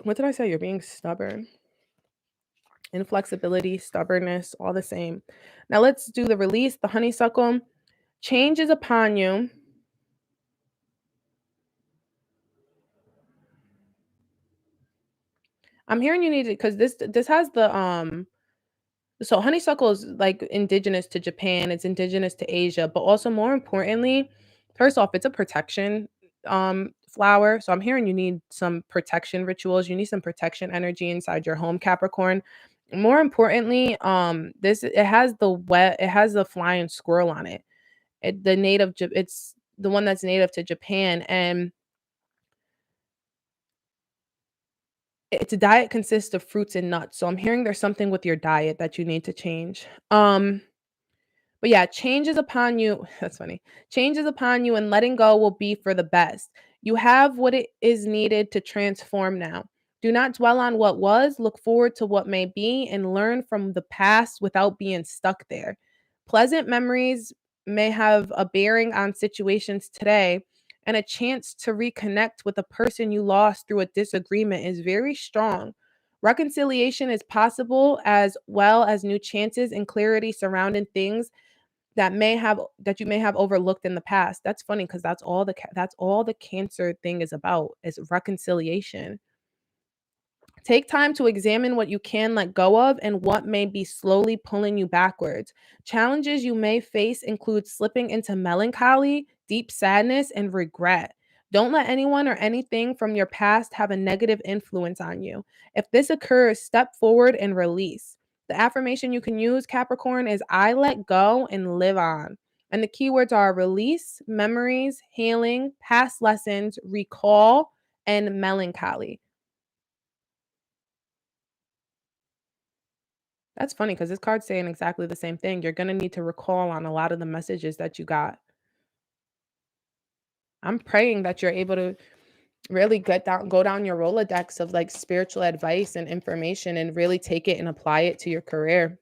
What did I say? You're being stubborn. Inflexibility, stubbornness, all the same. Now let's do the release, the honeysuckle. Change is upon you. I'm hearing you need to, because this has So honeysuckle is like indigenous to Japan, it's indigenous to Asia, but also more importantly, first off, it's a protection flower. So I'm hearing you need some protection rituals. You need some protection energy inside your home, Capricorn. More importantly, this it has the flying squirrel on it. It's the one that's native to Japan, and its diet consists of fruits and nuts. So I'm hearing there's something with your diet that you need to change. But yeah, change is upon you. That's funny. Change is upon you, and letting go will be for the best. You have what it is needed to transform now. Do not dwell on what was, look forward to what may be, and learn from the past without being stuck there. Pleasant memories may have a bearing on situations today, and a chance to reconnect with a person you lost through a disagreement is very strong. Reconciliation is possible as well as new chances and clarity surrounding things that you may have overlooked in the past. That's funny because that's all the Cancer thing is about, is reconciliation. Take time to examine what you can let go of and what may be slowly pulling you backwards. Challenges you may face include slipping into melancholy, deep sadness, and regret. Don't let anyone or anything from your past have a negative influence on you. If this occurs, step forward and release. The affirmation you can use, Capricorn, is I let go and live on. And the keywords are release, memories, healing, past lessons, recall, and melancholy. That's funny because this card's saying exactly the same thing. You're gonna need to recall on a lot of the messages that you got. I'm praying that you're able to really go down your Rolodex of like spiritual advice and information and really take it and apply it to your career.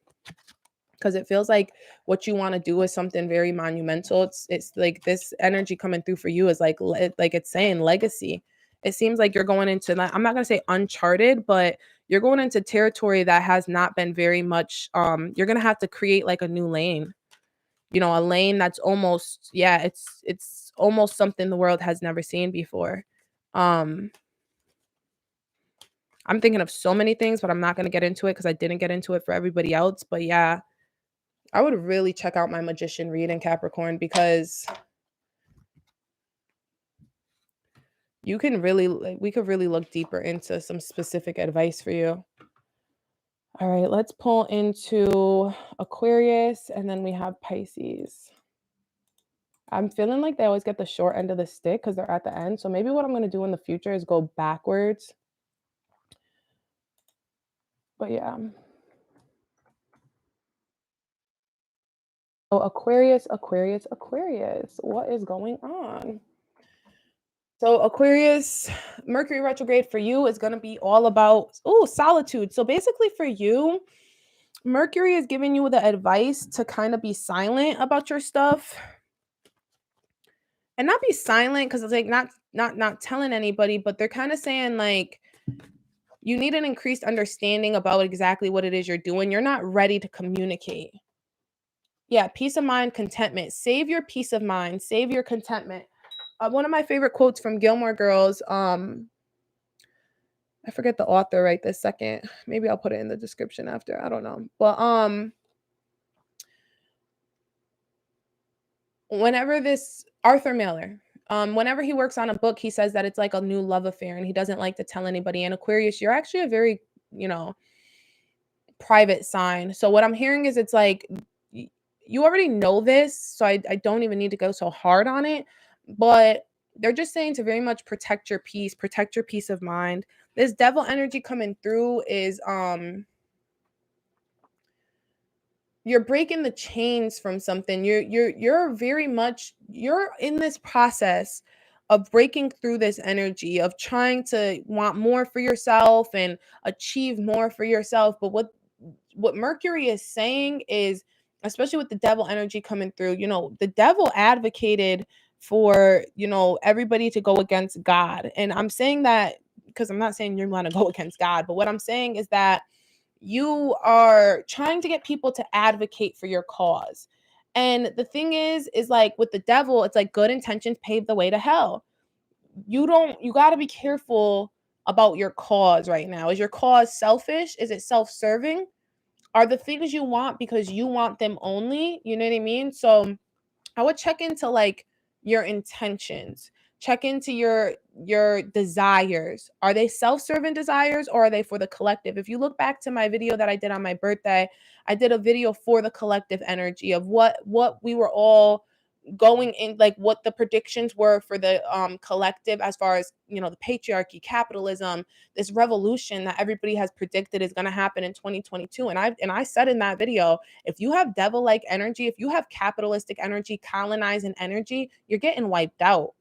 Because it feels like what you want to do is something very monumental. It's like this energy coming through for you is like it's saying legacy. It seems like you're going into I'm not gonna say uncharted, but you're going into territory that has not been very much. You're gonna have to create like a new lane. A lane that's almost it's almost something the world has never seen before. Um, I'm thinking of so many things, but I'm not gonna get into it because I didn't get into it for everybody else. But yeah, I would really check out my magician reading, Capricorn, because you can really we could really look deeper into some specific advice for you. All right, let's pull into Aquarius and then we have Pisces. I'm feeling like they always get the short end of the stick because they're at the end. So maybe what I'm going to do in the future is go backwards. But yeah. Oh, Aquarius, Aquarius, Aquarius. What is going on? So Aquarius, Mercury retrograde for you is going to be all about solitude. So basically for you, Mercury is giving you the advice to kind of be silent about your stuff and not be silent because it's like not telling anybody, but they're kind of saying like you need an increased understanding about exactly what it is you're doing. You're not ready to communicate. Yeah, peace of mind, contentment. Save your peace of mind, save your contentment. One of my favorite quotes from Gilmore Girls, I forget the author right this second. Maybe I'll put it in the description after. I don't know. But whenever this Arthur Miller, whenever he works on a book, he says that it's like a new love affair and he doesn't like to tell anybody. And Aquarius, you're actually a very, private sign. So what I'm hearing is it's like you already know this, so I don't even need to go so hard on it. But they're just saying to very much protect your peace, protect your peace of mind. This devil energy coming through is you're breaking the chains from something. You're very much you're in this process of breaking through this energy of trying to want more for yourself and achieve more for yourself. But what Mercury is saying is, especially with the devil energy coming through, the devil advocated for, everybody to go against God. And I'm saying that because I'm not saying you want to go against God, but what I'm saying is that you are trying to get people to advocate for your cause. And the thing is like with the devil, it's like good intentions pave the way to hell. You got to be careful about your cause right now. Is your cause selfish? Is it self-serving? are the things you want because you want them only. You know what I mean? So I would check into like your intentions. Check into your desires. Are they self-serving desires or are they for the collective? If you look back to my video that I did on my birthday, I did a video for the collective energy of what we were all going in, like what the predictions were for the collective, as far as, you know, the patriarchy, capitalism, this revolution that everybody has predicted is going to happen in 2022. And I said in that video, if you have devil like energy, if you have capitalistic energy, colonizing energy, you're getting wiped out.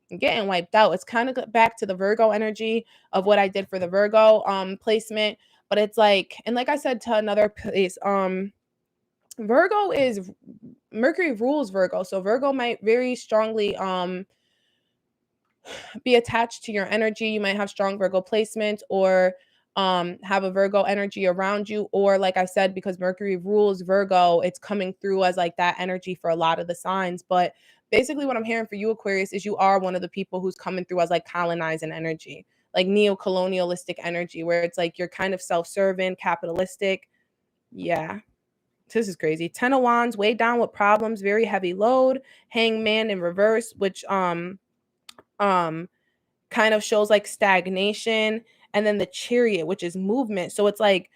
You're getting wiped out. It's kind of back to the Virgo energy of what I did for the Virgo placement. But it's like, and like I said to another place, Virgo is, Mercury rules Virgo. So Virgo might very strongly be attached to your energy. You might have strong Virgo placements, or have a Virgo energy around you, or like I said, because Mercury rules Virgo, it's coming through as like that energy for a lot of the signs. But basically what I'm hearing for you, Aquarius, is you are one of the people who's coming through as like colonizing energy, like neo-colonialistic energy, where it's like you're kind of self-serving, capitalistic. Yeah. This is crazy. 10 of Wands, weighed down with problems, very heavy load. Hangman in reverse, which um kind of shows like stagnation. And then the Chariot, which is movement. So it's like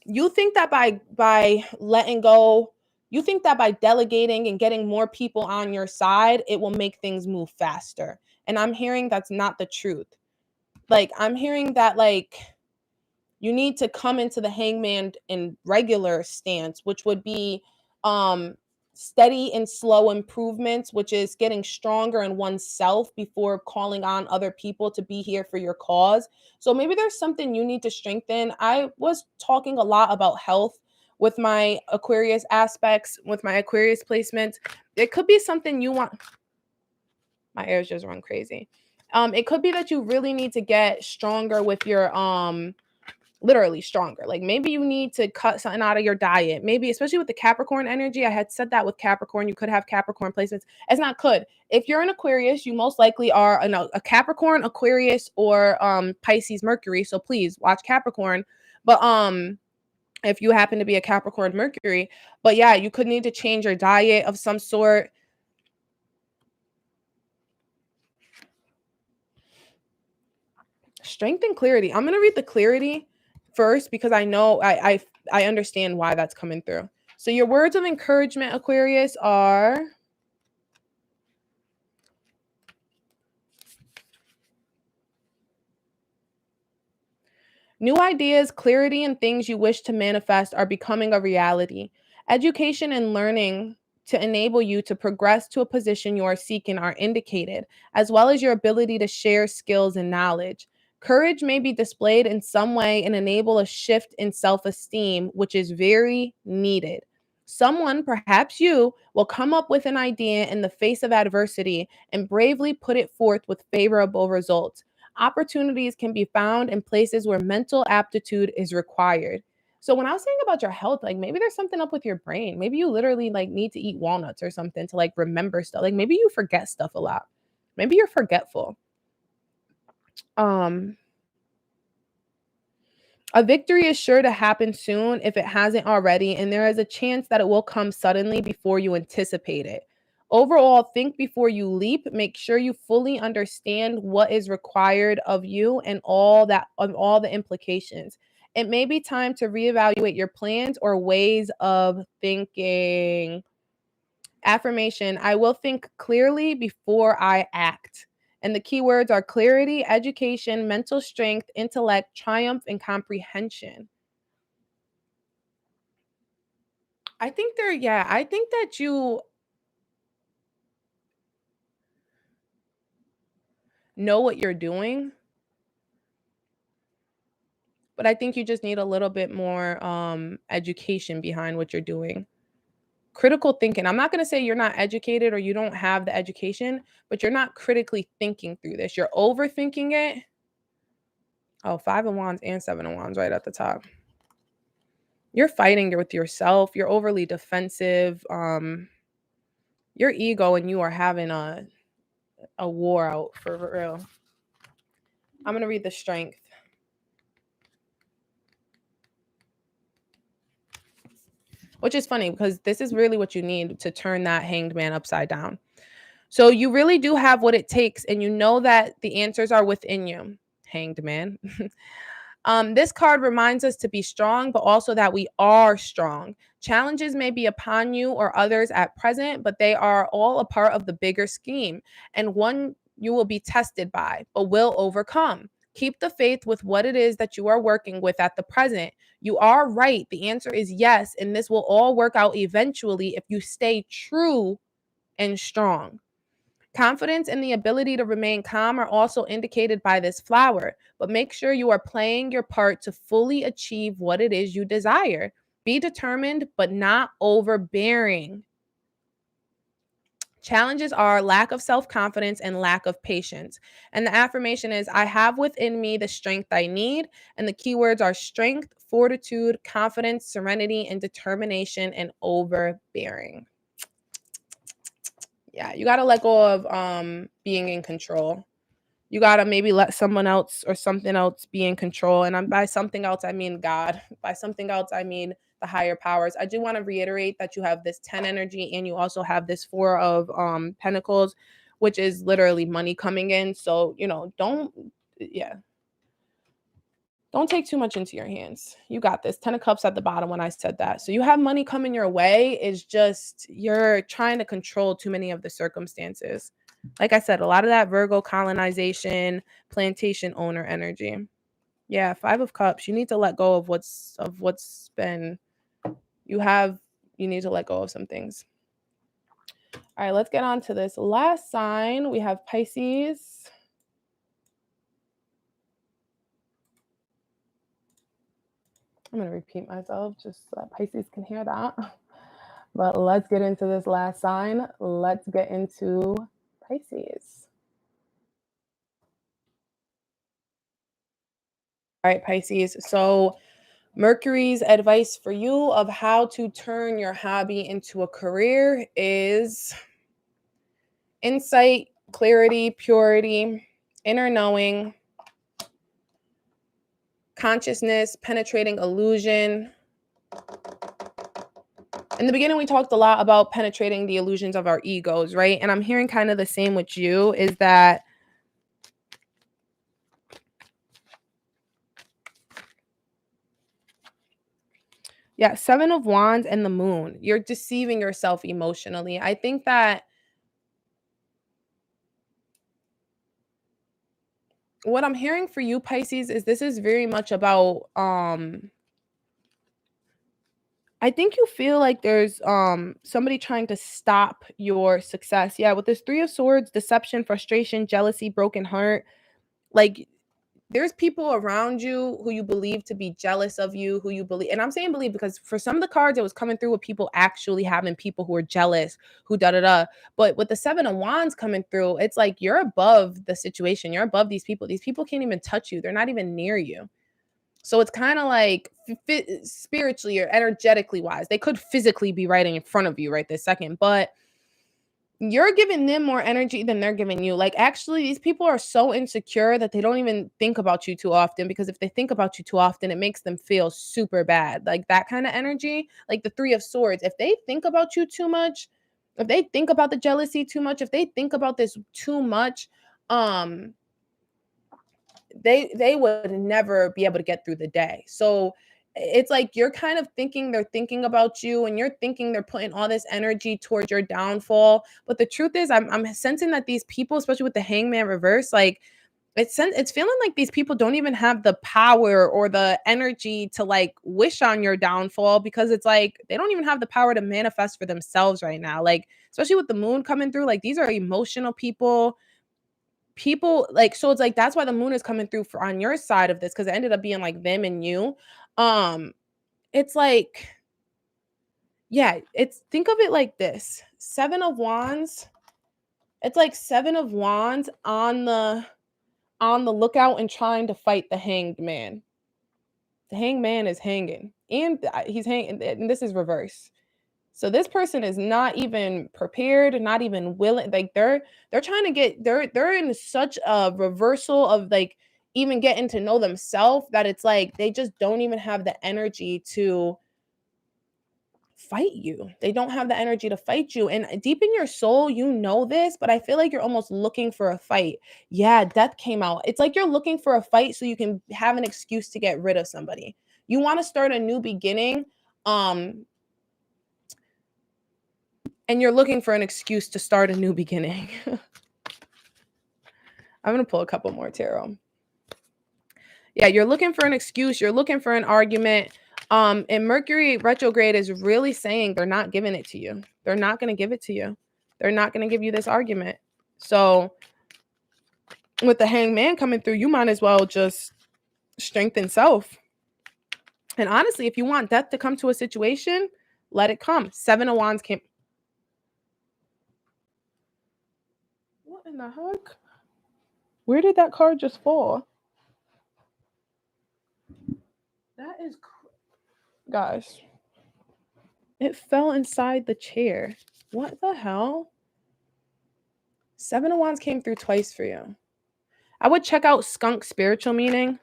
you think that by letting go, you think that by delegating and getting more people on your side, it will make things move faster. And I'm hearing that's not the truth. Like I'm hearing that like you need to come into the Hangman in regular stance, which would be steady and slow improvements, which is getting stronger in oneself before calling on other people to be here for your cause. So maybe there's something you need to strengthen. I was talking a lot about health with my Aquarius aspects, with my Aquarius placements. It could be something you want. My ears just run crazy. It could be that you really need to get stronger with your literally stronger. Like maybe you need to cut something out of your diet. Maybe, especially with the Capricorn energy. I had said that with Capricorn, you could have Capricorn placements. It's not could. If you're an Aquarius, you most likely are a Capricorn, Aquarius, or Pisces, Mercury. So please watch Capricorn. But if you happen to be a Capricorn, Mercury, but yeah, you could need to change your diet of some sort. Strength and clarity. I'm gonna read the clarity first because I know I understand why that's coming through. So your words of encouragement, Aquarius, are new ideas, clarity, and things you wish to manifest are becoming a reality. Education and learning to enable you to progress to a position you are seeking are indicated, as well as your ability to share skills and knowledge. Courage may be displayed in some way and enable a shift in self esteem, which is very needed. Someone, perhaps you, will come up with an idea in the face of adversity and bravely put it forth with favorable results. Opportunities can be found in places where mental aptitude is required. So when I was saying about your health, like maybe there's something up with your brain. Maybe you literally like need to eat walnuts or something to like remember stuff. Like maybe you forget stuff a lot. Maybe you're forgetful. Um a victory is sure to happen soon if it hasn't already, and there is a chance that it will come suddenly before you anticipate it. Overall, think before you leap. Make sure you fully understand what is required of you and all the implications. It may be time to reevaluate your plans or ways of thinking. Affirmation: I will think clearly before I act. And the keywords are clarity, education, mental strength, intellect, triumph, and comprehension. I think that you know what you're doing, but I think you just need a little bit more education behind what you're doing. Critical thinking. I'm not going to say you're not educated or you don't have the education, but you're not critically thinking through this. You're overthinking it. Oh, 5 of Wands and 7 of Wands right at the top. You're fighting with yourself. You're overly defensive. Your ego and you are having a war out for real. I'm gonna read the strength. which is funny because this is really what you need to turn that Hanged Man upside down. So you really do have what it takes, and you know that the answers are within you. Hanged Man. This card reminds us to be strong, but also that we are strong. Challenges may be upon you or others at present, but they are all a part of the bigger scheme, and one you will be tested by, but will overcome. Keep the faith with what it is that you are working with at the present. You are right. The answer is yes, and this will all work out eventually if you stay true and strong. Confidence and the ability to remain calm are also indicated by this flower, but make sure you are playing your part to fully achieve what it is you desire. Be determined, but not overbearing. Challenges are lack of self-confidence and lack of patience. And the affirmation is, I have within me the strength I need. And the keywords are strength, fortitude, confidence, serenity, and determination, and overbearing. Yeah, you got to let go of being in control. You got to maybe let someone else or something else be in control. And by something else, I mean God. By something else, I mean the higher powers. I do want to reiterate that you have this 10 energy and you also have this 4 of Pentacles, which is literally money coming in. So, don't take too much into your hands. You got this. 10 of Cups at the bottom when I said that. So you have money coming your way. It's just you're trying to control too many of the circumstances. Like I said, a lot of that Virgo colonization, plantation owner energy. Yeah, 5 of Cups. You need to let go of what's been you need to let go of some things. All right, let's get on to this last sign. We have Pisces. I'm going to repeat myself just so that Pisces can hear that. But let's get into this last sign. Let's get into Pisces. All right, Pisces. So Mercury's advice for you of how to turn your hobby into a career is insight, clarity, purity, inner knowing, consciousness, penetrating illusion. In the beginning, we talked a lot about penetrating the illusions of our egos, right? And I'm hearing kind of the same with you, is that yeah, 7 of Wands and the Moon. You're deceiving yourself emotionally. I think that what I'm hearing for you, Pisces, is this is very much about I think you feel like there's somebody trying to stop your success. Yeah, with this 3 of Swords, deception, frustration, jealousy, broken heart. Like there's people around you who you believe to be jealous of you, who you believe, and I'm saying believe because for some of the cards it was coming through with people actually having people who are jealous, who da da da. But with the 7 of Wands coming through, it's like you're above the situation. You're above these people. These people can't even touch you. They're not even near you. So it's kind of like spiritually or energetically wise, they could physically be right in front of you right this second, but you're giving them more energy than they're giving you. Like, actually, these people are so insecure that they don't even think about you too often, because if they think about you too often, it makes them feel super bad. Like that kind of energy, like the 3 of Swords, if they think about you too much, if they think about the jealousy too much, if they think about this too much, they would never be able to get through the day. So it's like you're kind of thinking they're thinking about you, and you're thinking they're putting all this energy towards your downfall. But the truth is, I'm sensing that these people, especially with the Hangman reverse, like it's feeling like these people don't even have the power or the energy to like wish on your downfall, because it's like they don't even have the power to manifest for themselves right now. Like, especially with the Moon coming through, like these are emotional people like, so it's like that's why the Moon is coming through for on your side of this, because it ended up being like them and you. um it's like, yeah, it's, think of it like this: 7 of Wands. It's like 7 of Wands on the lookout and trying to fight the Hanged Man. The Hanged Man is hanging, and he's hanging, and this is reverse. So this person is not even prepared, not even willing. Like they're trying to get, they're in such a reversal of like even getting to know themselves, that it's like they just don't even have the energy to fight you. They don't have the energy to fight you. And deep in your soul, you know this, but I feel like you're almost looking for a fight. Yeah, death came out. It's like you're looking for a fight so you can have an excuse to get rid of somebody. You want to start a new beginning, and you're looking for an excuse to start a new beginning. I'm going to pull a couple more tarot. Yeah, you're looking for an excuse. You're looking for an argument. And Mercury retrograde is really saying they're not giving it to you. They're not going to give it to you. They're not going to give you this argument. So with the Hangman coming through, you might as well just strengthen self. And honestly, if you want death to come to a situation, let it come. 7 of Wands came. What in the heck? Where did that card just fall? That is, guys, it fell inside the chair. What the hell? 7 of Wands came through twice for you. I would check out Skunk Spiritual Meaning.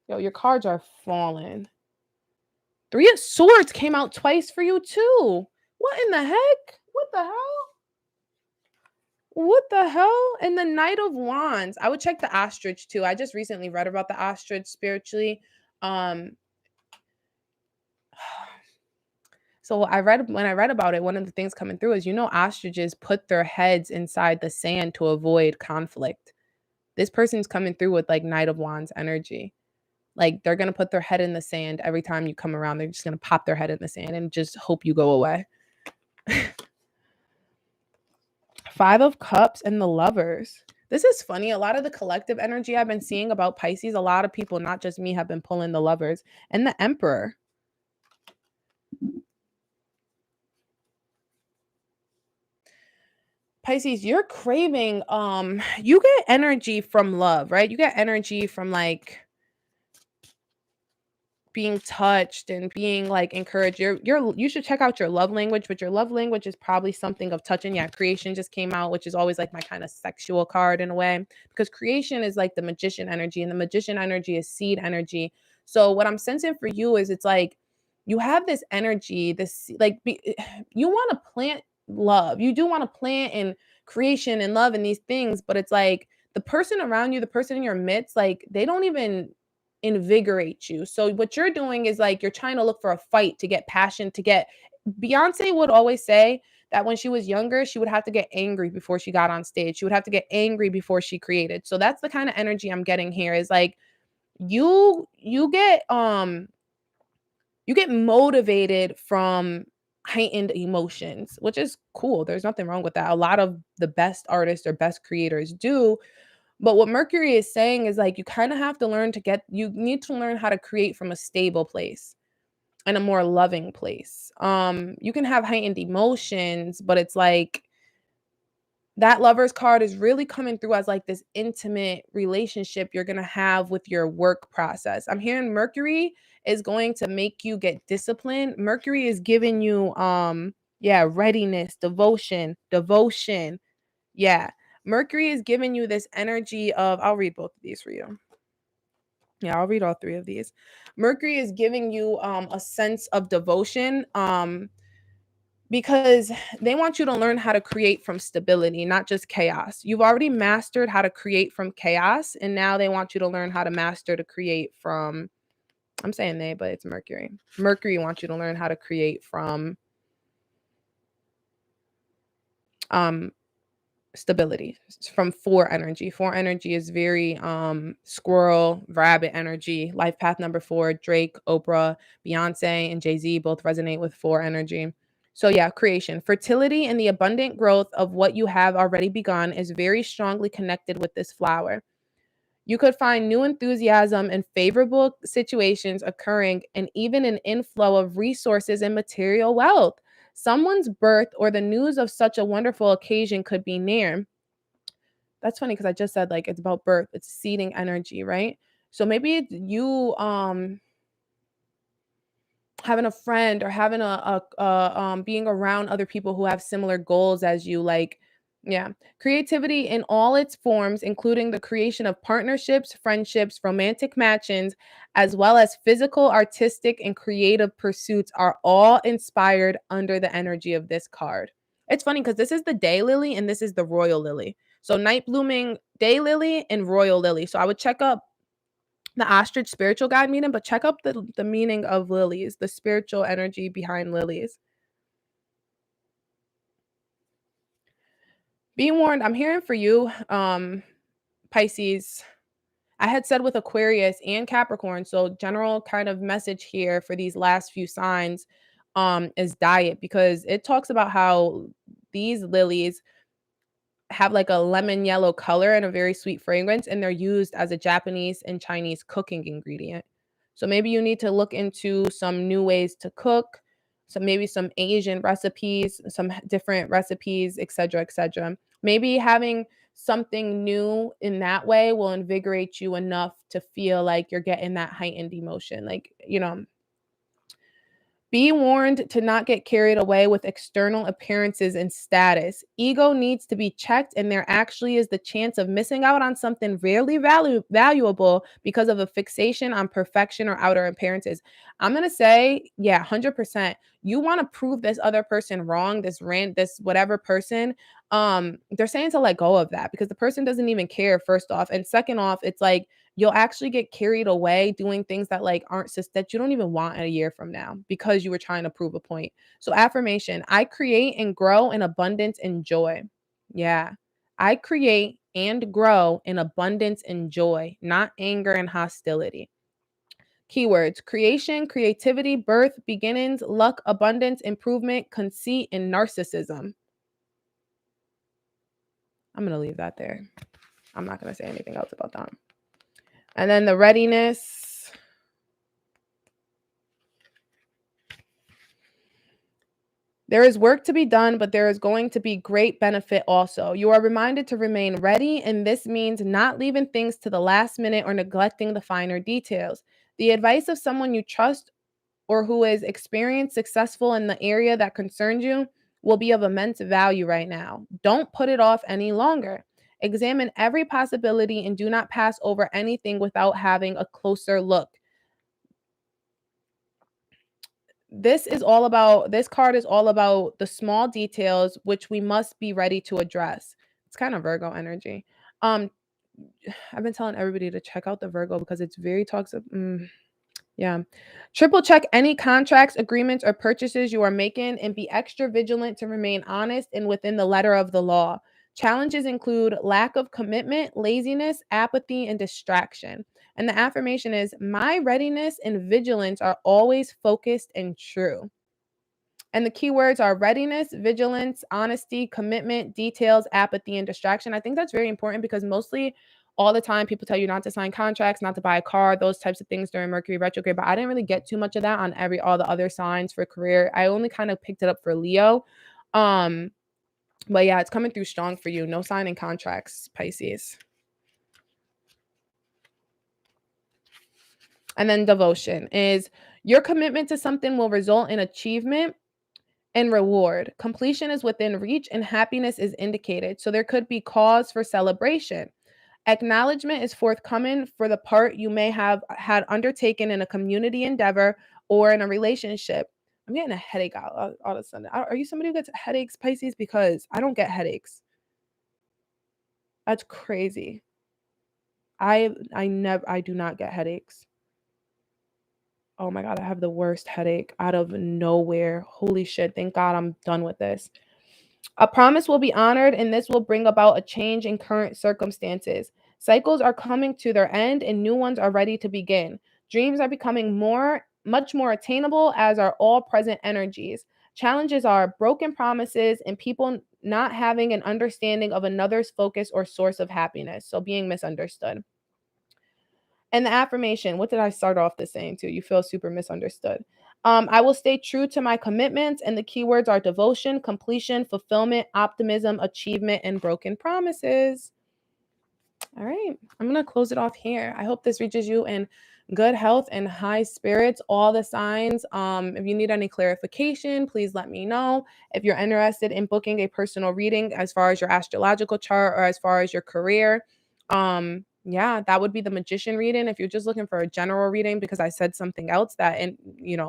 Yo, your cards are falling. 3 of Swords came out twice for you too. What in the heck? What the hell? What the hell? And the Knight of Wands. I would check the Ostrich too. I just recently read about the Ostrich spiritually. So when I read about it, one of the things coming through is, ostriches put their heads inside the sand to avoid conflict. This person's coming through with like Knight of Wands energy. Like they're going to put their head in the sand every time you come around. They're just going to pop their head in the sand and just hope you go away. 5 of Cups and the Lovers. This is funny. A lot of the collective energy I've been seeing about Pisces, a lot of people, not just me, have been pulling the Lovers and the Emperor. Pisces, you're craving, you get energy from love, right? You get energy from like being touched and being like encouraged. You should check out your love language, but your love language is probably something of touching. Yeah, Creation just came out, which is always like my kind of sexual card in a way, because Creation is like the magician energy, and the magician energy is seed energy. So what I'm sensing for you is it's like you have this energy, this like you want to plant love. You do want to plant in creation and love and these things, but it's like the person around you, the person in your midst, like they don't even invigorate you. So what you're doing is like you're trying to look for a fight to get passion, to get. Beyonce would always say that when she was younger, she would have to get angry before she got on stage. She would have to get angry before she created. So that's the kind of energy I'm getting here, is like you get motivated from heightened emotions, which is cool. There's nothing wrong with that. A lot of the best artists or best creators do. But what Mercury is saying is like you kind of have to you need to learn how to create from a stable place and a more loving place. You can have heightened emotions, but it's like that Lover's card is really coming through as like this intimate relationship you're going to have with your work process. I'm hearing Mercury is going to make you get disciplined. Mercury is giving you readiness, devotion. Yeah. Mercury is giving you this energy of, I'll read both of these for you. Yeah, I'll read all 3 of these. Mercury is giving you a sense of devotion because they want you to learn how to create from stability, not just chaos. You've already mastered how to create from chaos, and now they want you to learn how to master to create from, I'm saying they, but it's Mercury. Mercury wants you to learn how to create from stability, from 4 energy. 4 energy is very squirrel, rabbit energy. Life path number 4, Drake, Oprah, Beyonce, and Jay-Z both resonate with 4 energy. So yeah, creation, fertility, and the abundant growth of what you have already begun is very strongly connected with this flower. You could find new enthusiasm and favorable situations occurring, and even an inflow of resources and material wealth. Someone's birth or the news of such a wonderful occasion could be near. That's funny because I just said like it's about birth. It's seeding energy, right? So maybe it's you having a friend or having a being around other people who have similar goals as you, like Yeah. Creativity in all its forms, including the creation of partnerships, friendships, romantic matchings, as well as physical, artistic, and creative pursuits, are all inspired under the energy of this card. It's funny because this is the day lily and this is the royal lily. So night blooming day lily and royal lily. So I would check up the ostrich spiritual guide meaning, but check up the meaning of lilies, the spiritual energy behind lilies. Be warned, I'm hearing for you, Pisces. I had said with Aquarius and Capricorn, so general kind of message here for these last few signs is diet, because it talks about how these lilies have like a lemon yellow color and a very sweet fragrance, and they're used as a Japanese and Chinese cooking ingredient. So maybe you need to look into some new ways to cook, maybe some Asian recipes, some different recipes, etc., etc. Maybe having something new in that way will invigorate you enough to feel like you're getting that heightened emotion. Like, be warned to not get carried away with external appearances and status. Ego needs to be checked, and there actually is the chance of missing out on something rarely valuable because of a fixation on perfection or outer appearances. I'm going to say, yeah, 100%. You want to prove this other person wrong, this whatever person. They're saying to let go of that because the person doesn't even care, first off. And second off, it's like, you'll actually get carried away doing things that like aren't that you don't even want a year from now because you were trying to prove a point. So affirmation, I create and grow in abundance and joy. Yeah. I create and grow in abundance and joy, not anger and hostility. Keywords: creation, creativity, birth, beginnings, luck, abundance, improvement, conceit, and narcissism. I'm going to leave that there. I'm not going to say anything else about that. And then the readiness. There is work to be done, but there is going to be great benefit also. You are reminded to remain ready, and this means not leaving things to the last minute or neglecting the finer details. The advice of someone you trust or who is experienced, successful in the area that concerns you will be of immense value right now. Don't put it off any longer. Examine every possibility and do not pass over anything without having a closer look. This card is all about the small details which we must be ready to address. It's kind of Virgo energy. I've been telling everybody to check out the Virgo because it's very toxic. Yeah. Triple check any contracts, agreements, or purchases you are making and be extra vigilant to remain honest and within the letter of the law. Challenges include lack of commitment, laziness, apathy, and distraction. And the affirmation is, my readiness and vigilance are always focused and true. And the keywords are readiness, vigilance, honesty, commitment, details, apathy, and distraction. I think that's very important because mostly all the time people tell you not to sign contracts, not to buy a car, those types of things during Mercury retrograde. But I didn't really get too much of that on all the other signs for career. I only kind of picked it up for Leo. But yeah, it's coming through strong for you. No signing contracts, Pisces. And then devotion is your commitment to something will result in achievement and reward. Completion is within reach and happiness is indicated. So there could be cause for celebration. Acknowledgement is forthcoming for the part you may have had undertaken in a community endeavor or in a relationship. I'm getting a headache all of a sudden. Are you somebody who gets headaches, Pisces? Because I don't get headaches. That's crazy. I do not get headaches. Oh my God, I have the worst headache out of nowhere. Holy shit. Thank God I'm done with this. A promise will be honored, and this will bring about a change in current circumstances. Cycles are coming to their end, and new ones are ready to begin. Dreams are becoming much more attainable, as are all present energies. Challenges are broken promises and people not having an understanding of another's focus or source of happiness. So being misunderstood. And the affirmation, what did I start off this saying to? You feel super misunderstood. I will stay true to my commitments, and the keywords are devotion, completion, fulfillment, optimism, achievement, and broken promises. All right, I'm going to close it off here. I hope this reaches you in good health and high spirits, all the signs. If you need any clarification, please let me know. If you're interested in booking a personal reading as far as your astrological chart or as far as your career, yeah, that would be the magician reading. If you're just looking for a general reading because I said something else that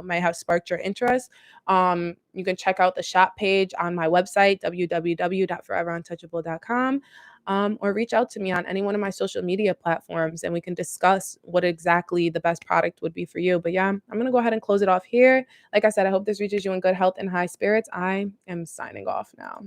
might have sparked your interest, you can check out the shop page on my website, www.foreveruntouchable.com. Or reach out to me on any one of my social media platforms and we can discuss what exactly the best product would be for you. But yeah, I'm going to go ahead and close it off here. Like I said, I hope this reaches you in good health and high spirits. I am signing off now.